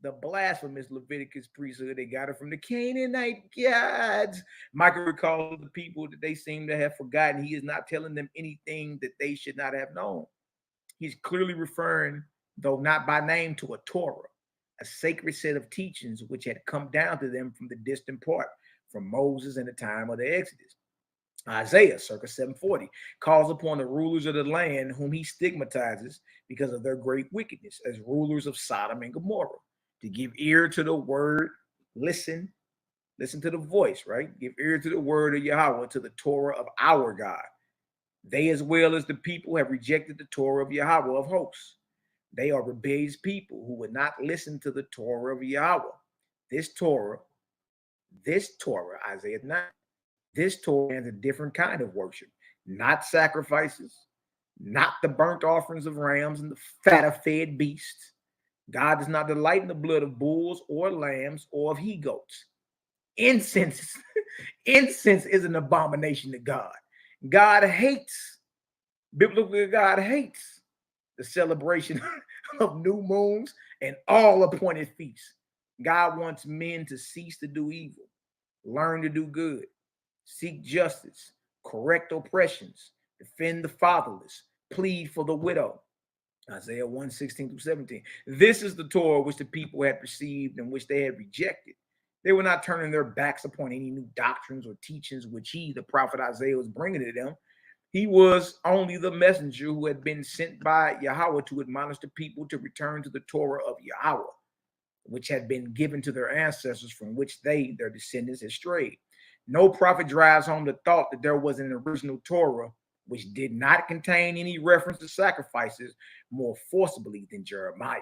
Leviticus priesthood. They got it from the Canaanite gods. Micah recalls the people that they seem to have forgotten. He is not telling them anything that they should not have known. He's clearly referring, though not by name, to a Torah, a sacred set of teachings which had come down to them from the distant part, from Moses in the time of the Exodus. Isaiah, circa 740, calls upon the rulers of the land whom he stigmatizes because of their great wickedness as rulers of Sodom and Gomorrah, to give ear to the word, listen to the voice, right? Give ear to the word of Yahweh, to the Torah of our God. They, as well as the people, have rejected the Torah of Yahweh of hosts. They are rebellious people who would not listen to the Torah of Yahweh. This Torah, Isaiah 9, this Torah has a different kind of worship, not sacrifices, not the burnt offerings of rams and the fat of fed beasts. God does not delight in the blood of bulls or lambs or of he-goats. Incense is an abomination to God. God hates, biblically, God hates the celebration of new moons and all appointed feasts. God wants men to cease to do evil, learn to do good, seek justice, correct oppressions, defend the fatherless, plead for the widow. Isaiah 1:16-17. This is the Torah which the people had received and which they had rejected. They were not turning their backs upon any new doctrines or teachings which he, the prophet Isaiah, was bringing to them. He was only the messenger who had been sent by Yahweh to admonish the people to return to the Torah of Yahweh, which had been given to their ancestors, from which they, their descendants, had strayed. No prophet drives home the thought that there was an original Torah which did not contain any reference to sacrifices more forcibly than Jeremiah.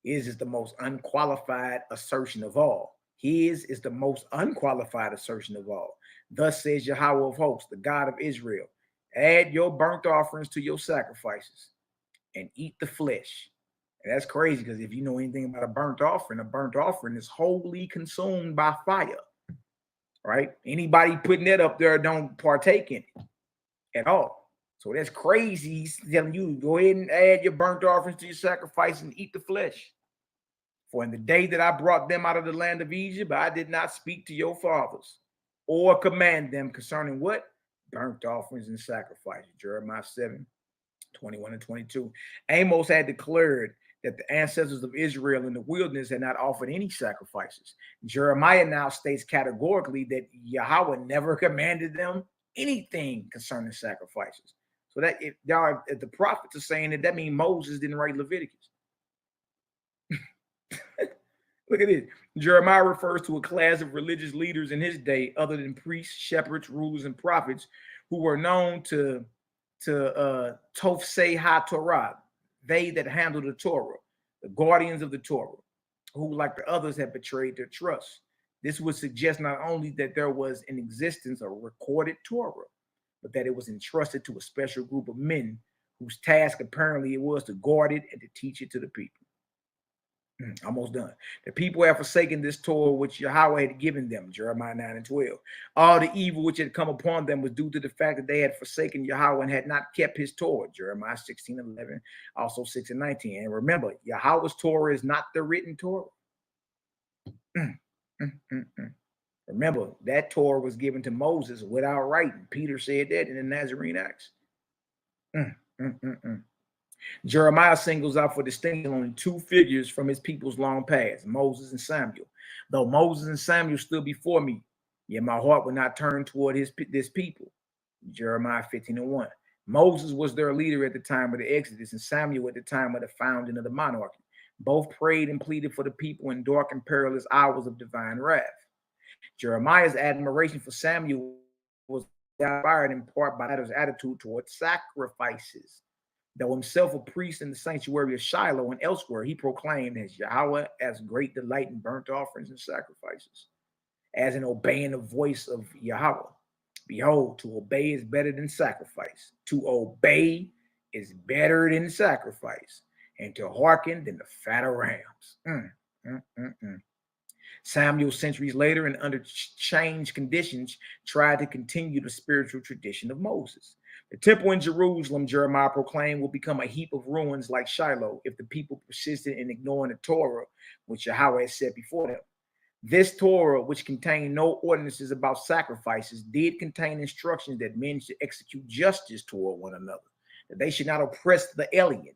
His is the most unqualified assertion of all. His is the most unqualified assertion of all. Thus says Yahweh of hosts, the God of Israel, add your burnt offerings to your sacrifices and eat the flesh. And that's crazy, because if you know anything about a burnt offering is wholly consumed by fire, right? Anybody putting that up there don't partake in it at all. So that's crazy. He's telling you, go ahead and add your burnt offerings to your sacrifice and eat the flesh. For in the day that I brought them out of the land of Egypt, I did not speak to your fathers or command them concerning what? Burnt offerings and sacrifices. Jeremiah 7:21 and 22. Amos had declared that the ancestors of Israel in the wilderness had not offered any sacrifices. Jeremiah now states categorically that Yahweh never commanded them anything concerning sacrifices. So that if the prophets are saying that means Moses didn't write Leviticus. Look at this. Jeremiah refers to a class of religious leaders in his day, other than priests, shepherds, rulers, and prophets, who were known to Tofsei HaTorah, they that handle the Torah, the guardians of the Torah, who, like the others, had betrayed their trust. This would suggest not only that there was in existence a recorded Torah, but that it was entrusted to a special group of men whose task apparently it was to guard it and to teach it to the people. Almost done. The people have forsaken this Torah which Yahweh had given them, Jeremiah 9 and 12. All the evil which had come upon them was due to the fact that they had forsaken Yahweh and had not kept his Torah, Jeremiah 16 and 11, also 6 and 19. And remember, Yahweh's Torah is not the written Torah. Remember, that Torah was given to Moses without writing. Peter said that in the Nazarene Acts. Jeremiah singles out for distinction only two figures from his people's long past, Moses and Samuel. Though Moses and Samuel stood before me, yet my heart would not turn toward this people. Jeremiah 15 and 1. Moses was their leader at the time of the Exodus, and Samuel at the time of the founding of the monarchy. Both prayed and pleaded for the people in dark and perilous hours of divine wrath. Jeremiah's admiration for Samuel was inspired in part by his attitude towards sacrifices. Though himself a priest in the sanctuary of Shiloh and elsewhere, he proclaimed as Yahweh as great delight in burnt offerings and sacrifices, as in obeying the voice of Yahweh. Behold, to obey is better than sacrifice. To obey is better than sacrifice, and to hearken than the fat of rams. Samuel, centuries later and under changed conditions, tried to continue the spiritual tradition of Moses. The temple in Jerusalem, Jeremiah proclaimed, will become a heap of ruins like Shiloh if the people persisted in ignoring the Torah, which Yahweh had set before them. This Torah, which contained no ordinances about sacrifices, did contain instructions that men should execute justice toward one another, that they should not oppress the alien,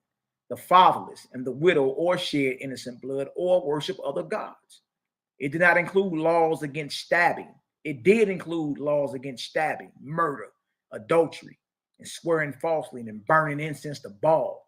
the fatherless, and the widow, or shed innocent blood, or worship other gods. It did not include laws against stabbing. It did include laws against stabbing, murder, adultery, and swearing falsely and burning incense to Baal.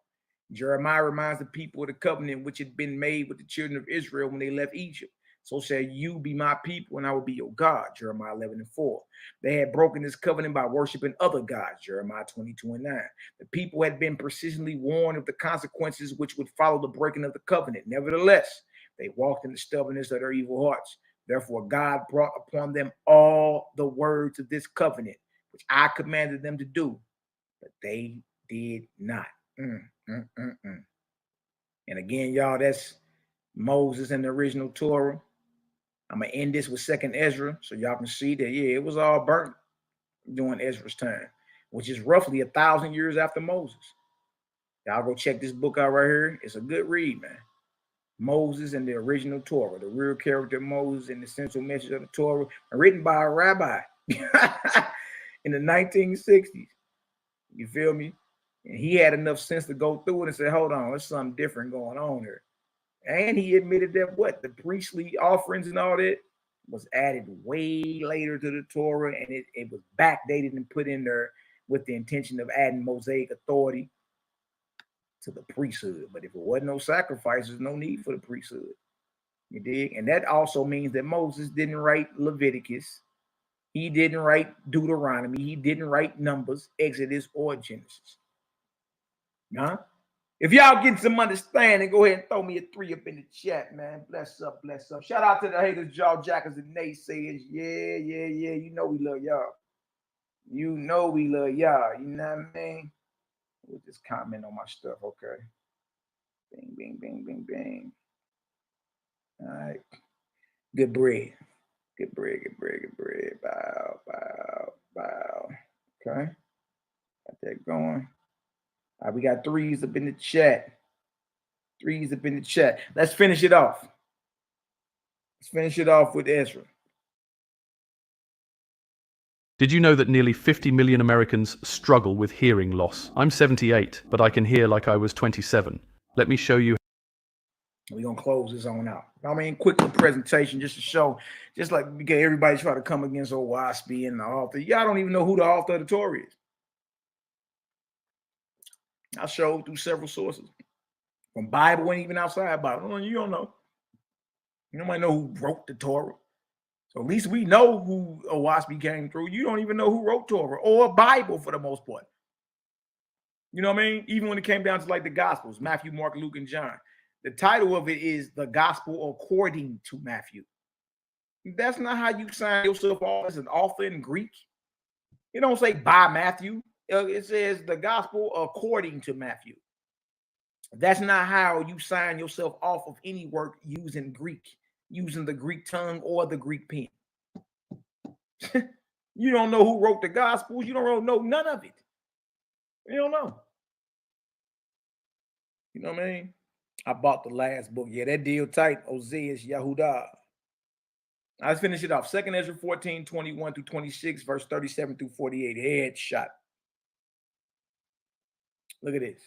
Jeremiah reminds the people of the covenant which had been made with the children of Israel when they left Egypt. So shall you be my people, and I will be your God, Jeremiah 11 and 4. They had broken this covenant by worshiping other gods, Jeremiah 22 and 9. The people had been persistently warned of the consequences which would follow the breaking of the covenant. Nevertheless, they walked in the stubbornness of their evil hearts. Therefore, God brought upon them all the words of this covenant, which I commanded them to do, but they did not. And again, y'all, that's Moses and the original Torah. I'm going to end this with 2nd Ezra, so y'all can see that, yeah, it was all burnt during Ezra's time, which is roughly 1,000 years after Moses. Y'all go check this book out right here. It's a good read, man. Moses and the original Torah, the real character of Moses and the central message of the Torah, written by a rabbi in the 1960s. You feel me? And he had enough sense to go through it and say, hold on, there's something different going on here. And he admitted that what? The priestly offerings and all that was added way later to the Torah, and it was backdated and put in there with the intention of adding Mosaic authority to the priesthood. But if it wasn't no sacrifices, no need for the priesthood. You dig? And that also means that Moses didn't write Leviticus. He didn't write Deuteronomy. He didn't write Numbers, Exodus, or Genesis. Huh? If y'all getting some understanding, go ahead and throw me a 3 up in the chat, man. Bless up, bless up. Shout out to the haters, jaw jackers, and naysayers. Yeah. You know we love y'all. You know we love y'all. You know what I mean? We'll just comment on my stuff, okay? Bing, bing, bing, bing, bing. All right. Good bread. Good bread, good bread, good bread. Bow, bow, bow. Okay. Got that going. All right, we got 3s up in the chat. 3s up in the chat. Let's finish it off. Let's finish it off with Ezra. Did you know that nearly 50 million Americans struggle with hearing loss? I'm 78, but I can hear like I was 27. Let me show you. We're going to close this on out. I mean, quick little presentation just to show, just like because everybody try to come against old Waspy and the author. Y'all don't even know who the author of the Torah is. I showed through several sources. From Bible and even outside Bible. You don't know. You don't know who wrote the Torah. So at least we know who Waspy came through. You don't even know who wrote Torah or Bible for the most part. You know what I mean? Even when it came down to like the Gospels, Matthew, Mark, Luke, and John. The title of it is the Gospel according to Matthew. That's not how you sign yourself off as an author in Greek. It don't say by Matthew. It says the Gospel according to Matthew. That's not how you sign yourself off of any work using Greek, using the Greek tongue or the Greek pen. You don't know who wrote the Gospels. You don't know none of it. You don't know. You know what I mean? I bought the last book. Yeah, that deal tight. Oseas Yahudah. Let's finish it off. 2nd Ezra 14, 21 through 26, verse 37 through 48. Headshot. Look at this.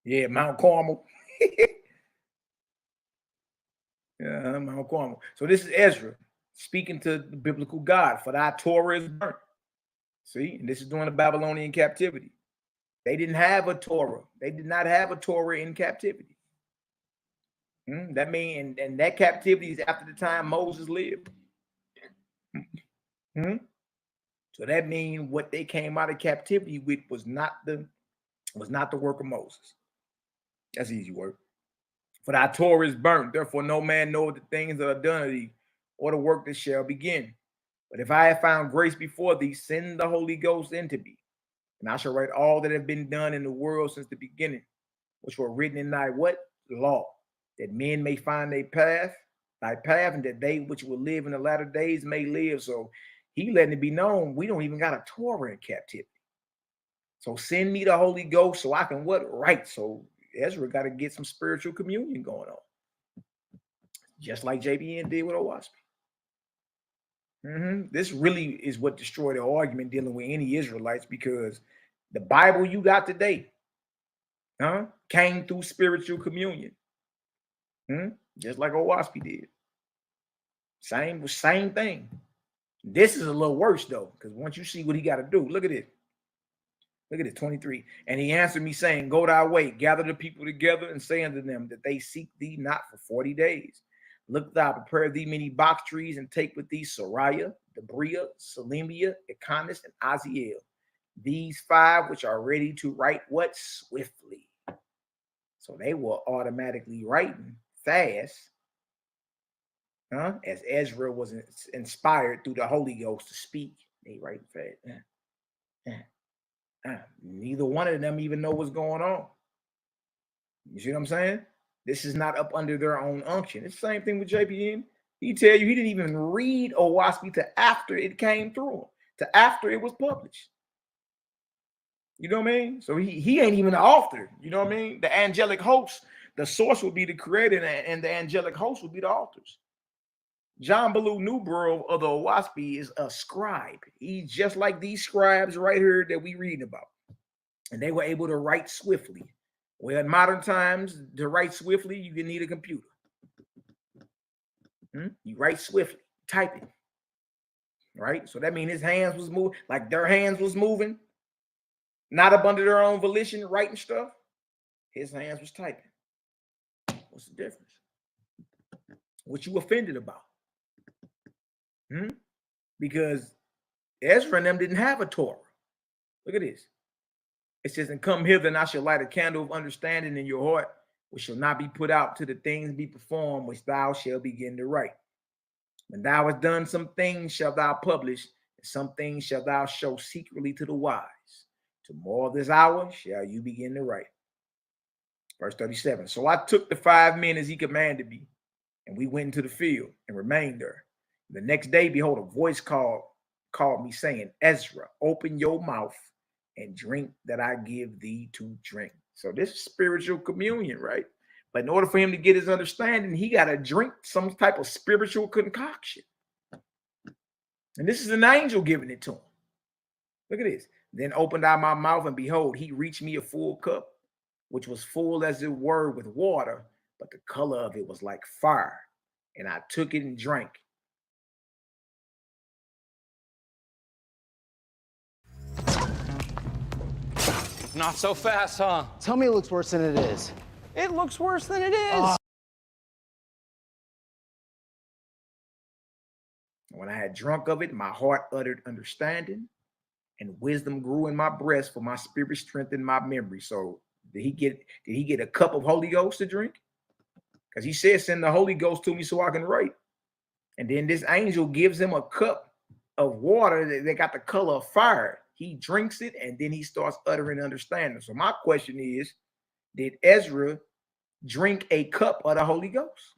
Yeah, Mount Carmel. Yeah, Mount Carmel. So this is Ezra speaking to the biblical God. For thy Torah is burnt. See, and this is during the Babylonian captivity. They didn't have a Torah. They did not have a Torah in captivity. That means, and that captivity is after the time Moses lived. So that means what they came out of captivity with was not the work of Moses. That's easy work. For thy Torah is burnt, therefore no man knoweth the things that are done of thee, or the work that shall begin. But if I have found grace before thee, send the Holy Ghost into me, and I shall write all that have been done in the world since the beginning, which were written in thy what? Law, that men may find thy path, and that they which will live in the latter days may live. So he letting it be known we don't even got a Torah in captivity. So send me the Holy Ghost so I can what? Write. So Ezra got to get some spiritual communion going on. Just like JBN did with Owaspy. This really is what destroyed the argument dealing with any Israelites, because the Bible you got today came through spiritual communion. Just like Owaspy did. Same thing. This is a little worse though, because once you see what he got to do, look at it. Look at it, 23. And he answered me, saying, go thy way, gather the people together, and say unto them that they seek thee not for 40 days. Look thou, prepare thee many box trees, and take with thee Sariah, Debria, Salemia, Econis, and Aziel. These 5 which are ready to write what? Swiftly. So they were automatically writing fast, as Ezra was inspired through the Holy Ghost to speak. They writing fast. Neither one of them even know what's going on. You see what I'm saying? This is not up under their own unction. It's the same thing with JPN. He tell you he didn't even read Owaspy to after it came through him, to after it was published. You know what I mean? So he ain't even the author. You know what I mean? The angelic host, the source would be the creator, and the angelic host would be the authors. John Ballou Newborough of the Owaspy is a scribe. He's just like these scribes right here that we reading about. And they were able to write swiftly. Well, in modern times, to write swiftly, you can need a computer. You write swiftly, type it. Right? So that means his hands was moving, like their hands was moving, not up under their own volition, writing stuff. His hands was typing. What's the difference? What you offended about? Because Ezra and them didn't have a Torah. Look at this. It says, and come hither, and I shall light a candle of understanding in your heart, which shall not be put out till the things be performed, which thou shalt begin to write. When thou hast done some things shalt thou publish, and some things shalt thou show secretly to the wise. Tomorrow this hour shall you begin to write. Verse 37. So I took the 5 men as he commanded me, and we went into the field and remained there. The next day, behold, a voice called me, saying, Ezra, open your mouth and drink that I give thee to drink. So this is spiritual communion, right? But in order for him to get his understanding, he got to drink some type of spiritual concoction. And this is an angel giving it to him. Look at this. Then opened I my mouth, and behold, he reached me a full cup, which was full as it were with water, but the color of it was like fire. And I took it and drank. Not so fast, huh? Tell me it looks worse than it is. It looks worse than it is. When I had drunk of it, my heart uttered understanding, and wisdom grew in my breast, for my spirit strengthened my memory. So did he get a cup of Holy Ghost to drink? Because he said, send the Holy Ghost to me so I can write. And then this angel gives him a cup of water that got the color of fire. He drinks it, and then he starts uttering understanding. So my question is, did Ezra drink a cup of the Holy Ghost?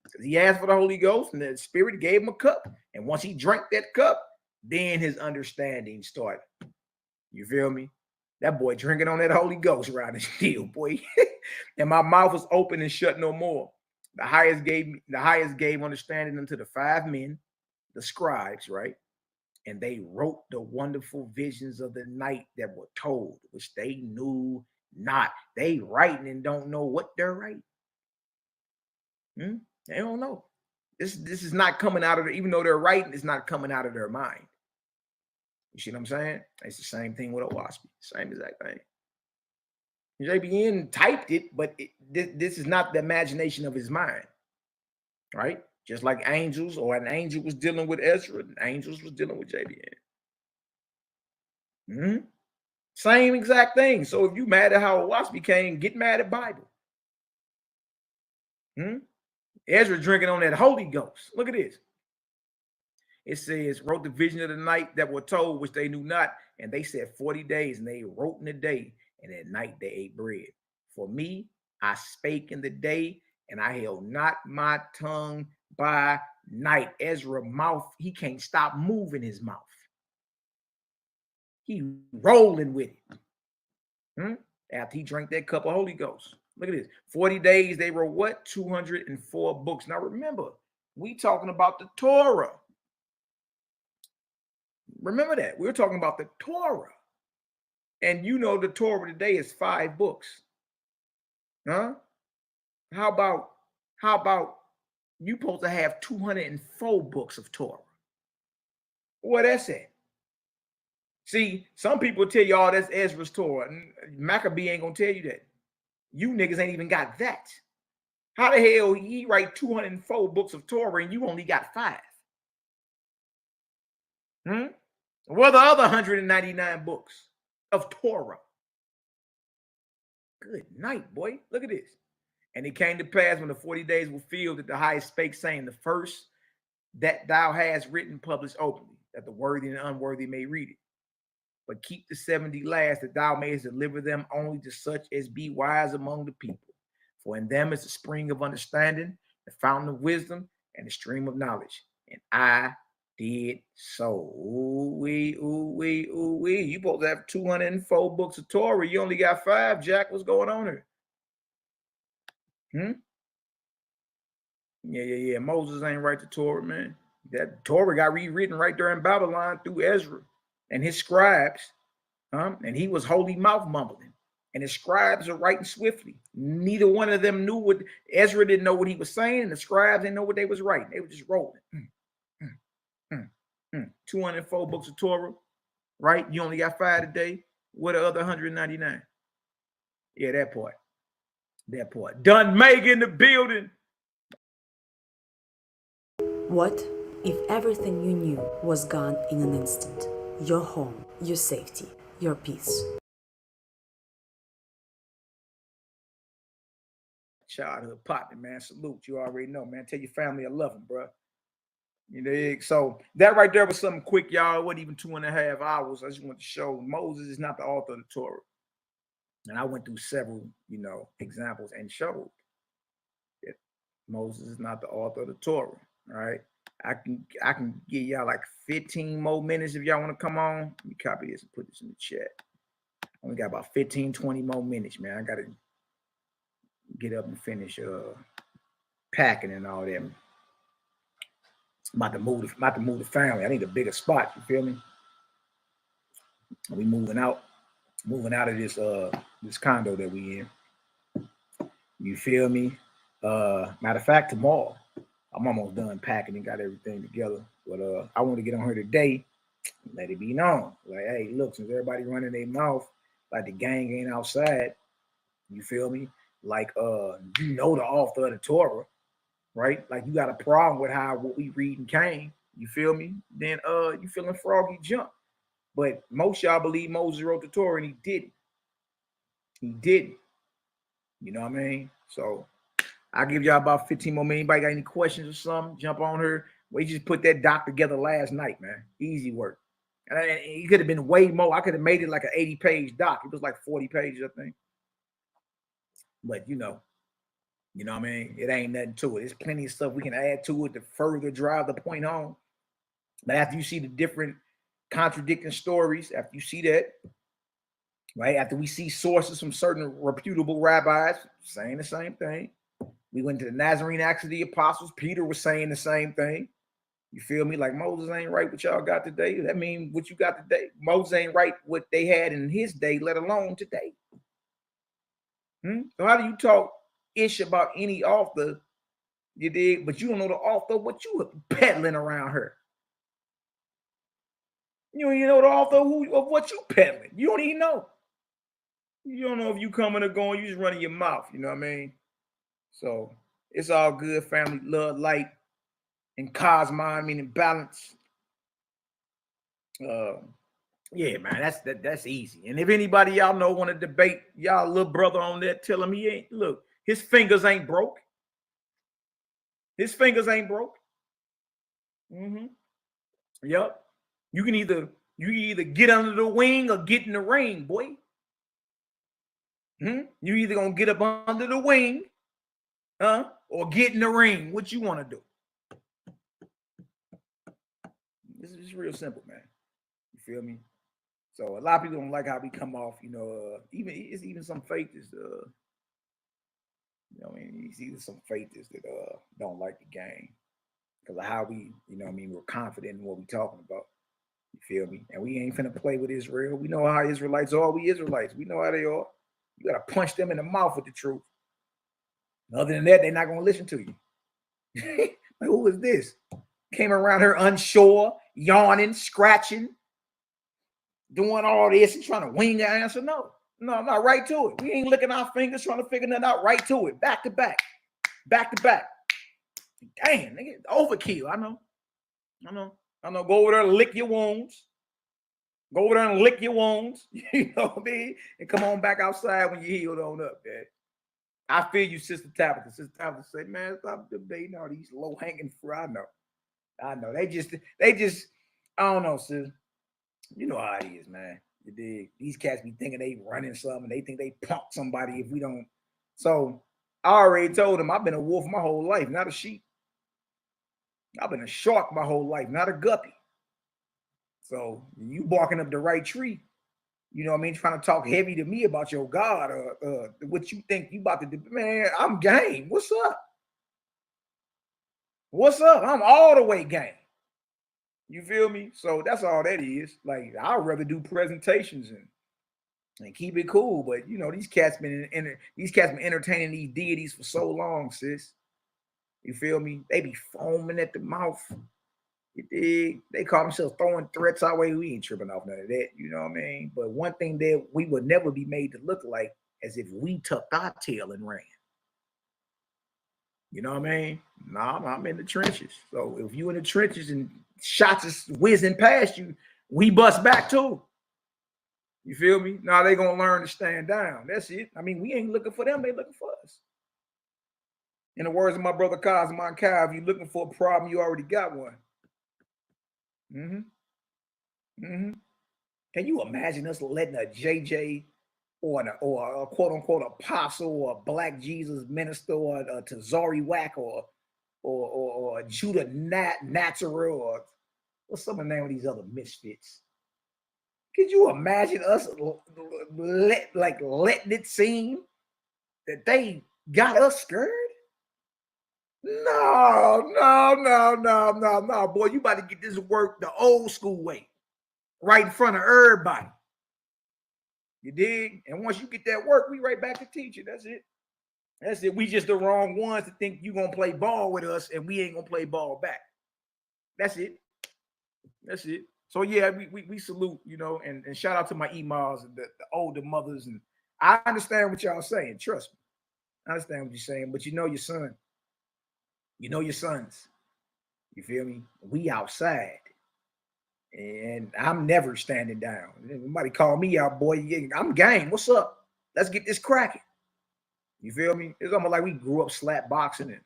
Because he asked for the Holy Ghost, and the Spirit gave him a cup. And once he drank that cup, then his understanding started. You feel me? That boy drinking on that Holy Ghost right and still, boy. And my mouth was open and shut no more. The highest gave understanding unto the 5 men, the scribes, right? And they wrote the wonderful visions of the night that were told, which they knew not. They writing and don't know what they're writing. They don't know. This is not coming out of their, even though they're writing, it's not coming out of their mind. You see what I'm saying? It's the same thing with Owaski. Same exact thing. JBN typed it, but this is not the imagination of his mind, right? Just like angels, or an angel was dealing with Ezra, and angels was dealing with JBN. Same exact thing. So if you mad at how Owaski came, get mad at Bible. Ezra drinking on that Holy Ghost. Look at this. It says, wrote the vision of the night that were told, which they knew not. And they said 40 days, and they wrote in the day, and at night they ate bread. For me, I spake in the day, and I held not my tongue by night. Ezra's mouth, he can't stop moving his mouth. He rolling with it. After he drank that cup of Holy Ghost. Look at this. 40 days, they wrote what? 204 books. Now remember, we talking about the Torah. Remember that. We're talking about the Torah. And you know the Torah today is 5 books. Huh? How about you supposed to have 204 books of Torah? What that's it? See, some people tell you, oh, that's Ezra's Torah. Macabee ain't gonna tell you that. You niggas ain't even got that. How the hell he write 204 books of Torah and you only got 5? What are the other 199 books of Torah? Good night, boy. Look at this. And it came to pass when the 40 days were filled that the highest spake, saying, the first that thou hast written published openly, that the worthy and unworthy may read it. But keep the 70 last, that thou mayest deliver them only to such as be wise among the people. For in them is the spring of understanding, the fountain of wisdom, and the stream of knowledge. And I did so. Ooh-wee, ooh-wee, ooh-wee. You supposed to have 204 books of Torah. You only got 5, Jack. What's going on here? Yeah. Moses ain't write the Torah, man. That Torah got rewritten right there in Babylon through Ezra and his scribes. And he was holy mouth mumbling. and the scribes are writing swiftly. Neither one of them knew what Ezra didn't know what he was saying, and the scribes didn't know what they was writing. They were just rolling. 204 books of Torah, right? You only got 5 today. What are the other 199? Yeah, that part. That part. Done Meg in the building. What if everything you knew was gone in an instant? Your home, your safety, your peace. Childhood partner, man. Salute. You already know, man. Tell your family I love them, bro. You know, so that right there was something quick, y'all. It wasn't even 2.5 hours. I just want to show Moses is not the author of the Torah. And I went through several, examples and showed that Moses is not the author of the Torah. All right. I can give y'all like 15 more minutes if y'all want to come on. Let me copy this and put this in the chat. Only got about 15, 20 more minutes, man. I gotta get up and finish packing and all that. I'm about to move the family. I need a bigger spot, you feel me? We moving out of this condo that we in. You feel me? Matter of fact, tomorrow I'm almost done packing and got everything together. But I want to get on her today, let it be known. Like, hey, look, since everybody running their mouth like the gang ain't outside, you feel me? Like the author of the Torah, right? Like you got a problem with what we read in Cain, you feel me? Then you feeling froggy jump. But most y'all believe Moses wrote the Torah and he didn't. He didn't. You know what I mean? So I'll give y'all about 15 more minutes. Anybody got any questions or something? Jump on her. We just put that doc together last night, man. Easy work. And it could have been way more. I could have made it like an 80-page doc. It was like 40 pages, I think. But you know what I mean? It ain't nothing to it. There's plenty of stuff we can add to it to further drive the point home. But after you see the different contradicting stories, after you see that, right? After we see sources from certain reputable rabbis saying the same thing. We went to the Nazarene Acts of the Apostles. Peter was saying the same thing. You feel me? Like Moses ain't right what y'all got today. That means what you got today. Moses ain't right what they had in his day, let alone today. So how do you talk ish about any author, you dig? But you don't know the author, what you peddling around her. You don't even know the author of what you peddling. You don't even know. You don't know if you coming or going. You just running your mouth. You know what I mean? So it's all good, family, love, light, and cosmon, meaning balance. Yeah, man, that's easy. And if anybody y'all know want to debate y'all little brother on that, tell him he ain't. Look, his fingers ain't broke. His fingers ain't broke. Yep. You can either get under the wing or get in the ring, boy. You either gonna get up under the wing, or get in the ring. What you want to do? This is real simple, man. You feel me? So a lot of people don't like how we come off. Even some faithists. You see some faithists that don't like the game because of how we, we're confident in what we're talking about. You feel me? And we ain't finna play with Israel. We know how Israelites are. We Israelites. We know how they are. You gotta punch them in the mouth with the truth. Other than that, they're not gonna listen to you. Like, who is this? Came around here unsure, yawning, scratching, doing all this and trying to wing the answer. No, not right to it. We ain't licking our fingers trying to figure nothing out. Right to it. Back to back. Back to back. Damn, nigga, overkill. I know. Go over there and lick your wounds. Go over there and lick your wounds. You know what I mean? And come on back outside when you're healed on up, man. I feel you, Sister Tabitha. Sister Tabitha say, man, stop debating all these low-hanging fruit. I know. They just, I don't know, sis. You know how it is, man. You dig? These cats be thinking they running something. They think they punk somebody if we don't. So I already told them I've been a wolf my whole life, not a sheep. I've been a shark my whole life, not a guppy. So you barking up the right tree. You know what I mean? Trying to talk heavy to me about your God or what you think you about to do. Man, I'm game. What's up? What's up? I'm all the way game. You feel me? So that's all that is. Like, I'd rather do presentations and keep it cool. But you know, these cats been entertaining these deities for so long, sis. You feel me? They be foaming at the mouth. You dig? They call themselves throwing threats our way. We ain't tripping off none of that. You know what I mean? But one thing that we would never be made to look like as if we tucked our tail and ran. You know what I mean? Nah, I'm in the trenches. So if you in the trenches and shots is whizzing past you, we bust back too. You feel me? Now they gonna learn to stand down. That's it. I mean, we ain't looking for them, they looking for us. In the words of my brother Cosmo Kai, if you looking for a problem, you already got one. Can you imagine us letting a JJ or a quote unquote apostle or a black Jesus minister or a Tazari Whack or a Judah Natzaru or what's some of the name of these other misfits? Could you imagine us letting it seem that they got us scared? No, boy, you about to get this work the old school way, right in front of everybody. You dig? And once you get that work, we right back to teaching. That's it. That's it. We just the wrong ones to think you gonna play ball with us, and we ain't gonna play ball back. That's it. That's it. So yeah, we salute, you know, and shout out to my emails and the older mothers. And I understand what y'all saying. Trust me. I understand what you're saying, but you know your son. You know your sons. You feel me? We outside. And I'm never standing down. Somebody call me out, boy. I'm game. What's up? Let's get this cracking. You feel me? It's almost like we grew up slap boxing, and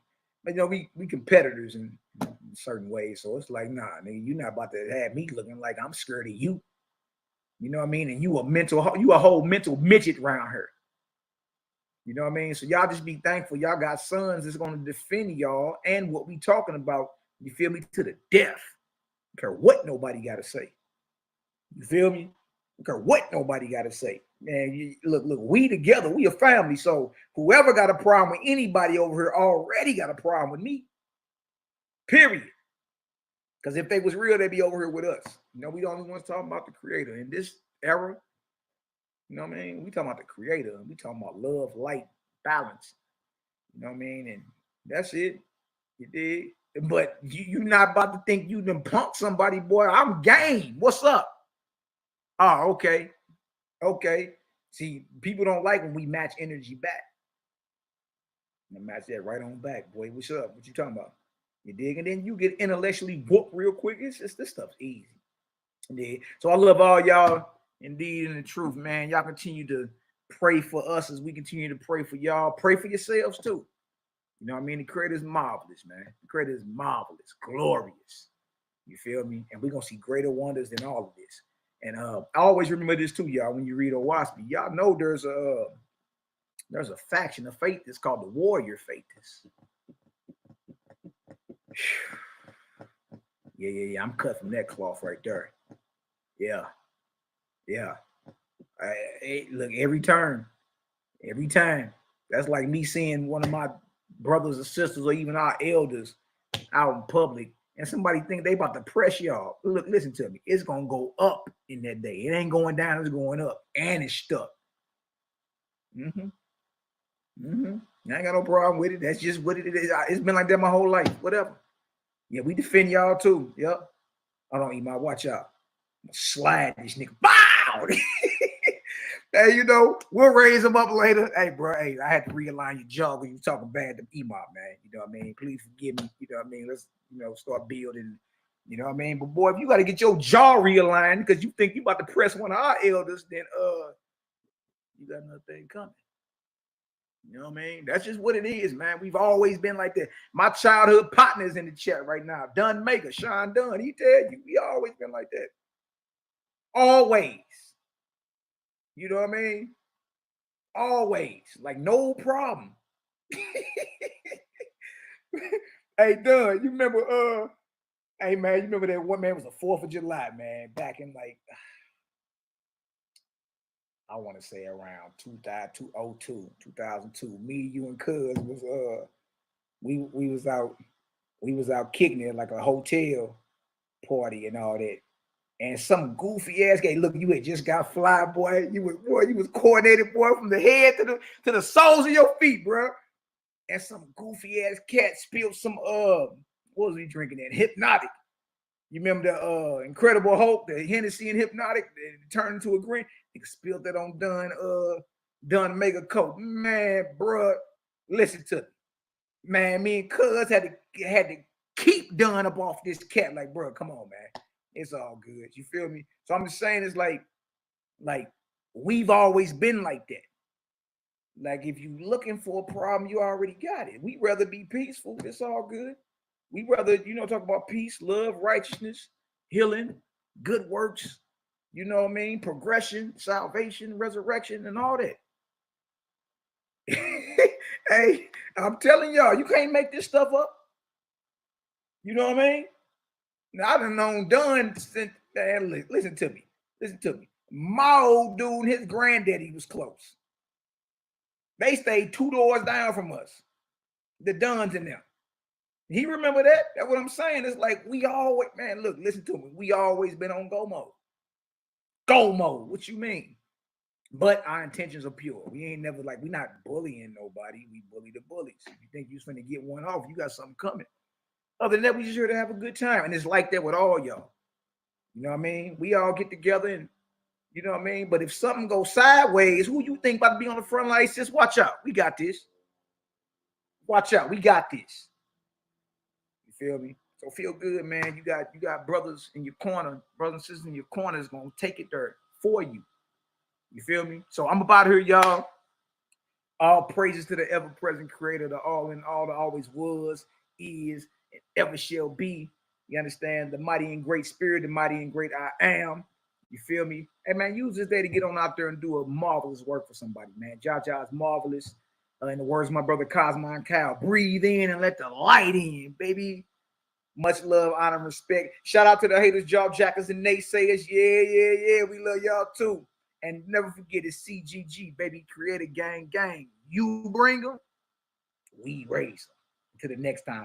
you know we competitors in certain ways. So it's like, nah, nigga, you're not about to have me looking like I'm scared of you. You know what I mean? And you a whole mental midget around here. You know what I mean? So y'all just be thankful y'all got sons that's gonna defend y'all and what we talking about. You feel me? To the death. I don't care what nobody got to say. You feel me? I don't care what nobody got to say. Man, look, we together, we a family. So whoever got a problem with anybody over here already got a problem with me. Period. Because if they was real, they'd be over here with us. You know, we the only ones talking about the creator. In this era, you know what I mean? We talking about the creator. We talking about love, light, balance. You know what I mean? And that's it. You did. But you not about to think you done punk somebody, boy. I'm game. What's up? Oh, okay. Okay. See, people don't like when we match energy back. I'm gonna match that right on back, boy. What's up? What you talking about? You dig? And then you get intellectually whooped real quick. It's just this stuff's easy. Indeed. So I love all y'all. Indeed, in the truth, man. Y'all continue to pray for us as we continue to pray for y'all. Pray for yourselves too. You know what I mean? The creator is marvelous, man. The creator is marvelous, glorious. You feel me? And we're going to see greater wonders than all of this. And I always remember this too, y'all, when you read Owaspy. Y'all know there's a faction of faith that's called the warrior faithists. Yeah. I'm cut from that cloth right there. Yeah. Look, every time. That's like me seeing one of my brothers or sisters or even our elders out in public, and somebody think they about to press y'all. Look, listen to me. It's gonna go up in that day. It ain't going down. It's going up, and it's stuck. I ain't got no problem with it. That's just what it is. It's been like that my whole life. Whatever. Yeah, we defend y'all too. Yep. I don't eat my watch out. I'm gonna slide this nigga. Bow. Hey, you know, we'll raise them up later. Hey, bro, hey, I had to realign your jaw when you talking bad to Emop, man. You know what I mean? Please forgive me. You know what I mean? Let's, start building. You know what I mean? But boy, if you got to get your jaw realigned because you think you about to press one of our elders, then you got nothing coming. You know what I mean? That's just what it is, man. We've always been like that. My childhood partner's in the chat right now. Dunn Maker, Sean Dunn. He tell you, we always been like that. Always. You know what I mean? Always. Like, no problem. Hey, Dunn, you remember, hey, man, you remember that one, man, it was the 4th of July, man, back in, like, I want to say around 2002. Me, you, and Cuz was, we was out kicking it like a hotel party and all that. And some goofy ass guy, look, you had just got fly, boy. You was coordinated, boy, from the head to the soles of your feet, bro. And some goofy ass cat spilled some what was he drinking that? Hypnotic. You remember the Incredible Hulk, the Hennessy and Hypnotic, it turned into a green. He spilled that on Dunn Mega Coke. Man, bro, listen to me. Man, me and Cuz had to keep Dunn up off this cat. Like, bro, come on, man. It's all good. You feel me? So I'm just saying it's like we've always been like that. Like, if you looking for a problem, you already got it. We'd rather be peaceful. It's all good. We'd rather, talk about peace, love, righteousness, healing, good works, you know what I mean? Progression, salvation, resurrection, and all that. Hey, I'm telling y'all, you can't make this stuff up. You know what I mean? Now, I done known Dunn since, man, listen to me. Listen to me. My old dude and his granddaddy was close. They stayed 2 doors down from us. The Dunns and them. He remember that? That's what I'm saying. It's like we always, man, look, listen to me. We always been on go mode. Go mode. What you mean? But our intentions are pure. We ain't never we're not bullying nobody. We bully the bullies. If you think you're going to get one off, you got something coming. Other than that, we just here to have a good time. And it's like that with all y'all. You know what I mean? We all get together and, you know what I mean? But if something goes sideways, who you think about to be on the front line? Just watch out. We got this. Watch out. We got this. You feel me? So feel good, man. You got brothers in your corner, brothers and sisters in your corner is going to take it there for you. You feel me? So I'm about here, y'all. All praises to the ever-present creator, the all in all, the always was, is, and ever shall be. You understand? The mighty and great spirit, the mighty and great I am. You feel me? Hey, man, use this day to get on out there and do a marvelous work for somebody, man. Jaja is marvelous. In the words of my brother Cosmo and Kyle, breathe in and let the light in, baby. Much love, honor, and respect. Shout out to the haters, job jackers, and naysayers. Yeah. We love y'all too. And never forget it's CGG, baby. Creator gang. You bring them, we raise them. Until the next time.